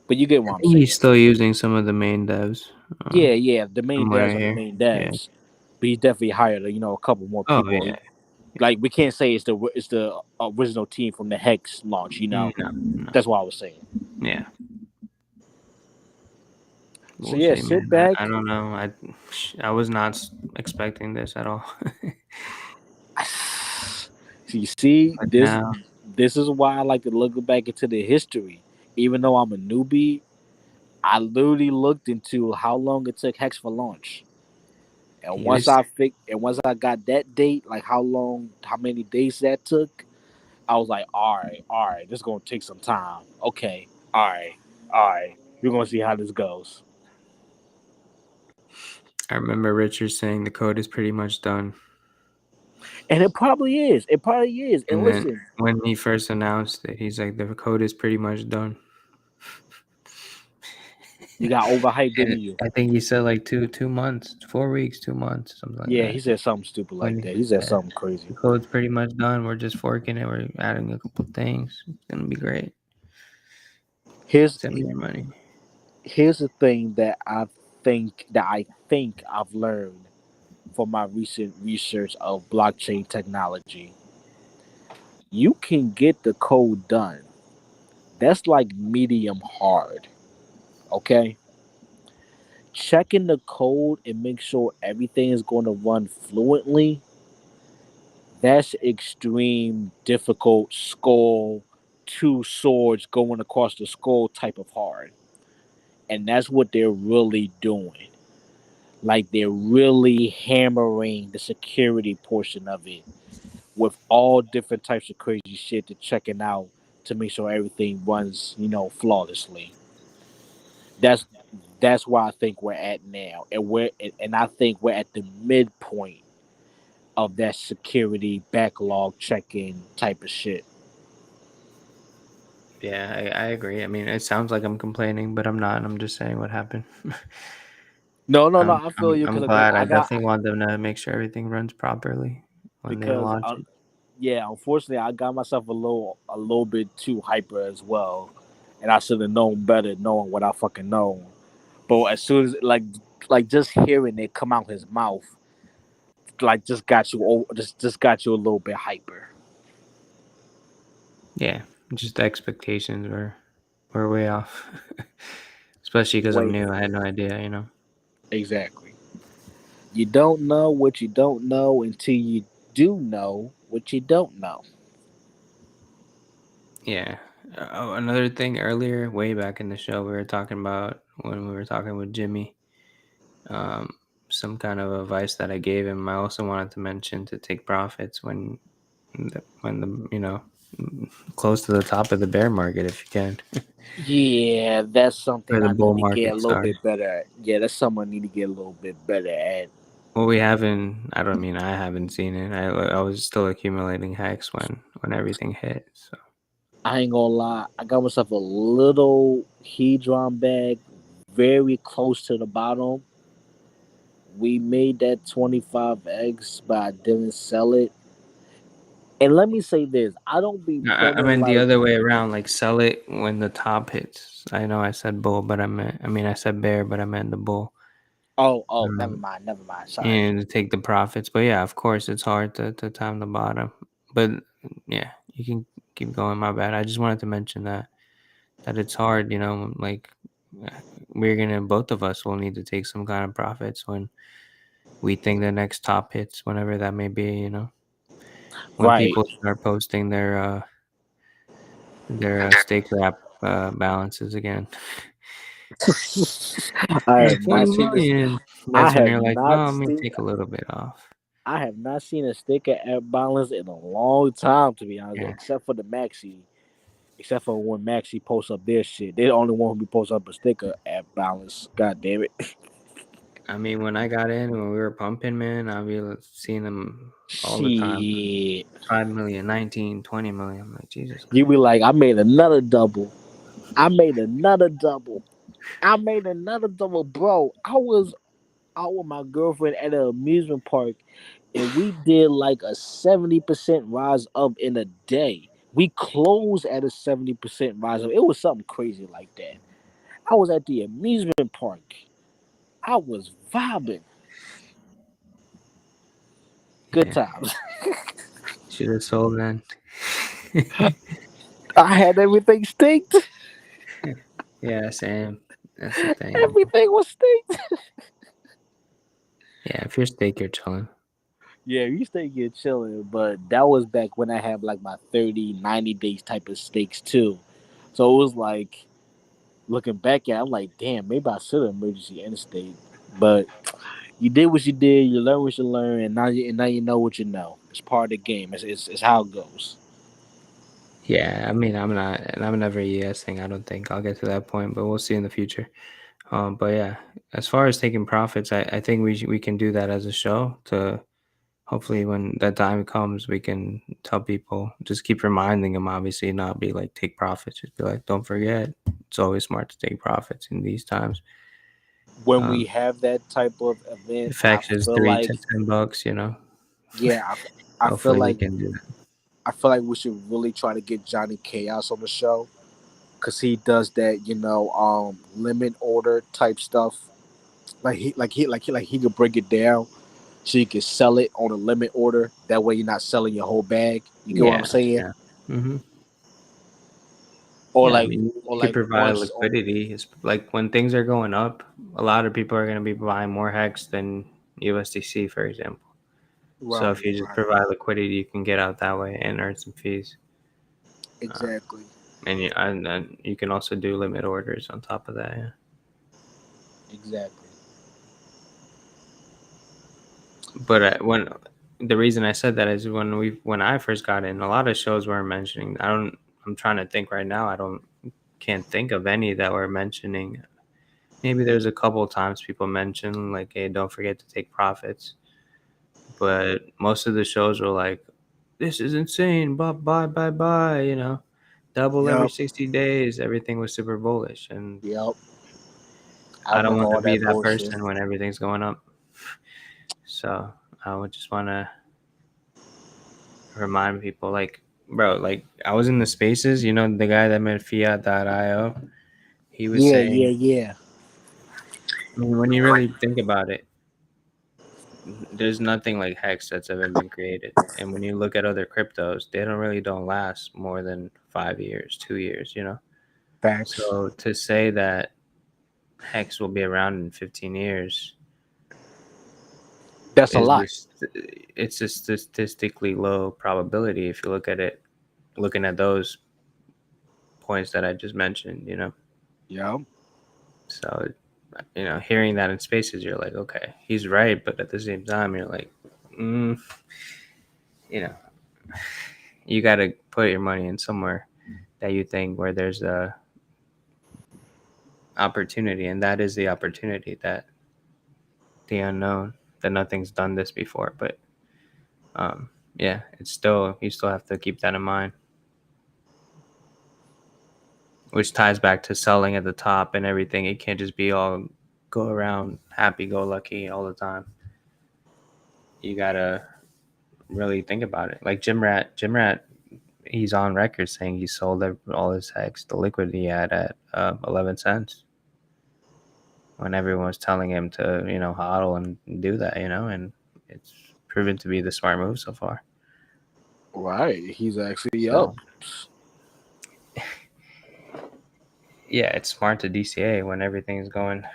Speaker 5: But you get
Speaker 2: I
Speaker 5: what I'm
Speaker 2: think he's
Speaker 5: saying.
Speaker 2: still using some of the main devs.
Speaker 5: Yeah. The main
Speaker 2: From what I
Speaker 5: devs are the
Speaker 2: hear.
Speaker 5: main
Speaker 2: Yeah.
Speaker 5: devs, but he's definitely hired a couple more
Speaker 2: Oh
Speaker 5: people.
Speaker 2: yeah.
Speaker 5: Like we can't say it's the original team from the Hex launch.
Speaker 2: No.
Speaker 5: That's what I was saying.
Speaker 2: Yeah.
Speaker 5: So
Speaker 2: We'll
Speaker 5: yeah,
Speaker 2: see,
Speaker 5: sit
Speaker 2: man.
Speaker 5: back.
Speaker 2: I don't know. I was not expecting this at all.
Speaker 5: So you see,
Speaker 2: But
Speaker 5: this
Speaker 2: now,
Speaker 5: this is why I like to look back into the history. Even though I'm a newbie, I literally looked into how long it took Hex for launch. And
Speaker 2: yeah, this
Speaker 5: once I got that date, like how many days that took, I was like, all right, this is gonna take some time. Okay, all right, we're gonna see how this goes.
Speaker 2: I remember Richard saying the code is pretty much done.
Speaker 5: And it probably is. It probably is. And
Speaker 2: And then
Speaker 5: listen,
Speaker 2: when he first announced it, he's like, the code is pretty much done.
Speaker 5: you got overhyped,
Speaker 2: And
Speaker 5: didn't you?
Speaker 2: I think he said like 2 months, 4 weeks, 2 months, something like
Speaker 5: Yeah, he
Speaker 2: that.
Speaker 5: said something stupid like
Speaker 2: When
Speaker 5: that. He said
Speaker 2: yeah,
Speaker 5: something crazy.
Speaker 2: the code's pretty much done. We're just forking it. We're adding a couple things. It's gonna be great.
Speaker 5: Here's
Speaker 2: Send me your money.
Speaker 5: here's the thing that I think I've learned from my recent research of blockchain technology. You can get the code done. That's like medium hard. Okay? Checking the code and make sure everything is going to run fluently, that's extreme difficult skull, two swords going across the skull type of hard. And that's what they're really doing. Like they're really hammering the security portion of it with all different types of crazy shit to checking out to make sure everything runs, flawlessly. That's that's where I think we're at now, and I think we're at the midpoint of that security backlog checking type of shit.
Speaker 2: Yeah, I agree. I mean, it sounds like I'm complaining, but I'm not. I'm just saying what happened.
Speaker 5: No,
Speaker 2: I'm,
Speaker 5: I feel
Speaker 2: I'm,
Speaker 5: you
Speaker 2: I'm
Speaker 5: because
Speaker 2: glad. I
Speaker 5: I got
Speaker 2: definitely want them to make sure everything runs properly when they
Speaker 5: because
Speaker 2: launch it.
Speaker 5: yeah, unfortunately, I got myself a little bit too hyper as well, and I should have known better, knowing what I fucking know. But as soon as like just hearing it come out his mouth, like just got you a little bit hyper.
Speaker 2: Yeah, just the expectations were way off. Especially because I'm
Speaker 5: Way
Speaker 2: new. I had no idea,
Speaker 5: exactly. You don't know what you don't know until you do know what you don't know.
Speaker 2: Yeah. Oh, another thing earlier, way back in the show, we were talking about when we were talking with Jimmy, um, some kind of advice that I gave him. I also wanted to mention to take profits when close to the top of the bear market if you can,
Speaker 5: Yeah, that's
Speaker 2: or
Speaker 5: something
Speaker 2: the
Speaker 5: I need
Speaker 2: bull
Speaker 5: to get a
Speaker 2: market.
Speaker 5: little
Speaker 2: Sorry.
Speaker 5: bit better at. Yeah, that's something I need to get a little bit better at.
Speaker 2: Well, we haven't. I don't mean I haven't seen it. I was still accumulating hex when everything hit. So
Speaker 5: I ain't gonna lie, I got myself a little HEDRON bag very close to the bottom. We made that 25 eggs, but I didn't sell it. And let me say this, I don't be
Speaker 2: I
Speaker 5: putting
Speaker 2: meant the
Speaker 5: like,
Speaker 2: other way around. Like sell it when the top hits. I know I said bull, but I said bear, but I meant the bull.
Speaker 5: oh,
Speaker 2: Um,
Speaker 5: never mind, sorry.
Speaker 2: and to take the profits. But yeah, of course, it's hard to time the bottom. But yeah, you can keep going. My bad. I just wanted to mention that it's hard. Like uh, both of us will need to take some kind of profits when we think the next top hits, whenever that may be. When
Speaker 5: Right.
Speaker 2: people start posting their stake wrap balances again.
Speaker 5: I
Speaker 2: Like
Speaker 5: have not seen this.
Speaker 2: 1 million.
Speaker 5: I
Speaker 2: That's when
Speaker 5: have
Speaker 2: you're like,
Speaker 5: not
Speaker 2: well, let me
Speaker 5: seen.
Speaker 2: take a little bit off.
Speaker 5: I have not seen a sticker at balance in a long time, to be honest,
Speaker 2: Yeah.
Speaker 5: except for the MAXI. Except for when MAXI posts up their shit. They're the only one who be posting up a sticker at balance. God damn it.
Speaker 2: I mean, when I got in, when we were pumping, man, I'll be seeing them all the time.
Speaker 5: Shit.
Speaker 2: 5 million, 19, 20 million. I'm like, Jesus
Speaker 5: You
Speaker 2: Christ.
Speaker 5: be like, I made another double. I made another double. I made another double, bro. I was out with my girlfriend at an amusement park, and we did like a 70% rise up in a day. We closed at a 70% rise up. It was something crazy like that. I was at the amusement park. I was vibing. Good
Speaker 2: Yeah.
Speaker 5: times.
Speaker 2: Should have sold then.
Speaker 5: I had everything staked.
Speaker 2: Yeah, same. That's the thing.
Speaker 5: Everything was staked.
Speaker 2: Yeah, if you're steak, you're chilling.
Speaker 5: Yeah, you stay get chilling, but that was back when I had like my 30, 90 days type of stakes too. So it was like looking back at it, I'm like, damn, maybe I should have emergency interstate. But you did what you did, you learned what you learned, and now you know what you know. It's part of the game. It's how it goes.
Speaker 2: Yeah, I mean, I'm never ESing. I don't think I'll get to that point, but we'll see in the future. But yeah, as far as taking profits, I think we can do that as a show to hopefully when that time comes, we can tell people, just keep reminding them, obviously, not be like, take profits. Just be like, don't forget, it's always smart to take profits in these times.
Speaker 5: When we
Speaker 2: Um,
Speaker 5: have that type of event,
Speaker 2: if
Speaker 5: I
Speaker 2: X is
Speaker 5: feel
Speaker 2: 3
Speaker 5: like
Speaker 2: to $10,
Speaker 5: yeah, I feel
Speaker 2: hopefully we
Speaker 5: like
Speaker 2: can do that.
Speaker 5: we should really try to get Johnny Chaos on the show because he does that, limit order type stuff. He could break it down so you can sell it on a limit order. That way you're not selling your whole bag. You get what I'm
Speaker 2: Yeah,
Speaker 5: saying?
Speaker 2: yeah. Hmm.
Speaker 5: Or
Speaker 2: Yeah, I
Speaker 5: like
Speaker 2: mean,
Speaker 5: or
Speaker 2: you could
Speaker 5: like
Speaker 2: provide liquidity. It's like when things are going up, a lot of people are going to be buying more hex than USDC, for example. So if
Speaker 5: right,
Speaker 2: you just
Speaker 5: right.
Speaker 2: provide liquidity, you can get out that way and earn some fees. Uh,
Speaker 5: Exactly.
Speaker 2: and you can also do limit orders on top of that. Yeah.
Speaker 5: Exactly.
Speaker 2: But when the reason I said that is when I first got in, a lot of shows weren't mentioning. I'm trying to think right now. Can't think of any that were mentioning. Maybe there's a couple of times people mention like, hey, don't forget to take profits. But most of the shows were like, this is insane. Bye, bye, bye, bye. Double every
Speaker 5: Yep.
Speaker 2: 60 days. Everything was super bullish. And
Speaker 5: Yep. I
Speaker 2: I don't
Speaker 5: remember
Speaker 2: want to
Speaker 5: all
Speaker 2: be
Speaker 5: that
Speaker 2: that
Speaker 5: bullshit.
Speaker 2: person when everything's going up. So I would just want to remind people, like, bro, like I was in the spaces, the guy that made fiat.io, he was
Speaker 5: Yeah, yeah,
Speaker 2: saying,
Speaker 5: yeah.
Speaker 2: I mean, when you really think about it, there's nothing like Hex that's ever been created. And when you look at other cryptos, they don't last more than 5 years, 2 years, you know.
Speaker 5: Facts.
Speaker 2: So to say that Hex will be around in 15 years
Speaker 5: That's a lot.
Speaker 2: it's a statistically low probability if you look at it, looking at those points that I just mentioned, you know.
Speaker 5: Yeah.
Speaker 2: So, you know, hearing that in spaces, you're like, okay, he's right, but at the same time, you're like, you know, you got to put your money in somewhere that you think where there's a opportunity, and that is the opportunity, that the unknown, that nothing's done this before. But yeah, it's still, you still have to keep that in mind, which ties back to selling at the top and everything. It can't just be all go around happy go lucky all the time. You gotta really think about it. Like Jim Rat, he's on record saying he sold all his Hex, the liquid he had, at 11 cents. When everyone was telling him to, you know, hodl and do that, you know, and it's proven to be the smart move so far.
Speaker 5: Right. He's actually
Speaker 2: So,
Speaker 5: up.
Speaker 2: yeah, it's smart to DCA when everything's going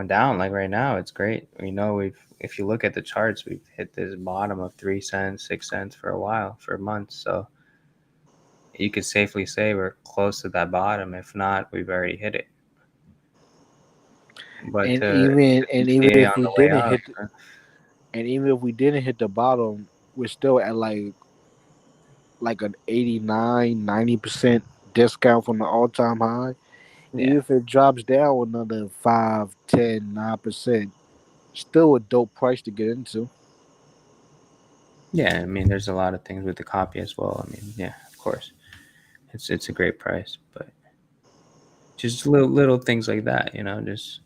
Speaker 2: down. Like right now, it's great. We know if you look at the charts, we've hit this bottom of 3 cents, 6 cents for a while, for months. So you could safely say we're close to that bottom. If not, we've already hit it. But
Speaker 5: And even
Speaker 2: DCA
Speaker 5: if
Speaker 2: on
Speaker 5: we
Speaker 2: the way
Speaker 5: didn't
Speaker 2: up,
Speaker 5: hit the bottom, we're still at like an 89, 90% discount from the all-time high.
Speaker 2: yeah.
Speaker 5: Even if it drops down another 5, 10, 9%, still a dope price to get into.
Speaker 2: Yeah, I mean, there's a lot of things with the copy as well. I mean, yeah, of course, it's a great price, but just little things like that, you know, just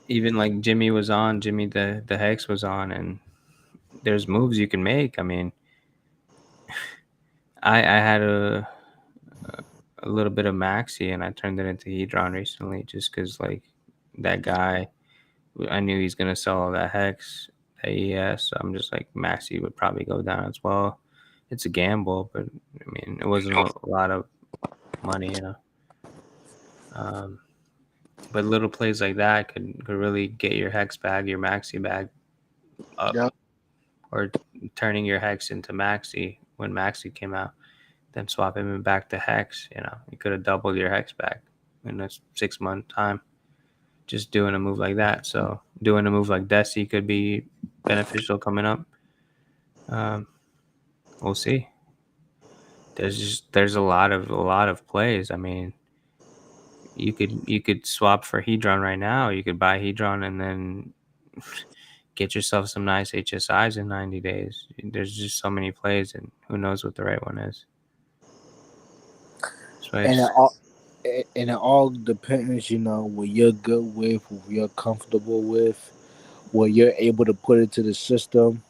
Speaker 2: even like Jimmy the Hex was on, and there's moves you can make. I mean, I had a little bit of Maxi, and I turned it into HEDRON recently, just because like that guy, I knew he's gonna sell all that Hex, that ES. So I'm just like, Maxi would probably go down as well. It's a gamble, but I mean, it wasn't a lot of money, you know. But little plays like that could really get your Hex bag, your Maxi bag up.
Speaker 5: Yep.
Speaker 2: Or turning your Hex into Maxi when Maxi came out, then swap him back to Hex. You know, you could have doubled your Hex back in a 6-month time, just doing a move like that. So doing a move like DECI could be beneficial coming up. We'll see. There's a lot of plays. I mean, you could swap for HEDRON right now. You could buy HEDRON and then get yourself some nice HSIs in 90 days. There's just so many plays, and who knows what the right one is. So
Speaker 5: And it all depends, what you're good with, what you're comfortable with, what you're able to put into the system.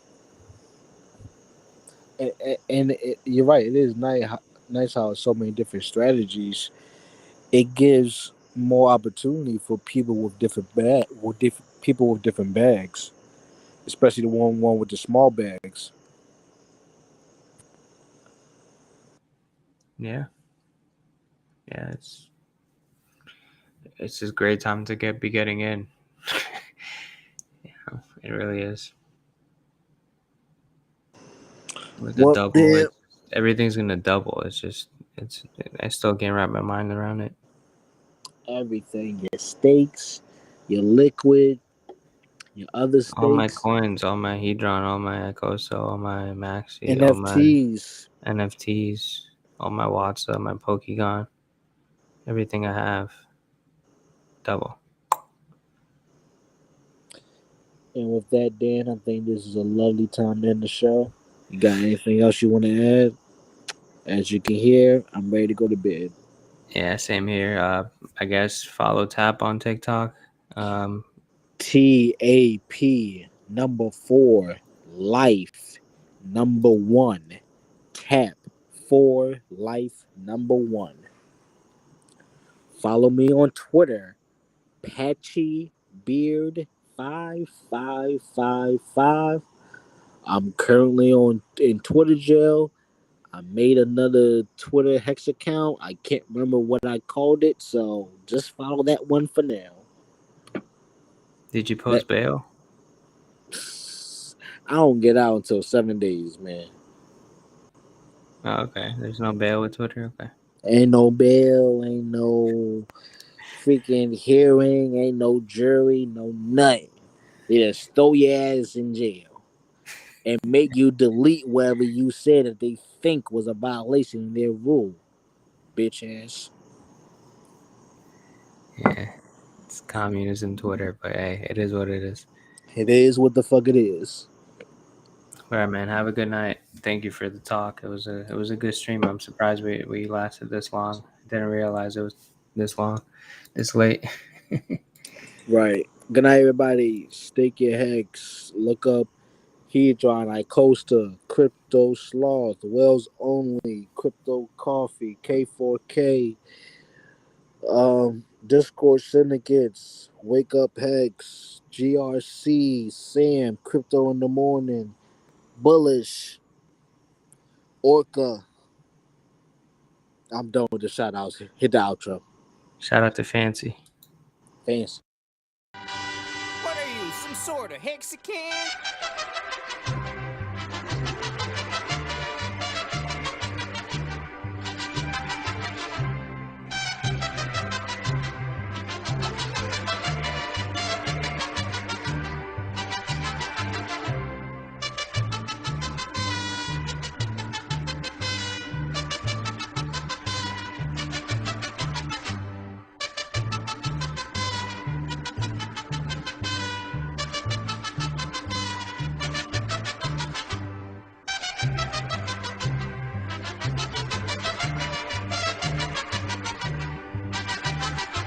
Speaker 5: And you're right. It is nice how so many different strategies. It gives more opportunity for people with people with different bags, especially the one with the small bags.
Speaker 2: yeah, it's just a great time to be getting in. It really is. With the double, everything's gonna double. I still can't wrap my mind around it.
Speaker 5: Everything, your stakes, your liquid, your other stakes,
Speaker 2: all my coins, all my HEDRON, all my ICOSA, all my MAXI,
Speaker 5: NFTs,
Speaker 2: all my NFTs, all my Watsa, my Pokegon, everything I have, double.
Speaker 5: And with that, Dan, I think this is a lovely time to end the show. You got anything else you want to add? As you can hear, I'm ready to go to bed.
Speaker 2: Yeah, same here. I guess follow Tap on TikTok.
Speaker 5: TAP number 4 life number 1 tap 4 life number 1. Follow me on Twitter, Patchy Beard 55555. I'm currently in Twitter jail. I made another Twitter hex account. I can't remember what I called it, so just follow that one for now.
Speaker 2: Did you post bail?
Speaker 5: I don't get out until 7 days, man.
Speaker 2: Oh, okay. There's no bail with Twitter. Okay.
Speaker 5: Ain't no bail, ain't no freaking hearing, ain't no jury, no nothing. They just throw your ass in jail and make you delete whatever you said that they think was a violation of their rule, bitch ass.
Speaker 2: Yeah. It's communism Twitter, but hey, it is what it is.
Speaker 5: It is what the fuck it is.
Speaker 2: All right, man. Have a good night. Thank you for the talk. It was a good stream. I'm surprised we lasted this long. Didn't realize it was this long, this late.
Speaker 5: Right. Good night, everybody. Stake your hex. Look up HEDRON, ICOSA, Crypto Sloth, Wells Only, Crypto Coffee, K4K, Discord Syndicates, Wake Up Hex, GRC, Sam, Crypto in the Morning, Bullish, Orca. I'm done with the shout outs. Hit the outro.
Speaker 2: Shout out to Fancy.
Speaker 5: Fancy.
Speaker 6: What are you, some sort of Mexican?